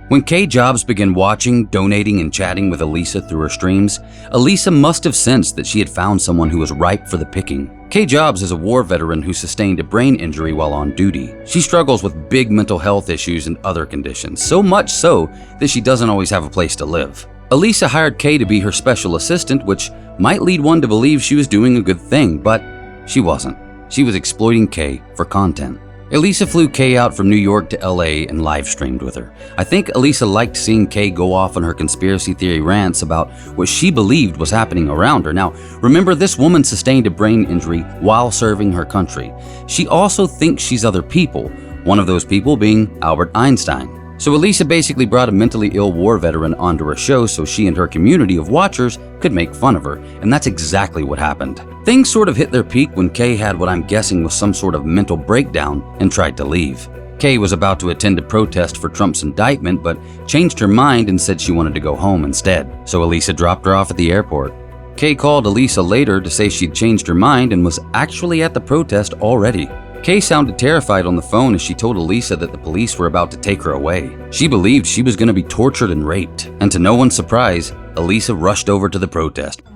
When Kay Jobs began watching, donating, and chatting with Elisa through her streams, Elisa must have sensed that she had found someone who was ripe for the picking. Kay Jobs is a war veteran who sustained a brain injury while on duty. She struggles with big mental health issues and other conditions, so much so that she doesn't always have a place to live. Elisa hired Kay to be her special assistant, which might lead one to believe she was doing a good thing, but she wasn't. She was exploiting Kay for content. Elisa flew Kay out from New York to LA and live streamed with her. I think Elisa liked seeing Kay go off on her conspiracy theory rants about what she believed was happening around her. Now, remember, this woman sustained a brain injury while serving her country. She also thinks she's other people, one of those people being Albert Einstein. So Elisa basically brought a mentally ill war veteran onto her show so she and her community of watchers could make fun of her, and that's exactly what happened. Things sort of hit their peak when Kay had what I'm guessing was some sort of mental breakdown and tried to leave. Kay was about to attend a protest for Trump's indictment, but changed her mind and said she wanted to go home instead. So Elisa dropped her off at the airport. Kay called Elisa later to say she'd changed her mind and was actually at the protest already. Kay sounded terrified on the phone as she told Elisa that the police were about to take her away. She believed she was going to be tortured and raped. And to no one's surprise, Elisa rushed over to the protest. Oh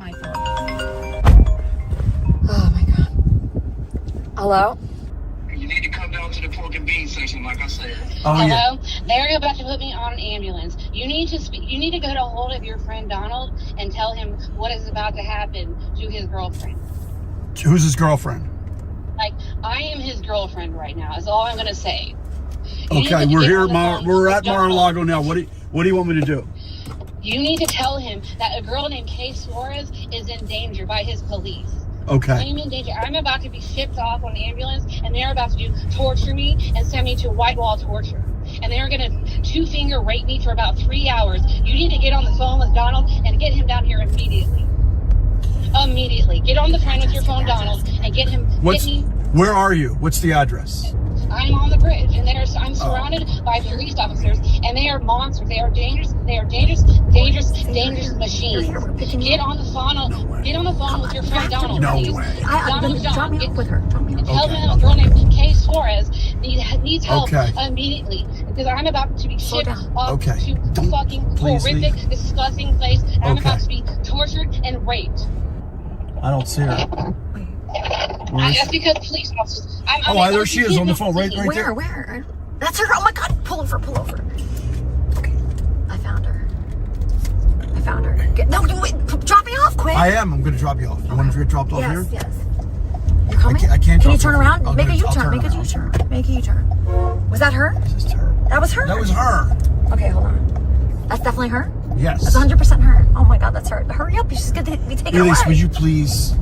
my God. Hello? You need to come down to the pork and beans section, like I said. Hello? They're about to put me on an ambulance. You need to get a hold of your friend Donald and tell him what is about to happen to his girlfriend. Who's his girlfriend? Like, I am his girlfriend right now, is all I'm going to say. Okay, we're here. We're at Mar-a-Lago now. What do you want me to do? You need to tell him that a girl named Kay Suarez is in danger by his police. Okay. I'm in danger. I'm about to be shipped off on the ambulance, and they're about to torture me and send me to white wall torture. And they're going to two-finger rape me for about 3 hours. You need to get on the phone with Donald and get him down here immediately. Immediately. Get on the phone with your phone, Donald, and get him. Where are you? What's the address? I'm on the bridge, and I'm surrounded by police officers, and they are monsters. They are dangerous. They are dangerous machines. Get on the phone. Get on the phone with your friend Donald. No please. way. Donald, Drop me off with her. Tell me a girl named Kay Suarez needs help immediately, because I'm about to be shipped off to a fucking horrific, disgusting place, and I'm about to be tortured and raped. I don't see her. That's because police officers. There she is on the phone, right there. Where? That's her. Oh my God! Pull over. Okay, I found her. No, wait, drop me off, quick. I am. I'm going to drop you off. You want to get dropped off here? Yes. You coming? I can't. Can you turn around? Make a U-turn. Was that her? This is her. That was her? That was her. Okay, hold on. That's definitely her? Yes. That's 100% her. Oh my God, that's her. Hurry up, she's going to be taken away. Elise, would you please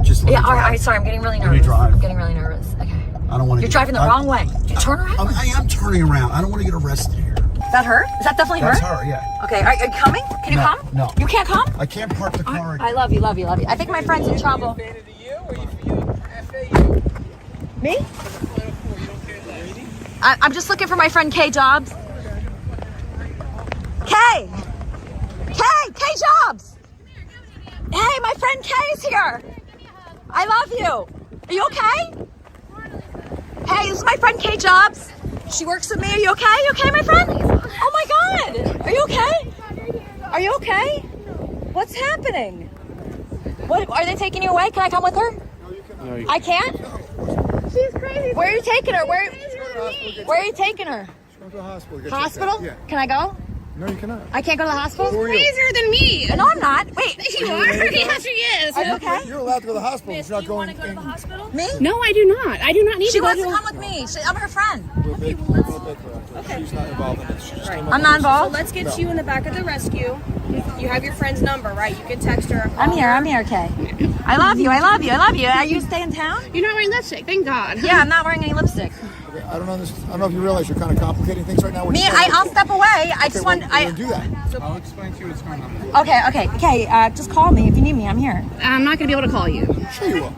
just let me drive? All right, sorry, I'm getting really nervous. Let me drive. I'm getting really nervous. Okay. I don't want to. You're driving the wrong way. Turn around. I am turning around. I don't want to get arrested here. Is that her? Is that definitely her? That's her, yeah. Okay, are you coming? Can you come? No. You can't come? I can't park the car. I love you. I think my friend's in trouble. Me? I'm just looking for my friend Kay Jobs. Kay Jobs! Hey, my friend Kay is here. I love you. Are you okay? Hey, this is my friend Kay Jobs. She works with me. Are you okay? You okay, my friend? Oh my God. Are you okay? Are you okay? What's happening? What, are they taking you away? Can I come with her? No, I can't? She's crazy. Where are you taking her? Where are you taking her? She's going to the hospital. Hospital? Yeah. Can I go? No, you cannot. I can't go to the hospital? Crazier than me. No, I'm not. Wait. You are? Yes, she is. Are you okay? You're allowed to go to the hospital. Miss, You're not do you going. want to go to the hospital? Me? No, I do not. I do not need She to go wants to to come with me. I'm her friend. Okay. She's not involved in it. She's just I'm not involved. So let's get you in the back of the rescue. You have your friend's number, right? You can text her. I'm here, Kay. I love you. Are you staying in town? You're not wearing lipstick, thank God. Yeah, I'm not wearing any lipstick. Okay, I don't know if you realize you're kind of complicating things right now. I'll step away. I just want. We'll do that. I'll explain to you what's going on. Okay. Just call me if you need me. I'm here. I'm not going to be able to call you. Sure you will.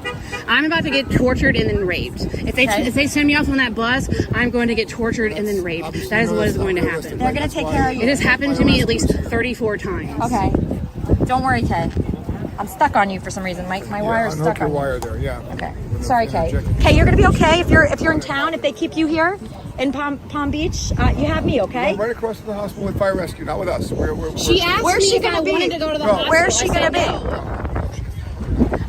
I'm about to get tortured and then raped. If they send me off on that bus, I'm going to get tortured and then raped. That is what is going to happen. They're going to take care of you. It has happened to me at least 34 times. Okay. Don't worry, Kay. I'm stuck on you for some reason. My wire's stuck on you. Wire there, yeah. Okay. Sorry, Kay. Kay, you're gonna be okay if you're in town. If they keep you here in Palm Beach, you have me, okay? Right across to the hospital with fire rescue, not with us. She asked me if I wanted to go to the hospital. Where's she gonna be?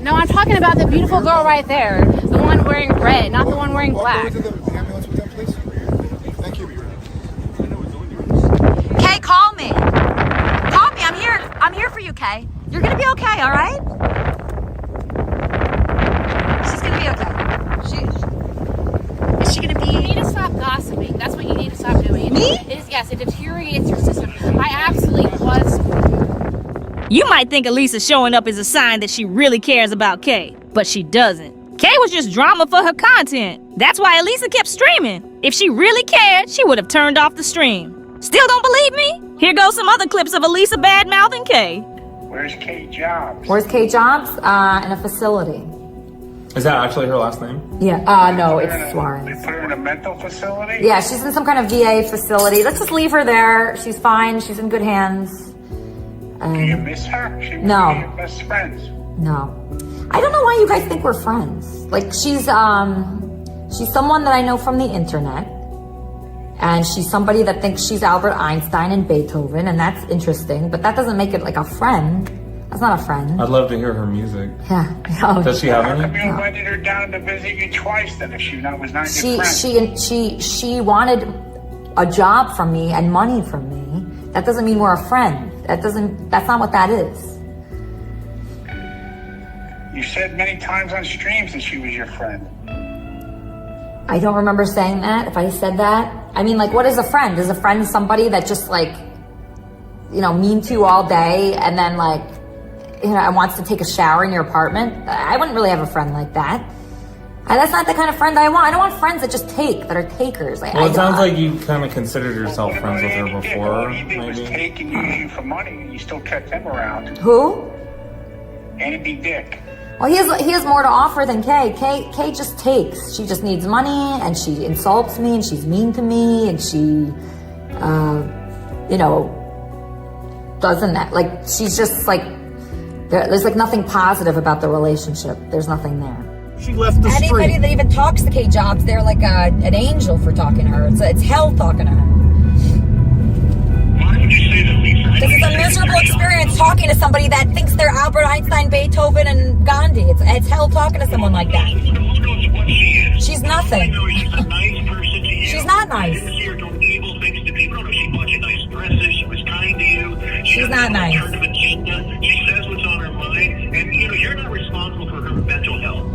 No, I'm talking about the beautiful girl right there. The one wearing red, not the one wearing black. Go to the ambulance with them, please. Thank you. Kay, call me. Call me. I'm here for you, Kay. You're gonna be okay, all right? She's gonna be okay. Is she gonna be? You need to stop gossiping. That's what you need to stop doing. Me? Yes, it deteriorates your system. I absolutely was. You might think Elisa showing up is a sign that she really cares about Kay, but she doesn't. Kay was just drama for her content. That's why Elisa kept streaming. If she really cared, she would have turned off the stream. Still don't believe me? Here goes some other clips of Elisa bad-mouthing Kay. Where's Kay Jobs? Where's Kay Jobs? In a facility. Is that actually her last name? Yeah. No, it's Schwartz. They put her in a mental facility? Yeah, she's in some kind of VA facility. Let's just leave her there. She's fine. She's in good hands. Do you miss her? She was No. one of your best friends. No. I don't know why you guys think we're friends. Like, she's someone that I know from the internet. And she's somebody that thinks she's Albert Einstein and Beethoven, and that's interesting, but that doesn't make it like a friend. That's not a friend. I'd love to hear her music. Yeah. Does she have How any? come you invited her down to visit you twice then if she was not your friend? She wanted a job from me and money from me. That doesn't mean we're a friend. That's not what that is. You said many times on streams that she was your friend. I don't remember saying that. If I said that, I mean, like, what is a friend? Is a friend somebody that just, like, mean to you all day and then, like, and wants to take a shower in your apartment? I wouldn't really have a friend like that. That's not the kind of friend I want. I don't want friends that just that are takers. Well, it sounds like you kind of considered yourself friends with her before, All he did was take and use you for money, and you still kept him around. Who? Andy Dick. Well, he has more to offer than Kay. Kay just takes. She just needs money, and she insults me, and she's mean to me, and she, doesn't that. Like, she's just like, there's like nothing positive about the relationship. There's nothing there. She left the street. Anybody that even talks to Kay Jobs, they're like an angel for talking to her. It's hell talking to her. Why would you say that, Lisa? This is a miserable experience talking to somebody that thinks they're Albert Einstein, Beethoven, and Gandhi. It's hell talking to someone like that. Who knows what she is? She's nothing. She's a nice person to you. She's not nice. You didn't see her do evil things to people. No, she bought you nice dresses. She was kind to you. She's not nice. She says what's on her mind, and you're not responsible for her mental health.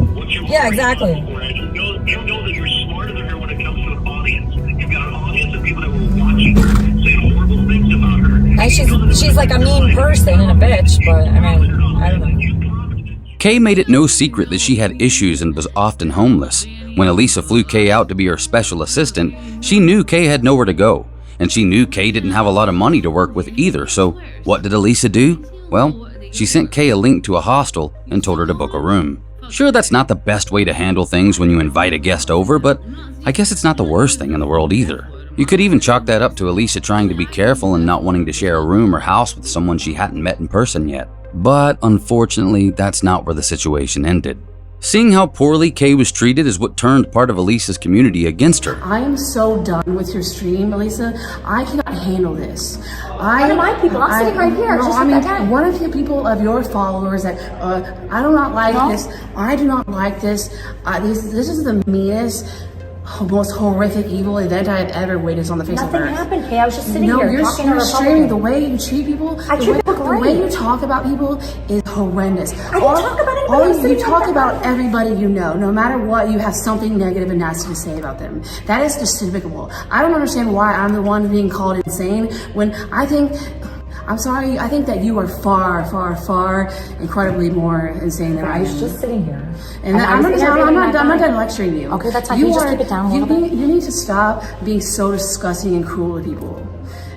Yeah, exactly. You know that you're smarter than her when it comes to an audience. You've got an audience of people that were watching her say horrible things about her. And she's like a mean person and a bitch, but I mean, I don't know. Kay made it no secret that she had issues and was often homeless. When Elisa flew Kay out to be her special assistant, she knew Kay had nowhere to go. And she knew Kay didn't have a lot of money to work with either, so what did Elisa do? Well, she sent Kay a link to a hostel and told her to book a room. Sure, that's not the best way to handle things when you invite a guest over, but I guess it's not the worst thing in the world either. You could even chalk that up to Elisa trying to be careful and not wanting to share a room or house with someone she hadn't met in person yet. But unfortunately, that's not where the situation ended. Seeing how poorly Kay was treated is what turned part of Elisa's community against her. I am so done with your stream, Elisa. I cannot handle this. One of my people, I'm sitting right here. No, just I like mean, that guy. one of the people of your followers that I do not like this. I do not like this. This is the meanest, most horrific, evil event I have ever witnessed on the face of the earth. Nothing happened, Kay. I was just sitting here you're talking to a streaming. Republican. The way you treat people, the way you talk about people is horrendous. I didn't talk about anybody. You talk about everybody you know. No matter what, you have something negative and nasty to say about them. That is despicable. I don't understand why I'm the one being called insane when I think I'm sorry, I think that you are far, far, far incredibly more insane than I am. I was just sitting here. And I'm not done lecturing you. Okay, that's fine. Can you just keep it down a little bit? You need to stop being so disgusting and cruel to people.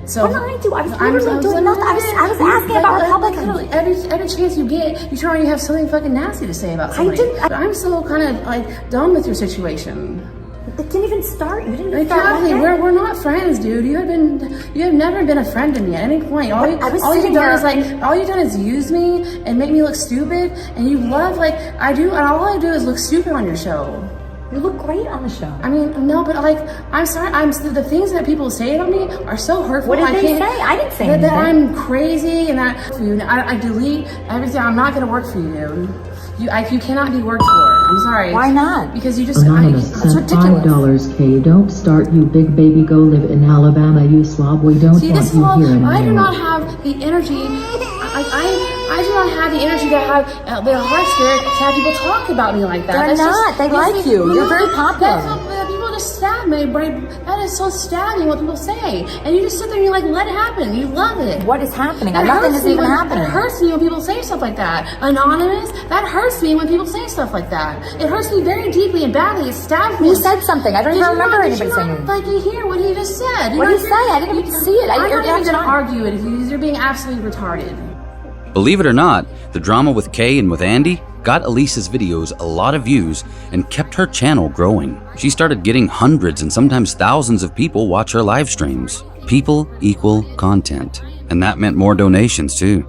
So what did I do? I was literally doing nothing. I was asking about Republicans. Every chance you get, you turn around and you have something fucking nasty to say about somebody. I'm still kind of like done with your situation. It didn't even start. You didn't even exactly. start. We're not friends, dude. You have never been a friend to me at any point. All you've done is use me and make me look stupid. And you love and all I do is look stupid on your show. You look great on the show. I mean, no, but I'm sorry. The things that people say about me are so hurtful. What did they say? I didn't say anything. That I'm crazy and that I delete everything. I'm not gonna work for you, dude. You cannot be worked for. I'm sorry. Why not? Because you just Anonymous sent $5. K. Don't start, you big baby. Go live in Alabama, you slob. We don't want you here anymore. I do not have the energy. I do not have the energy to have the heart spirit to have people talk about me like that. They're not. They like you. You're very popular. People just stab me. That is so stabbing what people say. And you just sit there and you're like, let it happen. You love it. What is happening? Nothing is even happening. It hurts me when people say stuff like that. Anonymous, that hurts me when people say stuff like that. It hurts me very deeply and badly. It stabs me. You said something. I don't even remember anybody saying it. Like you hear what he just said. What did he say? I didn't even see it. I'm not even going to argue it if you're being absolutely retarded. Believe it or not, the drama with Kay and with Andy got Elisa's videos a lot of views and kept her channel growing. She started getting hundreds and sometimes thousands of people watch her live streams. People equal content, and that meant more donations too.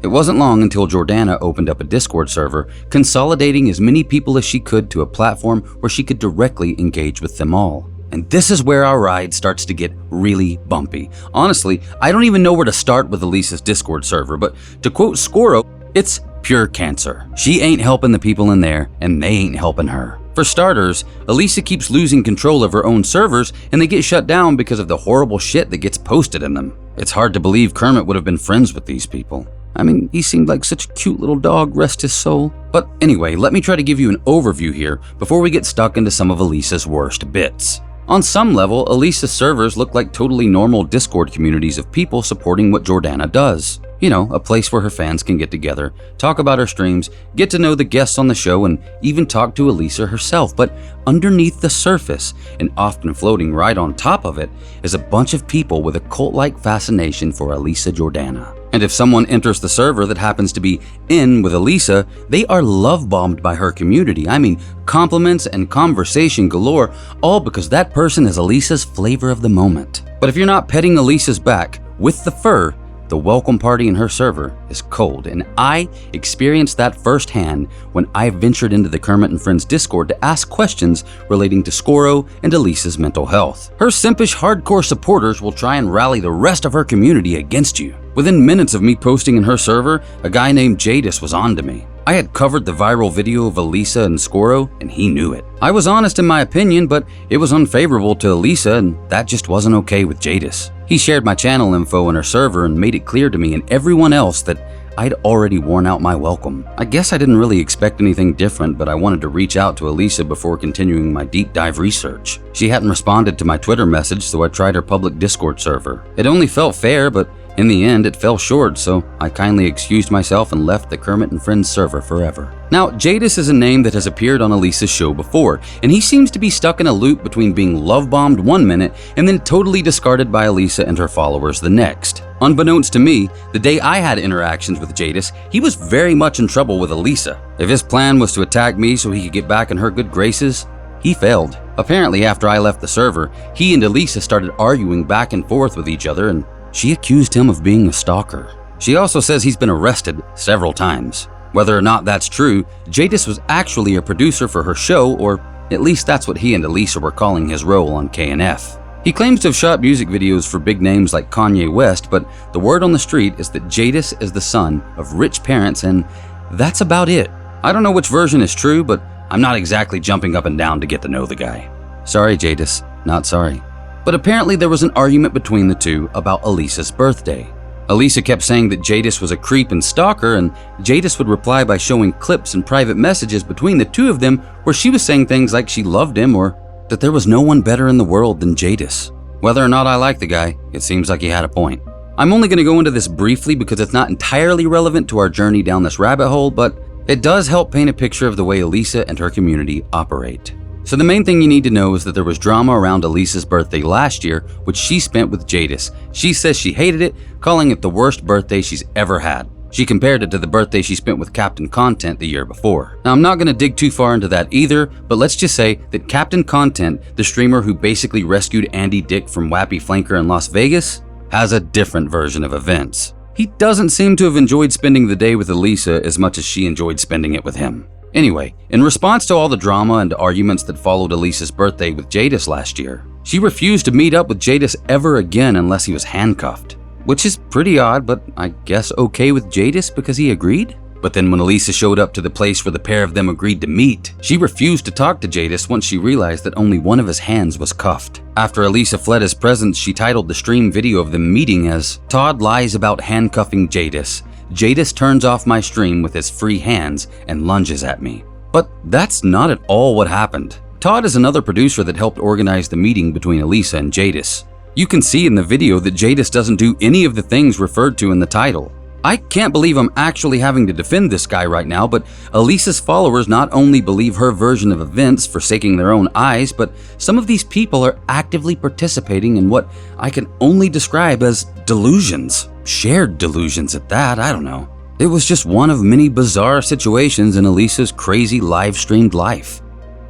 It wasn't long until Jordana opened up a Discord server, consolidating as many people as she could to a platform where she could directly engage with them all. And this is where our ride starts to get really bumpy. Honestly, I don't even know where to start with Elisa's Discord server, but to quote Scoro, it's pure cancer. She ain't helping the people in there, and they ain't helping her. For starters, Elisa keeps losing control of her own servers, and they get shut down because of the horrible shit that gets posted in them. It's hard to believe Kermit would have been friends with these people. I mean, he seemed like such a cute little dog, rest his soul. But anyway, let me try to give you an overview here before we get stuck into some of Elisa's worst bits. On some level, Elisa's servers look like totally normal Discord communities of people supporting what Jordana does. You know, a place where her fans can get together, talk about her streams, get to know the guests on the show, and even talk to Elisa herself. But underneath the surface, and often floating right on top of it, is a bunch of people with a cult-like fascination for Elisa Jordana. And if someone enters the server that happens to be in with Elisa, they are love-bombed by her community. I mean, compliments and conversation galore, all because that person is Elisa's flavor of the moment. But if you're not petting Elisa's back with the fur, the welcome party in her server is cold, and I experienced that firsthand when I ventured into the Kermit and Friends Discord to ask questions relating to Scoro and Elisa's mental health. Her simpish hardcore supporters will try and rally the rest of her community against you. Within minutes of me posting in her server, a guy named Jadis was on to me. I had covered the viral video of Elisa and Scoro, and he knew it. I was honest in my opinion, but it was unfavorable to Elisa, and that just wasn't okay with Jadis. He shared my channel info in her server and made it clear to me and everyone else that I'd already worn out my welcome. I guess I didn't really expect anything different, but I wanted to reach out to Elisa before continuing my deep dive research. She hadn't responded to my Twitter message, so I tried her public Discord server. It only felt fair, but in the end, it fell short, so I kindly excused myself and left the Kermit and Friends server forever. Now, Jadis is a name that has appeared on Elisa's show before, and he seems to be stuck in a loop between being love-bombed one minute and then totally discarded by Elisa and her followers the next. Unbeknownst to me, the day I had interactions with Jadis, he was very much in trouble with Elisa. If his plan was to attack me so he could get back in her good graces, he failed. Apparently, after I left the server, he and Elisa started arguing back and forth with each other, and she accused him of being a stalker. She also says he's been arrested several times. Whether or not that's true, Jadis was actually a producer for her show, or at least that's what he and Elisa were calling his role on KNF. He claims to have shot music videos for big names like Kanye West, but the word on the street is that Jadis is the son of rich parents, and that's about it. I don't know which version is true, but I'm not exactly jumping up and down to get to know the guy. Sorry, Jadis, not sorry. But apparently there was an argument between the two about Elisa's birthday. Elisa kept saying that Jadis was a creep and stalker, and Jadis would reply by showing clips and private messages between the two of them where she was saying things like she loved him or that there was no one better in the world than Jadis. Whether or not I like the guy, it seems like he had a point. I'm only going to go into this briefly because it's not entirely relevant to our journey down this rabbit hole, but it does help paint a picture of the way Elisa and her community operate. So the main thing you need to know is that there was drama around Elisa's birthday last year, which she spent with Jadis. She says she hated it, calling it the worst birthday she's ever had. She compared it to the birthday she spent with Captain Content the year before. Now, I'm not going to dig too far into that either, but let's just say that Captain Content, the streamer who basically rescued Andy Dick from Wappy Flanker in Las Vegas, has a different version of events. He doesn't seem to have enjoyed spending the day with Elisa as much as she enjoyed spending it with him. Anyway, in response to all the drama and arguments that followed Elisa's birthday with Jadis last year, she refused to meet up with Jadis ever again unless he was handcuffed. Which is pretty odd, but I guess okay with Jadis because he agreed? But then when Elisa showed up to the place where the pair of them agreed to meet, she refused to talk to Jadis once she realized that only one of his hands was cuffed. After Elisa fled his presence, she titled the stream video of them meeting as "Todd lies about handcuffing Jadis. Jadis turns off my stream with his free hands and lunges at me." But that's not at all what happened. Todd is another producer that helped organize the meeting between Elisa and Jadis. You can see in the video that Jadis doesn't do any of the things referred to in the title. I can't believe I'm actually having to defend this guy right now, but Elisa's followers not only believe her version of events, forsaking their own eyes, but some of these people are actively participating in what I can only describe as delusions. Shared delusions at that, I don't know. It was just one of many bizarre situations in Elisa's crazy live-streamed life.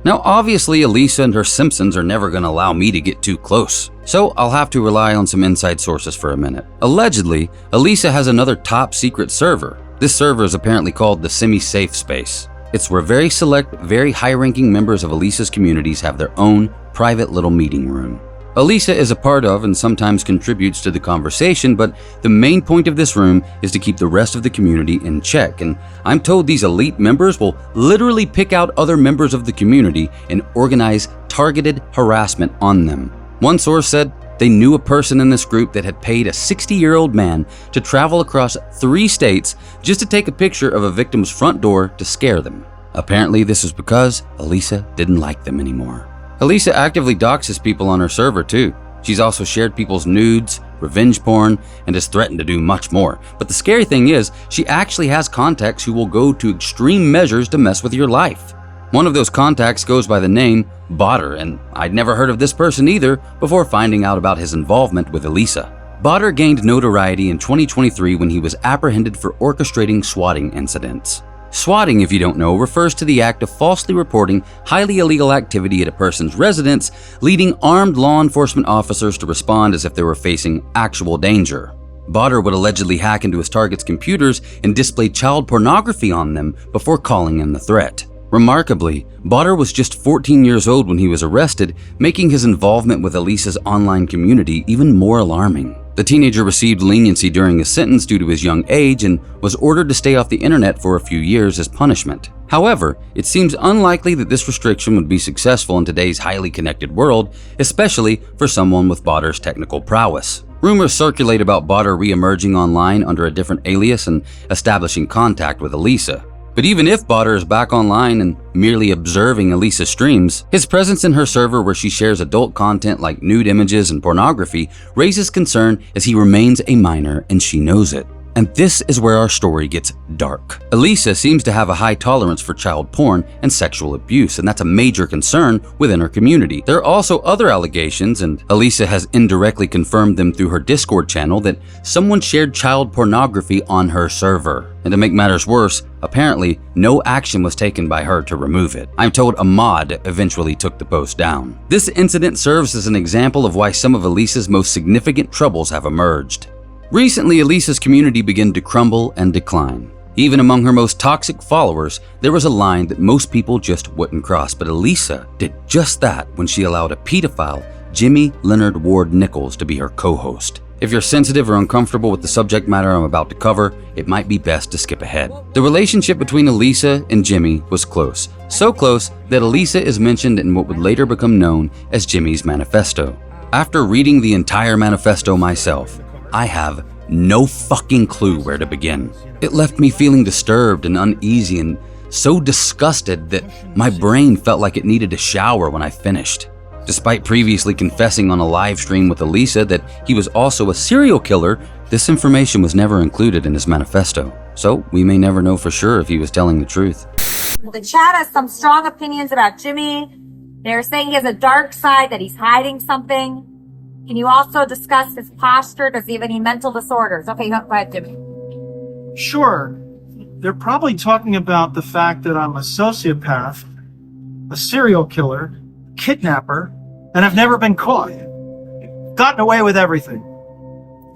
Now, obviously, Elisa and her Simpsons are never going to allow me to get too close, so I'll have to rely on some inside sources for a minute. Allegedly, Elisa has another top-secret server. This server is apparently called the Semi-Safe Space. It's where very select, very high-ranking members of Elisa's communities have their own private little meeting room. Elisa is a part of and sometimes contributes to the conversation, but the main point of this room is to keep the rest of the community in check, and I'm told these elite members will literally pick out other members of the community and organize targeted harassment on them. One source said they knew a person in this group that had paid a 60-year-old man to travel across 3 states just to take a picture of a victim's front door to scare them. Apparently, this was because Elisa didn't like them anymore. Elisa actively doxes people on her server too. She's also shared people's nudes, revenge porn, and has threatened to do much more. But the scary thing is, she actually has contacts who will go to extreme measures to mess with your life. One of those contacts goes by the name Botter, and I'd never heard of this person either before finding out about his involvement with Elisa. Botter gained notoriety in 2023 when he was apprehended for orchestrating swatting incidents. Swatting, if you don't know, refers to the act of falsely reporting highly illegal activity at a person's residence, leading armed law enforcement officers to respond as if they were facing actual danger. Botter would allegedly hack into his target's computers and display child pornography on them before calling in the threat. Remarkably, Botter was just 14 years old when he was arrested, making his involvement with Elisa's online community even more alarming. The teenager received leniency during his sentence due to his young age and was ordered to stay off the internet for a few years as punishment. However, it seems unlikely that this restriction would be successful in today's highly connected world, especially for someone with Botter's technical prowess. Rumors circulate about Botter re-emerging online under a different alias and establishing contact with Elisa. But even if Botter is back online and merely observing Elisa's streams, his presence in her server where she shares adult content like nude images and pornography raises concern as he remains a minor and she knows it. And this is where our story gets dark. Elisa seems to have a high tolerance for child porn and sexual abuse, and that's a major concern within her community. There are also other allegations, and Elisa has indirectly confirmed them through her Discord channel, that someone shared child pornography on her server. And to make matters worse, apparently no action was taken by her to remove it. I'm told a mod eventually took the post down. This incident serves as an example of why some of Elisa's most significant troubles have emerged. Recently, Elisa's community began to crumble and decline. Even among her most toxic followers, there was a line that most people just wouldn't cross, but Elisa did just that when she allowed a pedophile, Jimmy Leonard Ward Nichols, to be her co-host. If you're sensitive or uncomfortable with the subject matter I'm about to cover, it might be best to skip ahead. The relationship between Elisa and Jimmy was close, so close that Elisa is mentioned in what would later become known as Jimmy's manifesto. After reading the entire manifesto myself, I have no fucking clue where to begin. It left me feeling disturbed and uneasy and so disgusted that my brain felt like it needed a shower when I finished. Despite previously confessing on a live stream with Elisa that he was also a serial killer, this information was never included in his manifesto. So we may never know for sure if he was telling the truth. The chat has some strong opinions about Jimmy. They're saying he has a dark side, that he's hiding something. Can you also discuss his posture? Does he have any mental disorders? Okay, go ahead, Jimmy. Sure. They're probably talking about the fact that I'm a sociopath, a serial killer, kidnapper, and I've never been caught. Gotten away with everything.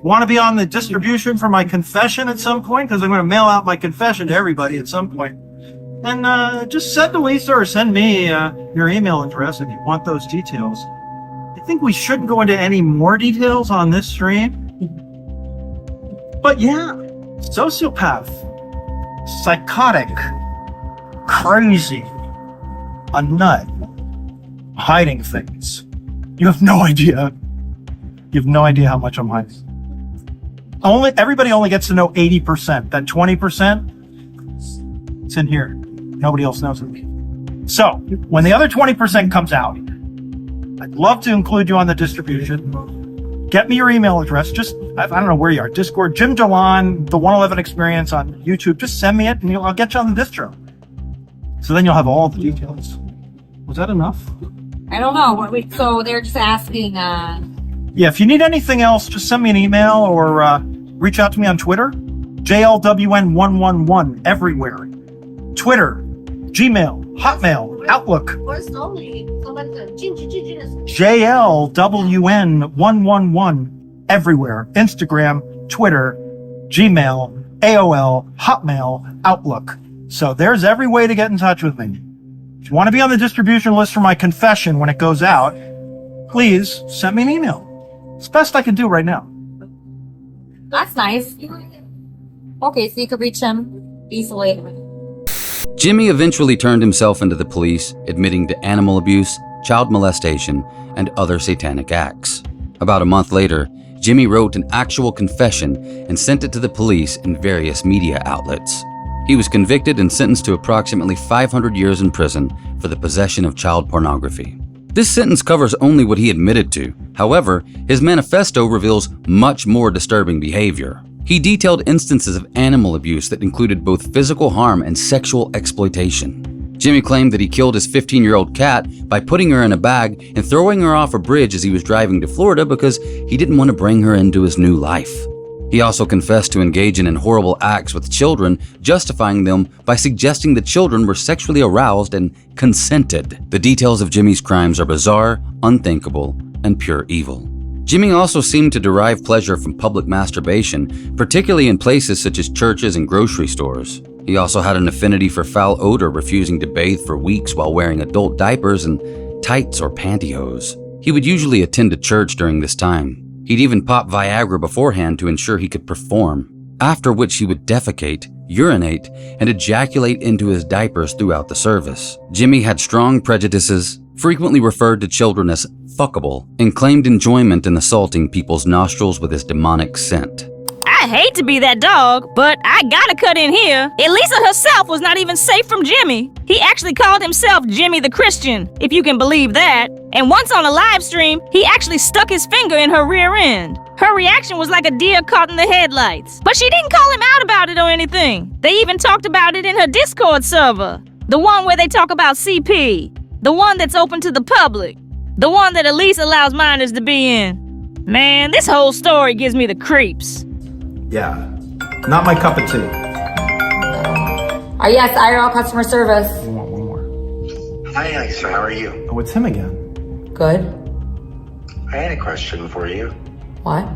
Want to be on the distribution for my confession at some point? Because I'm going to mail out my confession to everybody at some point. And just send Elisa or send me your email address if you want those details. I think we shouldn't go into any more details on this stream. But yeah, sociopath, psychotic, crazy, a nut, hiding things. You have no idea. You have no idea how much I'm hiding. Everybody only gets to know 80%. That 20%, it's in here. Nobody else knows it. So, when the other 20% comes out, I'd love to include you on the distribution. Get me your email address. Just, I don't know where you are. Discord, Jim Delan, the 111 Experience on YouTube. Just send me it and I'll get you on the distro. So then you'll have all the details. Was that enough? I don't know. So they're just asking, Yeah, if you need anything else, just send me an email or reach out to me on Twitter. JLWN111 everywhere. Twitter, Gmail, Hotmail, Outlook. JLWN111 everywhere. Instagram, Twitter, Gmail, AOL, Hotmail, Outlook. So there's every way to get in touch with me. If you want to be on the distribution list for my confession when it goes out, please send me an email. It's the best I can do right now. that's nice. Okay, so you could reach him easily. Jimmy eventually turned himself into the police, admitting to animal abuse, child molestation, and other satanic acts. About a month later, Jimmy wrote an actual confession and sent it to the police and various media outlets. He was convicted and sentenced to approximately 500 years in prison for the possession of child pornography. This sentence covers only what he admitted to. However, his manifesto reveals much more disturbing behavior. He detailed instances of animal abuse that included both physical harm and sexual exploitation. Jimmy claimed that he killed his 15-year-old cat by putting her in a bag and throwing her off a bridge as he was driving to Florida because he didn't want to bring her into his new life. He also confessed to engaging in horrible acts with children, justifying them by suggesting the children were sexually aroused and consented. The details of Jimmy's crimes are bizarre, unthinkable, and pure evil. Jimmy also seemed to derive pleasure from public masturbation, particularly in places such as churches and grocery stores. He also had an affinity for foul odor, refusing to bathe for weeks while wearing adult diapers and tights or pantyhose. He would usually attend a church during this time. He'd even pop Viagra beforehand to ensure he could perform, after which he would defecate, urinate, and ejaculate into his diapers throughout the service. Jimmy had strong prejudices, frequently referred to children as fuckable, and claimed enjoyment in assaulting people's nostrils with his demonic scent. I hate to be that dog, but I gotta cut in here. Elisa herself was not even safe from Jimmy. He actually called himself Jimmy the Christian, if you can believe that. And once on a live stream, he actually stuck his finger in her rear end. Her reaction was like a deer caught in the headlights. But she didn't call him out about it or anything. They even talked about it in her Discord server. The one where they talk about CP. The one that's open to the public. The one that Elisa allows minors to be in. Man, this whole story gives me the creeps. Yeah, not my cup of tea. Yes, IRL customer service. One more. Hi, Elisa. How are you? Oh, it's him again. Good. I had a question for you. What?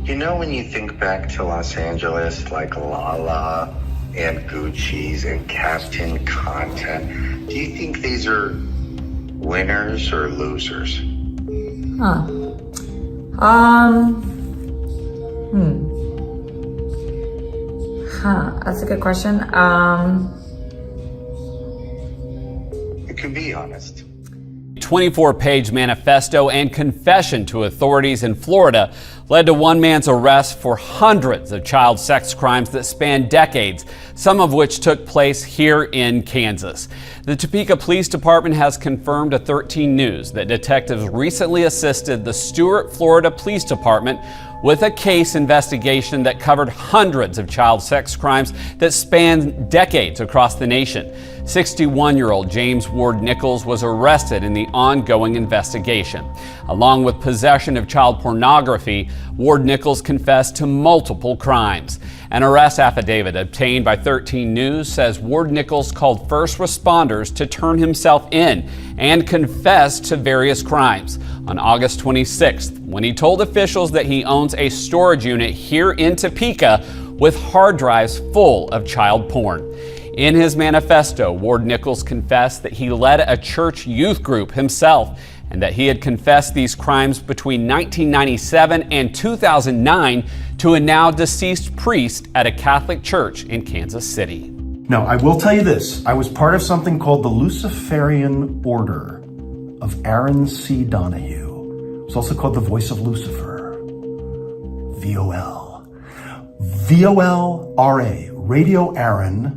You know when you think back to Los Angeles, like Lala and Gucci's and Captain Content, do you think these are winners or losers? That's a good question. You can be honest. 24-page manifesto and confession to authorities in Florida led to one man's arrest for hundreds of child sex crimes that span decades, some of which took place here in Kansas. The Topeka Police Department has confirmed to 13 News that detectives recently assisted the Stuart, Florida Police Department with a case investigation that covered hundreds of child sex crimes that span decades across the nation. 61-year-old James Ward Nichols was arrested in the ongoing investigation. Along with possession of child pornography, Ward Nichols confessed to multiple crimes. An arrest affidavit obtained by 13 News says Ward Nichols called first responders to turn himself in and confessed to various crimes. On August 26th, when he told officials that he owns a storage unit here in Topeka with hard drives full of child porn. In his manifesto, Ward Nichols confessed that he led a church youth group himself and that he had confessed these crimes between 1997 and 2009 to a now deceased priest at a Catholic church in Kansas City. Now, I will tell you this. I was part of something called the Luciferian Order of Aaron C. Donahue. It's also called the Voice of Lucifer. VOL. VOLRA. Radio Aaron.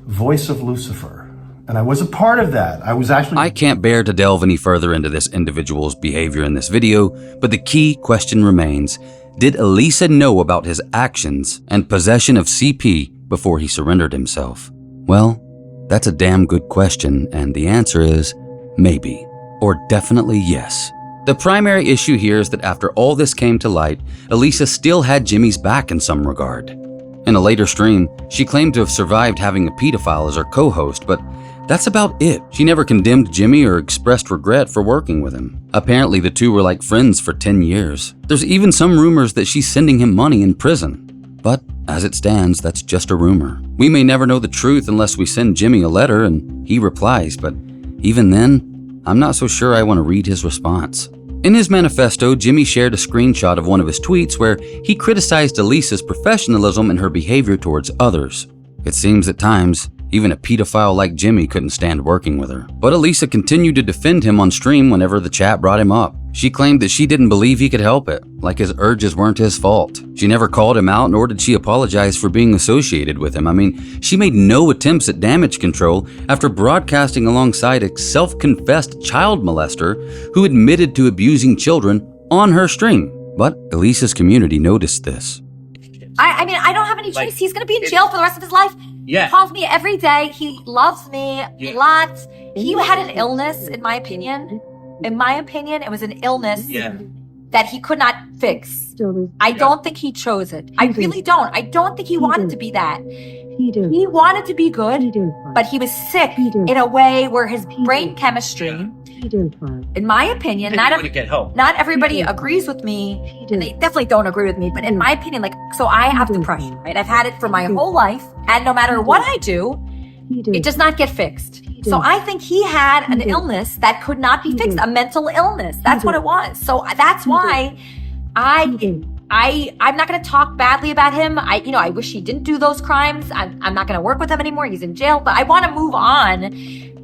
Voice of Lucifer. And I was a part of that. I can't bear to delve any further into this individual's behavior in this video, but the key question remains, did Elisa know about his actions and possession of CP before he surrendered himself? Well, that's a damn good question, and the answer is maybe, or definitely yes. The primary issue here is that after all this came to light, Elisa still had Jimmy's back in some regard. In a later stream, she claimed to have survived having a pedophile as her co-host, but that's about it. She never condemned Jimmy or expressed regret for working with him. Apparently, the two were like friends for 10 years. There's even some rumors that she's sending him money in prison. But as it stands, that's just a rumor. We may never know the truth unless we send Jimmy a letter and he replies, but even then, I'm not so sure I want to read his response. In his manifesto, Jimmy shared a screenshot of one of his tweets where he criticized Elisa's professionalism and her behavior towards others. It seems at times, even a pedophile like Jimmy couldn't stand working with her. But Elisa continued to defend him on stream whenever the chat brought him up. She claimed that she didn't believe he could help it, like his urges weren't his fault. She never called him out, nor did she apologize for being associated with him. I mean, she made no attempts at damage control after broadcasting alongside a self-confessed child molester who admitted to abusing children on her stream. But Elisa's community noticed this. I mean, I don't have any choice. He's going to be in jail for the rest of his life. Yeah. He calls me every day. He loves me lots. He had an illness, in my opinion. In my opinion, it was an illness that he could not fix. I don't think he chose it. I really don't. I don't think he wanted to be that. He wanted to be good, but he was sick in a way where his brain chemistry, in my opinion, not everybody agrees with me, and they definitely don't agree with me, but in my opinion, so I have depression, right? I've had it for my whole life, and no matter what I do, it does not get fixed. So I think he had an illness that could not be fixed, a mental illness. That's what it was. So that's why I'm not going to talk badly about him. I wish he didn't do those crimes. I'm not going to work with him anymore. He's in jail, but I want to move on.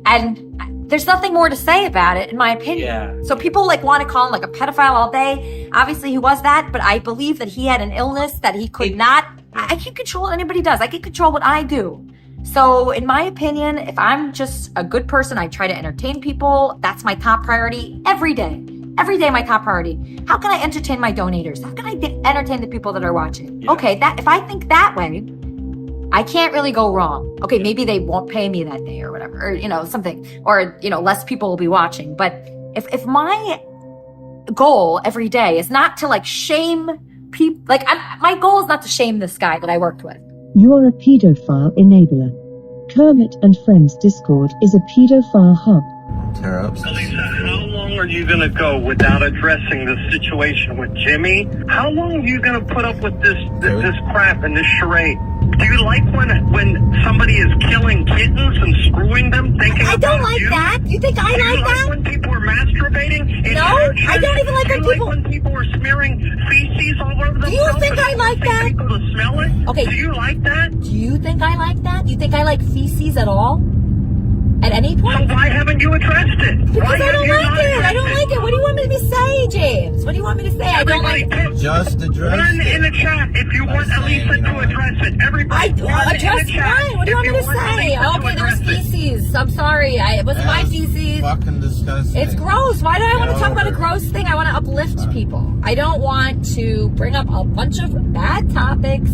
And there's nothing more to say about it, in my opinion. Yeah. So people want to call him a pedophile all day. Obviously he was that, but I believe that he had an illness that he could not. I can't control what anybody does. I can control what I do. So in my opinion, if I'm just a good person, I try to entertain people. That's my top priority every day. Every day, my top priority. How can I entertain my donators? How can I entertain the people that are watching? Yeah. Okay, if I think that way, I can't really go wrong. Okay, maybe they won't pay me that day or whatever, or something, or less people will be watching. But if my goal every day is not to shame people, my goal is not to shame this guy that I worked with. You're a pedophile enabler. Kermit and Friends Discord is a pedophile hub. Elisa, how long are you going to go without addressing the situation with Jimmy? How long are you going to put up with this crap and this charade? Do you like when somebody is killing kittens and screwing them, thinking I don't like that. You think I like that? When people are masturbating? No, I don't even like when people are smearing feces all over themselves. Do you think I like that? People to smell it? Okay. Do you like that? Do you think I like that? Do you think I like feces at all? At any point? So why haven't you addressed it? Because Why I don't have you like not it. I addressed don't like it. What do you want me to say, James? What do you want me to say? I don't like it. Just address it. In the chat if you want Elisa to address it. Everybody Address what? What do you want me to say? Okay, there's feces. I'm sorry. It wasn't my feces. Fucking disgusting. It's gross. Why do I want to talk about a gross thing? I want to uplift people. I don't want to bring up a bunch of bad topics.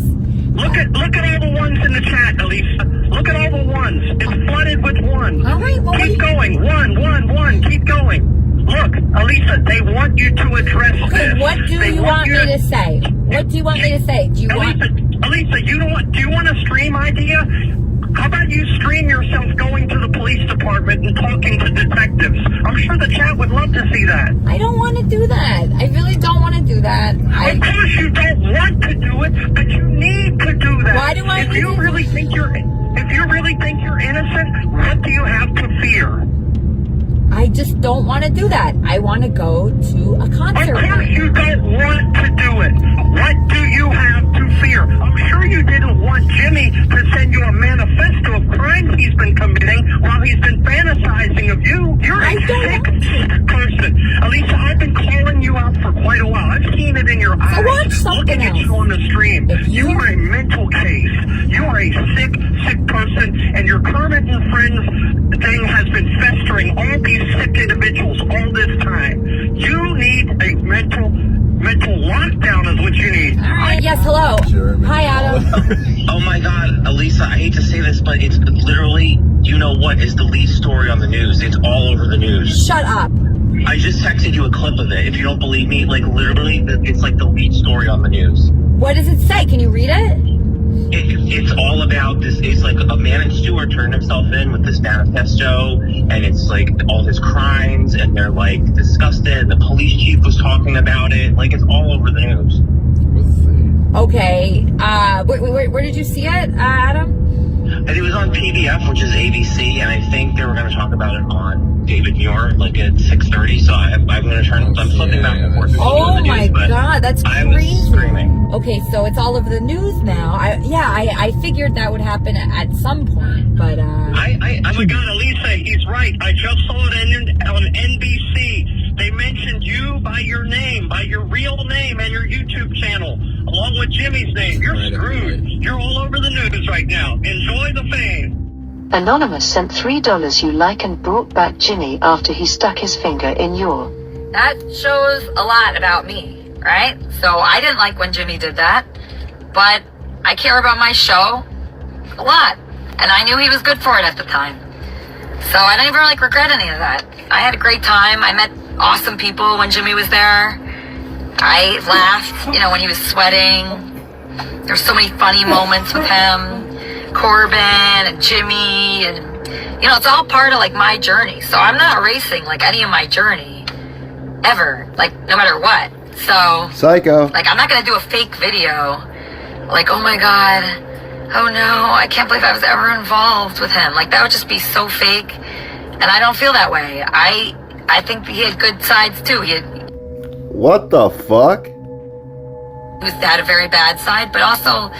Look at all the ones in the chat, Elisa. Look at all the ones. It's flooded with ones. All right, well, keep going. One. Keep going. Look, Elisa, they want you to address this. Okay, what do you want me to say? What do you want me to say? Do you want... Elisa, do you want a stream idea? How about you stream yourself going to the police department and talking to detectives? I'm sure the chat would love to see that. I don't want to do that. I really don't want to do that. Of course you don't want to do it, but you need to do that. Why do I If you really think you're innocent, what do you have to fear? I just don't want to do that. I want to go to a concert. Of course you don't want to do it. What do you have to fear? I'm sure you didn't want Jimmy to send you a manifesto of crimes he's been committing while he's been fantasizing of you. You're a sick person. Elisa, I've been calling you out for quite a while. I've seen it in your eyes. Watch something Looking at you on the stream. You are a mental case. You are a sick person, and your Kermit and Friends thing has been festering all these sick individuals all this time. You need a mental lockdown is what you need. Yes, hello. Hi, Adam. Oh my God, Elisa, I hate to say this, but it's literally, you know what, is the lead story on the news. It's all over the news. Shut up. I just texted you a clip of it. If you don't believe me, like literally, it's like the lead story on the news. What does it say? Can you read it? It's all about this. It's like a man in Stewart turned himself in with this manifesto, and it's like all his crimes, and they're like disgusted. The police chief was talking about it. Like it's all over the news. Okay. Where did you see it, Adam? And it was on PBF, which is ABC, and I think they were going to talk about it on David Muir, like at 6:30. So I'm going to I'm flipping back and forth. Oh my God, that's crazy. I was screaming. Okay, so it's all over the news now. I figured that would happen at some point, but Oh my God, Elisa, he's right. I just saw it on NBC. They mentioned you by your name, by your real name and your YouTube channel, along with Jimmy's name. You're screwed. You're all over the news right now. Enjoy the fame. Anonymous sent $3 you like and brought back Jimmy after he stuck his finger in your... that shows a lot about me, right? So I didn't like when Jimmy did that, but I care about my show a lot, and I knew he was good for it at the time. So I don't even regret any of that. I had a great time. I met awesome people when Jimmy was there. I laughed, when he was sweating. There's so many funny moments with him. Corbin and Jimmy, and it's all part of my journey. So I'm not erasing any of my journey ever, no matter what. So Psycho. I'm not gonna do a fake video oh my God, oh no, I can't believe I was ever involved with him. That would just be so fake, and I don't feel that way. I think he had good sides too. What the fuck? He had a very bad side, but also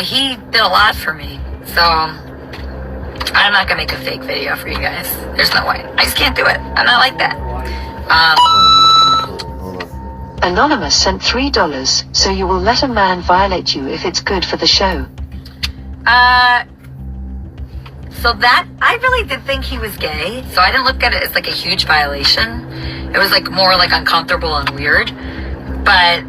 he did a lot for me. So I'm not gonna make a fake video for you guys. There's no way. I just can't do it. I'm not like that. Anonymous sent $3, so you will let a man violate you if it's good for the show. So that, I really did think he was gay, so I didn't look at it as a huge violation. It was more uncomfortable and weird, but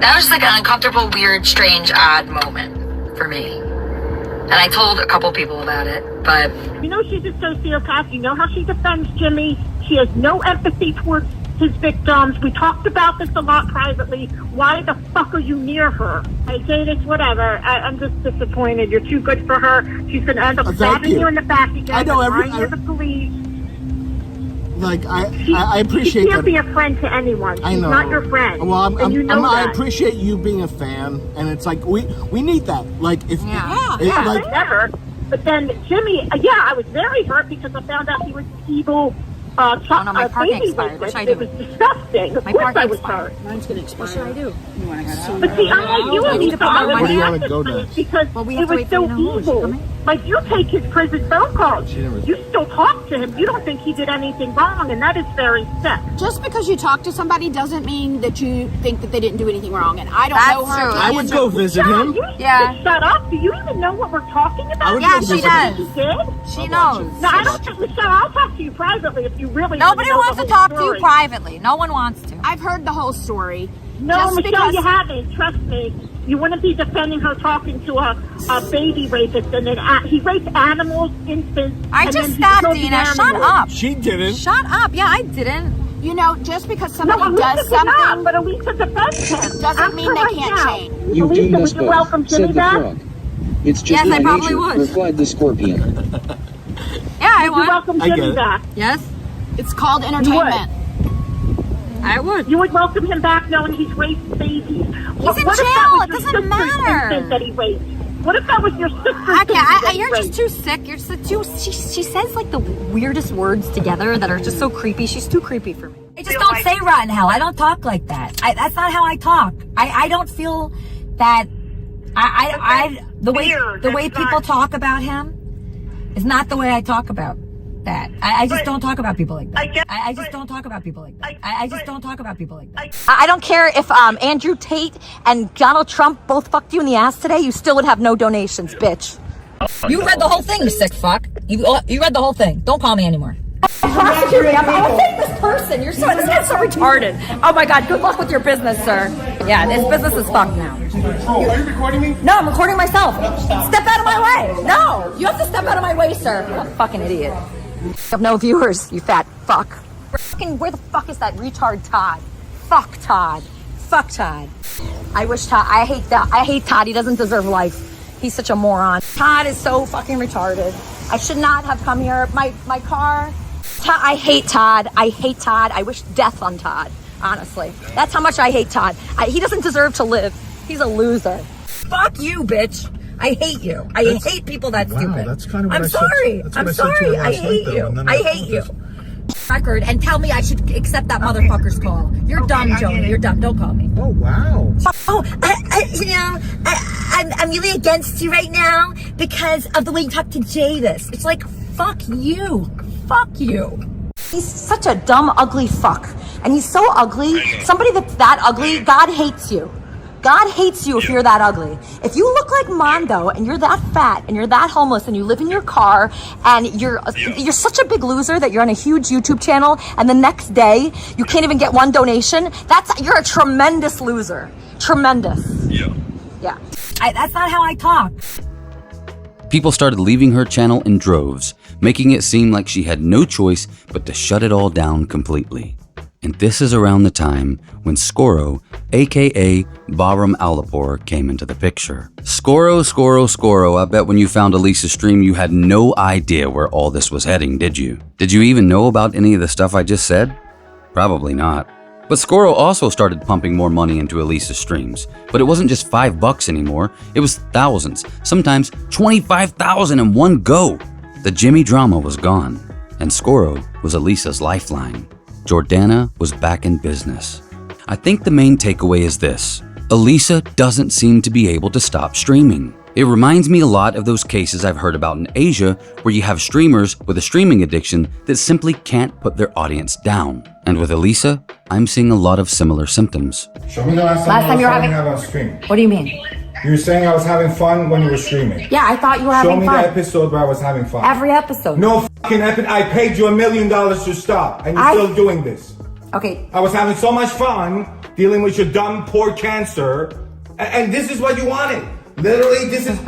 that was just an uncomfortable, weird, strange, odd moment for me. And I told a couple people about it, but... she's a sociopath. You know how she defends Jimmy. She has no empathy towards his victims. We talked about this a lot privately. Why the fuck are you near her? I say this, whatever. I'm just disappointed. You're too good for her. She's going to end up stabbing you in the back again. I know the police. I appreciate she can't that. be a friend to anyone. She's I know. not your friend. Well, I I appreciate you being a fan, and it's we need that. Never. But then Jimmy, I was very hurt because I found out he was evil. My parking baby expired. What should I It do? was disgusting. Of My course parking I was expired. hurt. Mine's gonna expire. What should I do? But see, I like you and Lisa. Where do you want to go next? Because it was so evil. Like, you take his prison phone calls. You still talk to him. You don't think he did anything wrong, and that is very sick. Just because you talk to somebody doesn't mean that you think that they didn't do anything wrong. And I don't know her. True. I would go visit him. Yeah. Shut up. Do you even know what we're talking about? Yeah, she does. He did? She knows. No, I don't think, Michelle, I'll talk to you privately if you really Nobody know wants the to whole talk to you story. privately. No one wants to. I've heard the whole story. No, Just Michelle, because- you haven't. Trust me. You wouldn't be defending her talking to a baby rapist, and then he raped animals, infants. I and just then he stopped, killed Dina. the Shut animals. up. She didn't. Shut up. Yeah, I didn't. You know, just because No, somebody Elisa does did not, something but Elisa defends him. doesn't mean they can't change. You Elisa, do would must you welcome Jimmy said the back? frog. It's just Yes, my I probably nature, would. replied the scorpion. Yeah, I Would you would. welcome I get Jimmy it. back? Yes, It's called entertainment. I would. You would welcome him back knowing he's raped babies. What in if that jail. was It your doesn't sister's matter. infant that he raped? What if that was your sister's I baby can't. that he You're raped? just too sick. You're just too. She says like the weirdest words together that are just so creepy. She's too creepy for me. I just don't say rotten hell. I don't talk like that. That's not how I talk. I don't feel that. The way people talk about him is not the way I talk about that. I just don't talk about people like that. I just don't talk about people like that. I just don't talk about people like that. I don't care if Andrew Tate and Donald Trump both fucked you in the ass today. You still would have no donations, bitch. You read the whole thing, you sick fuck. You read the whole thing. Don't call me anymore. Prosecute me. I'm saying this person. This guy's so retarded. Oh my God. Good luck with your business, sir. Yeah, this business is fucked now. Are you recording me? No, I'm recording myself. Step out of my way. No, you have to step out of my way, sir. You're a fucking idiot. You have no viewers, you fat fuck. Where the fuck is that retard Todd? Fuck Todd. Fuck Todd. I hate Todd. He doesn't deserve life. He's such a moron. Todd is so fucking retarded. I should not have come here. My car. I hate Todd. I hate Todd. I wish death on Todd. Honestly, that's how much I hate Todd. He doesn't deserve to live. He's a loser. Fuck you, bitch. I hate you. I hate people that stupid. That's kind of what I'm I sorry. said. I'm sorry. I hate you. I hate you. Record and tell me I should accept that motherfucker's call. You're dumb, Joni. You're dumb. Don't call me. Oh, wow. Oh, I'm really against you right now because of the way you talk to Jadis. It's like, fuck you. Fuck you. He's such a dumb, ugly fuck. And he's so ugly. Somebody that's that ugly, God hates you. God hates you if you're that ugly. If you look like Mondo and you're that fat and you're that homeless and you live in your car and you're such a big loser that you're on a huge YouTube channel and the next day you can't even get one donation, you're a tremendous loser. Tremendous. Yeah. That's not how I talk. People started leaving her channel in droves, making it seem like she had no choice but to shut it all down completely. And this is around the time when Skoro, aka Bahram Alipur, came into the picture. Skoro, I bet when you found Elisa's stream you had no idea where all this was heading, did you? Did you even know about any of the stuff I just said? Probably not. But Skoro also started pumping more money into Elisa's streams. But it wasn't just $5 anymore, it was thousands, sometimes 25,000 in one go. The Jimmy drama was gone, and Skoro was Elisa's lifeline. Jordana was back in business. I think the main takeaway is this: Elisa doesn't seem to be able to stop streaming. It reminds me a lot of those cases I've heard about in Asia where you have streamers with a streaming addiction that simply can't put their audience down. And with Elisa, I'm seeing a lot of similar symptoms. Show me the last time you were having on stream. What do you mean? You were saying I was having fun when you were streaming. Yeah, I thought you were Show having me fun. the episode where I was having fun. Every episode. No fucking episode. I paid you $1 million to stop, and you're still doing this. Okay. I was having so much fun dealing with your dumb, poor cancer, and this is what you wanted. Literally, this is...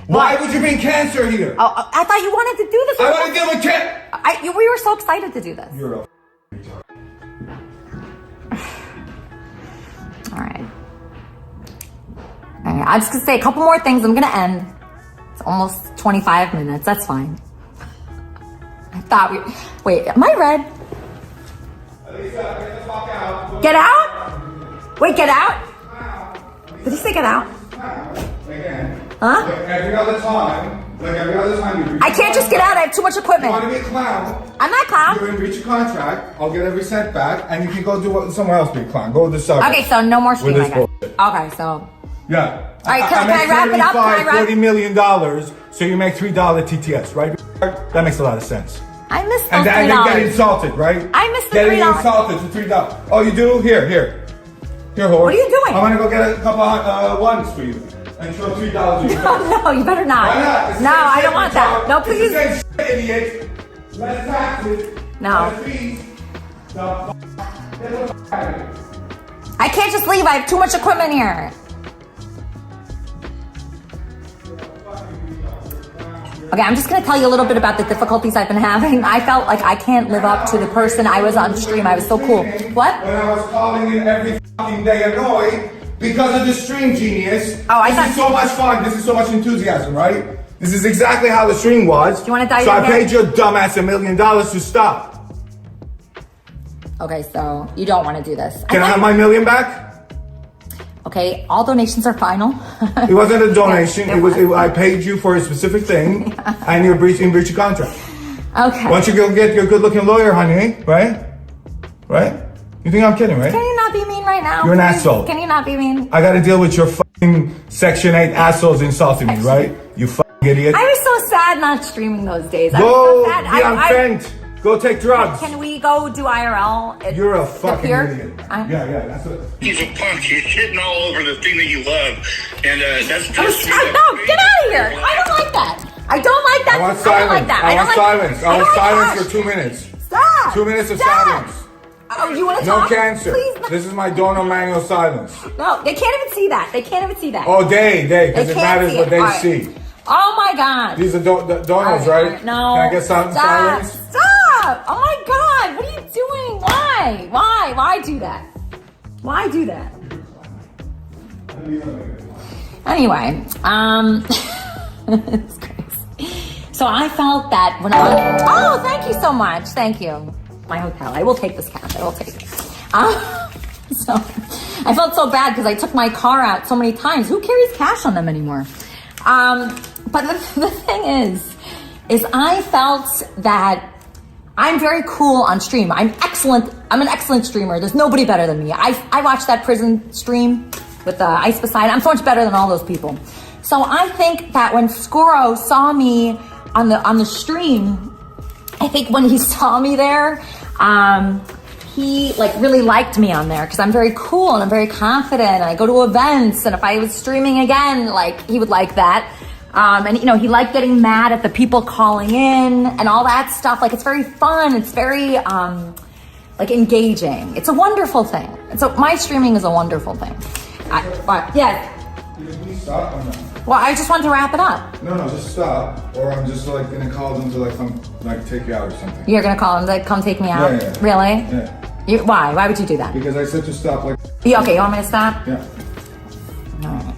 Why would you bring cancer here? Oh, I thought you wanted to do this. I want to deal with cancer. We were so excited to do this. You're a All right. I'm just going to say a couple more things. I'm going to end. It's almost 25 minutes. That's fine. I thought Wait, am I red? Elisa, get the fuck out. Get out? Wait, get out? Did he say get out? Again. Huh? Like every other time you I can't just get out. I have too much equipment. You want to be a clown? I'm not a clown. You're going to breach a contract. I'll get every cent back, and you can go do somewhere else be a clown. Go to the suburbs. Okay, so no more with streaming, this I guess. bullshit. Okay, so... Yeah. All right, can I wrap it up? Can I wrap $40 million So you make $3 TTS, right? That makes a lot of sense. I missed those And then $3. get insulted, right? I missed the Getting $3. insulted for $3. Oh, you do? Here. Here, whore. What are you doing? I'm gonna go get a couple of ones for you. And throw $3 in your face. No, you better not. Why not? It's No, the same I don't shit want you're that. talking- No, it's please. the same shit, idiot. Less taxes. No. Less fees. The f- Get the f- out of here. I can't just leave. I have too much equipment here. Okay, I'm just gonna tell you a little bit about the difficulties I've been having. I felt like I can't live up to the person I was on stream. I was so cool. What? When I was calling in every fucking day annoyed because of the stream, genius. Oh, I This thought- is so much fun. This is so much enthusiasm, right? This is exactly how the stream was. Do you wanna dive So in I again? paid your dumbass $1 million to stop. Okay, so you don't want to do this. Can I have my $1 million back? Okay, all donations are final. It wasn't a donation. Yeah, I paid you for a specific thing, and you're breaching of contract. Okay. Why don't you go get your good-looking lawyer, honey? Right? Right? You think I'm kidding, right? Can you not be mean right now? You're an please? asshole. Can you not be mean? I got to deal with your fucking Section 8 assholes insulting me, right? You fucking idiot. I was so sad not streaming those days. I Go was so sad. be unfriend. Go take drugs. Can we go do IRL? You're a fucking here? idiot. Yeah, that's what. He's a punk. He's shitting all over the thing that you love, and that's No, get out of here. I don't like that. I don't like that. I want I don't silence. like that. I want silence. I want silence that. for 2 minutes. Stop. 2 minutes of Stop. silence. Oh, you want to No talk? cancer. Please. No. This is my donor manual silence. No, they can't even see that. They can't even see that. Oh, because They it can't matters see what it. they All right. see. Oh my God. These are donors, All right? No. Can I get some Stop. silence? Stop. Oh my God. What are you doing? Why? Why do that? Why do that? Anyway, it's crazy. So I felt that when oh, thank you so much. Thank you. My hotel. I will take this cash. I will take it. So I felt so bad because I took my car out so many times. Who carries cash on them anymore? But the thing is I felt that I'm very cool on stream. I'm excellent. I'm an excellent streamer. There's nobody better than me. I watched that prison stream with Ice Beside. I'm so much better than all those people. So I think that when Skoro saw me on the stream, I think when he saw me there, he like really liked me on there because I'm very cool and I'm very confident and I go to events, and if I was streaming again, like he would like that. And you know, he liked getting mad at the people calling in and all that stuff. Like it's very fun. It's very like engaging. It's a wonderful thing. So my streaming is a wonderful thing. Yeah. Stop or no? Well, I just wanted to wrap it up. No, just stop. Or I'm just like gonna call them to come take you out or something. You're gonna call him to come take me out? Yeah. Really? Yeah. Why? Why would you do that? Because I said to stop Okay, you want me to stop? Yeah. Alright.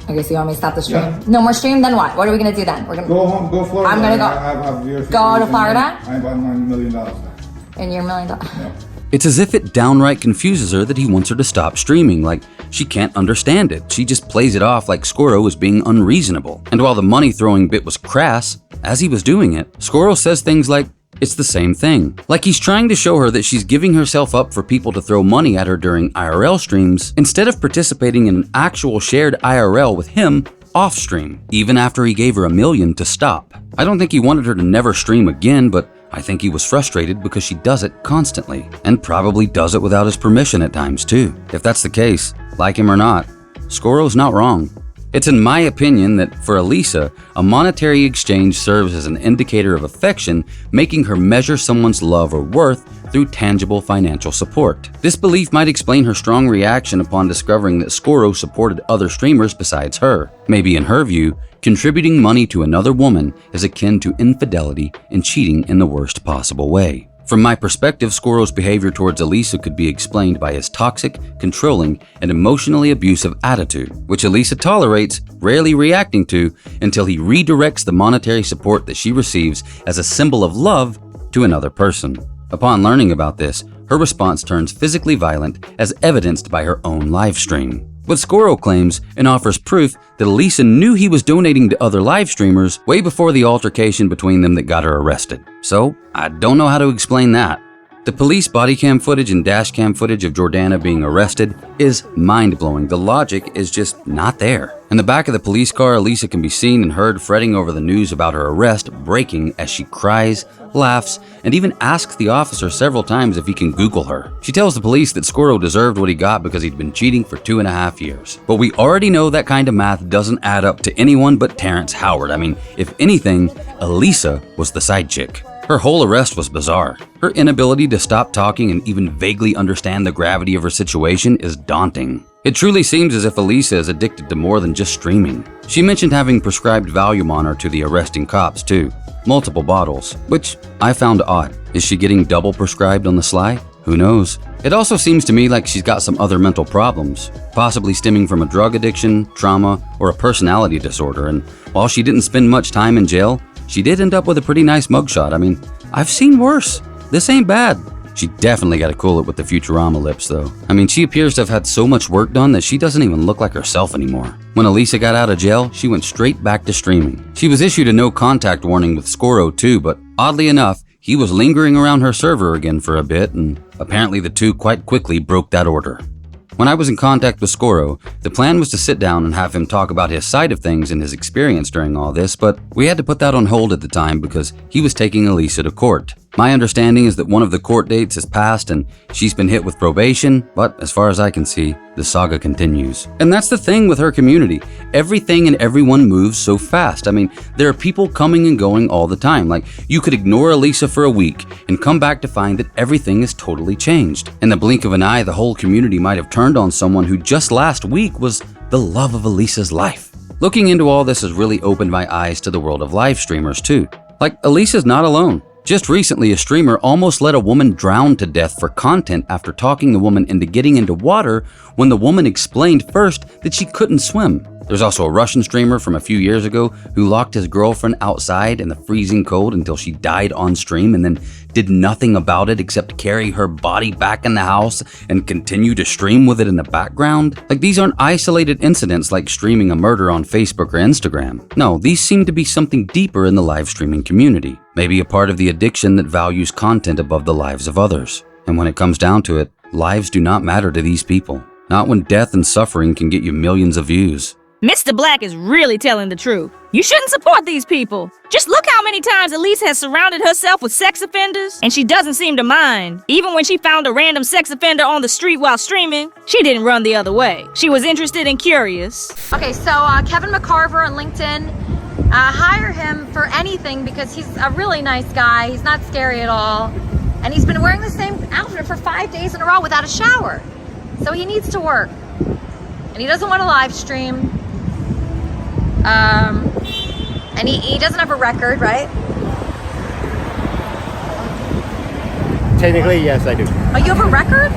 Okay, so you want me to stop the stream? Yeah. No more stream? Then what? What are we gonna do then? We're gonna go home, go Florida. I'm gonna go. Go to Florida? I bought my $1 million now. And your $1 million? Yeah. It's as if it downright confuses her that he wants her to stop streaming, like she can't understand it. She just plays it off like Skoro was being unreasonable. And while the money throwing bit was crass, as he was doing it, Skoro says things like, it's the same thing. Like he's trying to show her that she's giving herself up for people to throw money at her during IRL streams, instead of participating in an actual shared IRL with him off stream, even after he gave her $1 million to stop. I don't think he wanted her to never stream again, but I think he was frustrated because she does it constantly, and probably does it without his permission at times too. If that's the case, like him or not, Skoro's not wrong. It's in my opinion that for Elisa, a monetary exchange serves as an indicator of affection, making her measure someone's love or worth through tangible financial support. This belief might explain her strong reaction upon discovering that Skoro supported other streamers besides her. Maybe in her view, contributing money to another woman is akin to infidelity and cheating in the worst possible way. From my perspective, Skoro's behavior towards Elisa could be explained by his toxic, controlling, and emotionally abusive attitude, which Elisa tolerates, rarely reacting to until he redirects the monetary support that she receives as a symbol of love to another person. Upon learning about this, her response turns physically violent, as evidenced by her own live stream. But Skoro claims and offers proof that Elisa knew he was donating to other live streamers way before the altercation between them that got her arrested. So, I don't know how to explain that. The police body cam footage and dash cam footage of Jordana being arrested is mind-blowing. The logic is just not there. In the back of the police car, Elisa can be seen and heard fretting over the news about her arrest, breaking as she cries, laughs, and even asks the officer several times if he can Google her. She tells the police that Scoro deserved what he got because he'd been cheating for 2.5 years. But we already know that kind of math doesn't add up to anyone but Terrence Howard. I mean, if anything, Elisa was the side chick. Her whole arrest was bizarre. Her inability to stop talking and even vaguely understand the gravity of her situation is daunting. It truly seems as if Elisa is addicted to more than just streaming. She mentioned having prescribed Valium on her to the arresting cops too. Multiple bottles, which I found odd. Is she getting double prescribed on the sly? Who knows? It also seems to me like she's got some other mental problems, possibly stemming from a drug addiction, trauma, or a personality disorder, and while she didn't spend much time in jail, she did end up with a pretty nice mugshot. I mean, I've seen worse. This ain't bad. She definitely got to cool it with the Futurama lips, though. I mean, she appears to have had so much work done that she doesn't even look like herself anymore. When Elisa got out of jail, she went straight back to streaming. She was issued a no contact warning with Scoro too, but oddly enough, he was lingering around her server again for a bit, and apparently the two quite quickly broke that order. When I was in contact with Scoro, the plan was to sit down and have him talk about his side of things and his experience during all this, but we had to put that on hold at the time because he was taking Elisa to court. My understanding is that one of the court dates has passed and she's been hit with probation, but as far as I can see, the saga continues. And that's the thing with her community. Everything and everyone moves so fast. I mean, there are people coming and going all the time. Like, you could ignore Elisa for a week and come back to find that everything is totally changed. In the blink of an eye, the whole community might have turned on someone who just last week was the love of Elisa's life. Looking into all this has really opened my eyes to the world of live streamers too. Like, Elisa's not alone. Just recently, a streamer almost let a woman drown to death for content after talking the woman into getting into water when the woman explained first that she couldn't swim. There's also a Russian streamer from a few years ago who locked his girlfriend outside in the freezing cold until she died on stream and then did nothing about it except carry her body back in the house and continue to stream with it in the background. Like, these aren't isolated incidents like streaming a murder on Facebook or Instagram. No, these seem to be something deeper in the live streaming community. Maybe a part of the addiction that values content above the lives of others. And when it comes down to it, lives do not matter to these people. Not when death and suffering can get you millions of views. Mr. Black is really telling the truth. You shouldn't support these people. Just look how many times Elisa has surrounded herself with sex offenders, and she doesn't seem to mind. Even when she found a random sex offender on the street while streaming, she didn't run the other way. She was interested and curious. Okay, so Kevin McCarver on LinkedIn, hire him for anything because he's a really nice guy. He's not scary at all. And he's been wearing the same outfit for 5 days in a row without a shower. So he needs to work. And he doesn't want to live stream. And he doesn't have a record, right? Technically, yes, I do. Oh, you have a record?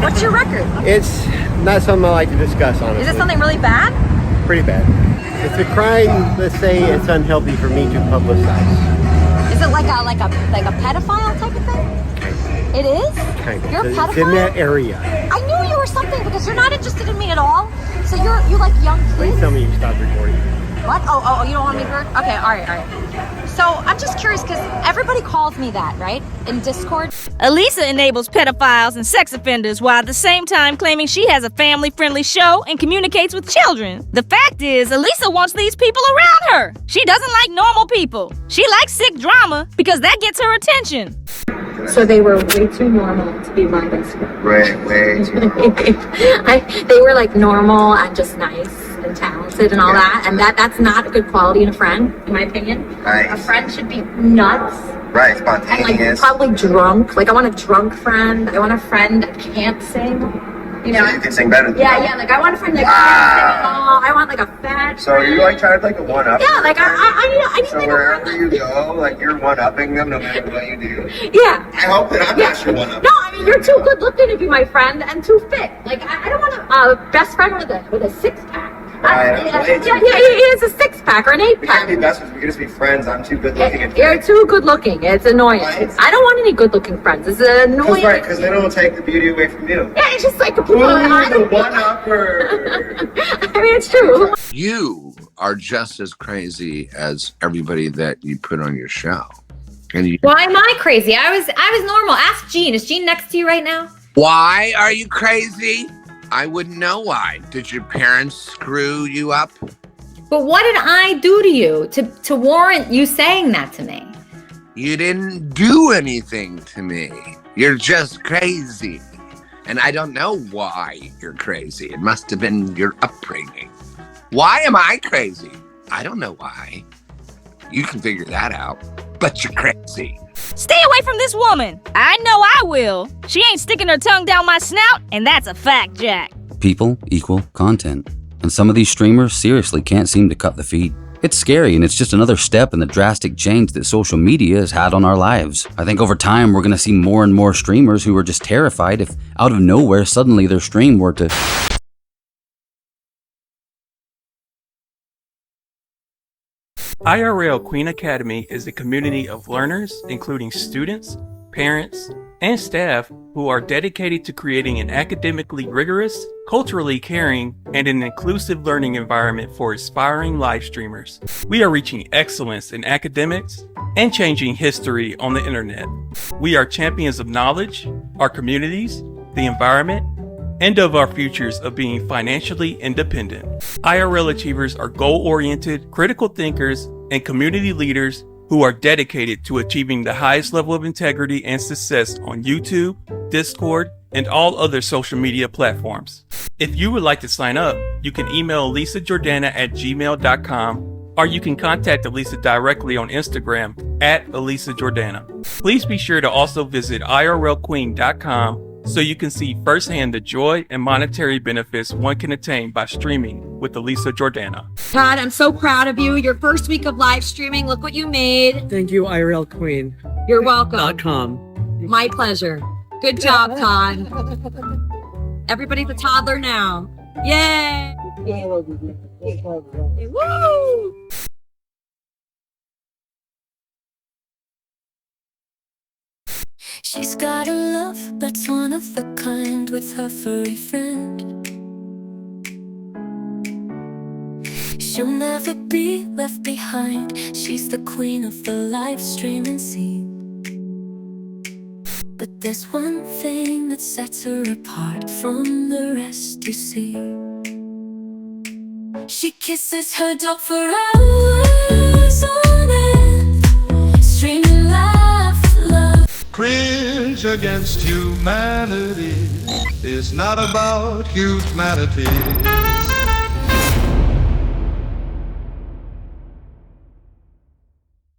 What's your record? It's not something I like to discuss, honestly. Is it something really bad? Pretty bad. It's a crime. Let's say it's unhealthy for me to publicize. Is it like a pedophile type of thing? It is? Kind of. You're a pedophile? It's in that area. I knew you were something because you're not interested in me at all. So you like young kids? Please tell me you stopped recording. What? Oh, you don't want me to work? Okay, all right. So I'm just curious because everybody calls me that, right? In Discord. Elisa enables pedophiles and sex offenders while at the same time claiming she has a family-friendly show and communicates with children. The fact is, Elisa wants these people around her. She doesn't like normal people. She likes sick drama because that gets her attention. So they were way too normal to be my best friend. Way too. They were like normal and just nice and talented and all that, and that's not a good quality in a friend, in my opinion. Right. A friend should be nuts. Right, And like spontaneous. probably drunk. Like I want a drunk friend. I want a friend that can't sing. You know? So you can sing better than Yeah. Like I want a friend that can't sing at all. I want like a fat. So are you like trying to like a one up? Yeah, like I need So like wherever you go, like you're one upping them no matter what you do. Yeah. I hope that I'm not your one up. No, I mean you're too good looking to be my friend and too fit. Like I don't want a best friend with a six pack. Right, He has a six pack or an eight We pack. can't be best friends. We can just be friends. I'm too good looking. And You're too good looking. It's annoying. I don't want any good looking friends. It's annoying. Because they don't take the beauty away from you. Yeah, it's just like people. The one upper. I mean, it's true. You are just as crazy as everybody that you put on your show. Why am I crazy? I was normal. Ask Jean. Is Jean next to you right now? Why are you crazy? I wouldn't know why. Did your parents screw you up? But what did I do to you to warrant you saying that to me? You didn't do anything to me. You're just crazy. And I don't know why you're crazy. It must have been your upbringing. Why am I crazy? I don't know why. You can figure that out. But you're crazy. Stay away from this woman. I know I will. She ain't sticking her tongue down my snout, and that's a fact, Jack. People equal content. And some of these streamers seriously can't seem to cut the feed. It's scary, and it's just another step in the drastic change that social media has had on our lives. I think over time we're going to see more and more streamers who are just terrified if out of nowhere suddenly their stream were to... IRL Queen Academy is a community of learners, including students, parents, and staff who are dedicated to creating an academically rigorous, culturally caring, and an inclusive learning environment for aspiring live streamers. We are reaching excellence in academics and changing history on the internet. We are champions of knowledge, our communities, the environment, and of our futures of being financially independent. IRL achievers are goal-oriented, critical thinkers, and community leaders who are dedicated to achieving the highest level of integrity and success on YouTube, Discord, and all other social media platforms. If you would like to sign up, you can email Elisa Jordana at gmail.com, or you can contact Elisa directly on Instagram at Elisa Jordana. Please be sure to also visit IRLQueen.com so you can see firsthand the joy and monetary benefits one can attain by streaming with Elisa Jordana. Todd, I'm so proud of you. Your first week of live streaming, look what you made. Thank you, IRL Queen. You're welcome. .com. My pleasure. Good job, Todd. Everybody's a toddler now. Yay! Woo! She's got a love that's one of a kind with her furry friend. She'll never be left behind. She's the queen of the live streaming scene. But there's one thing that sets her apart from the rest, you see. She kisses her dog for hours on end, streaming laugh, love. Cringe against humanity is not about humanity.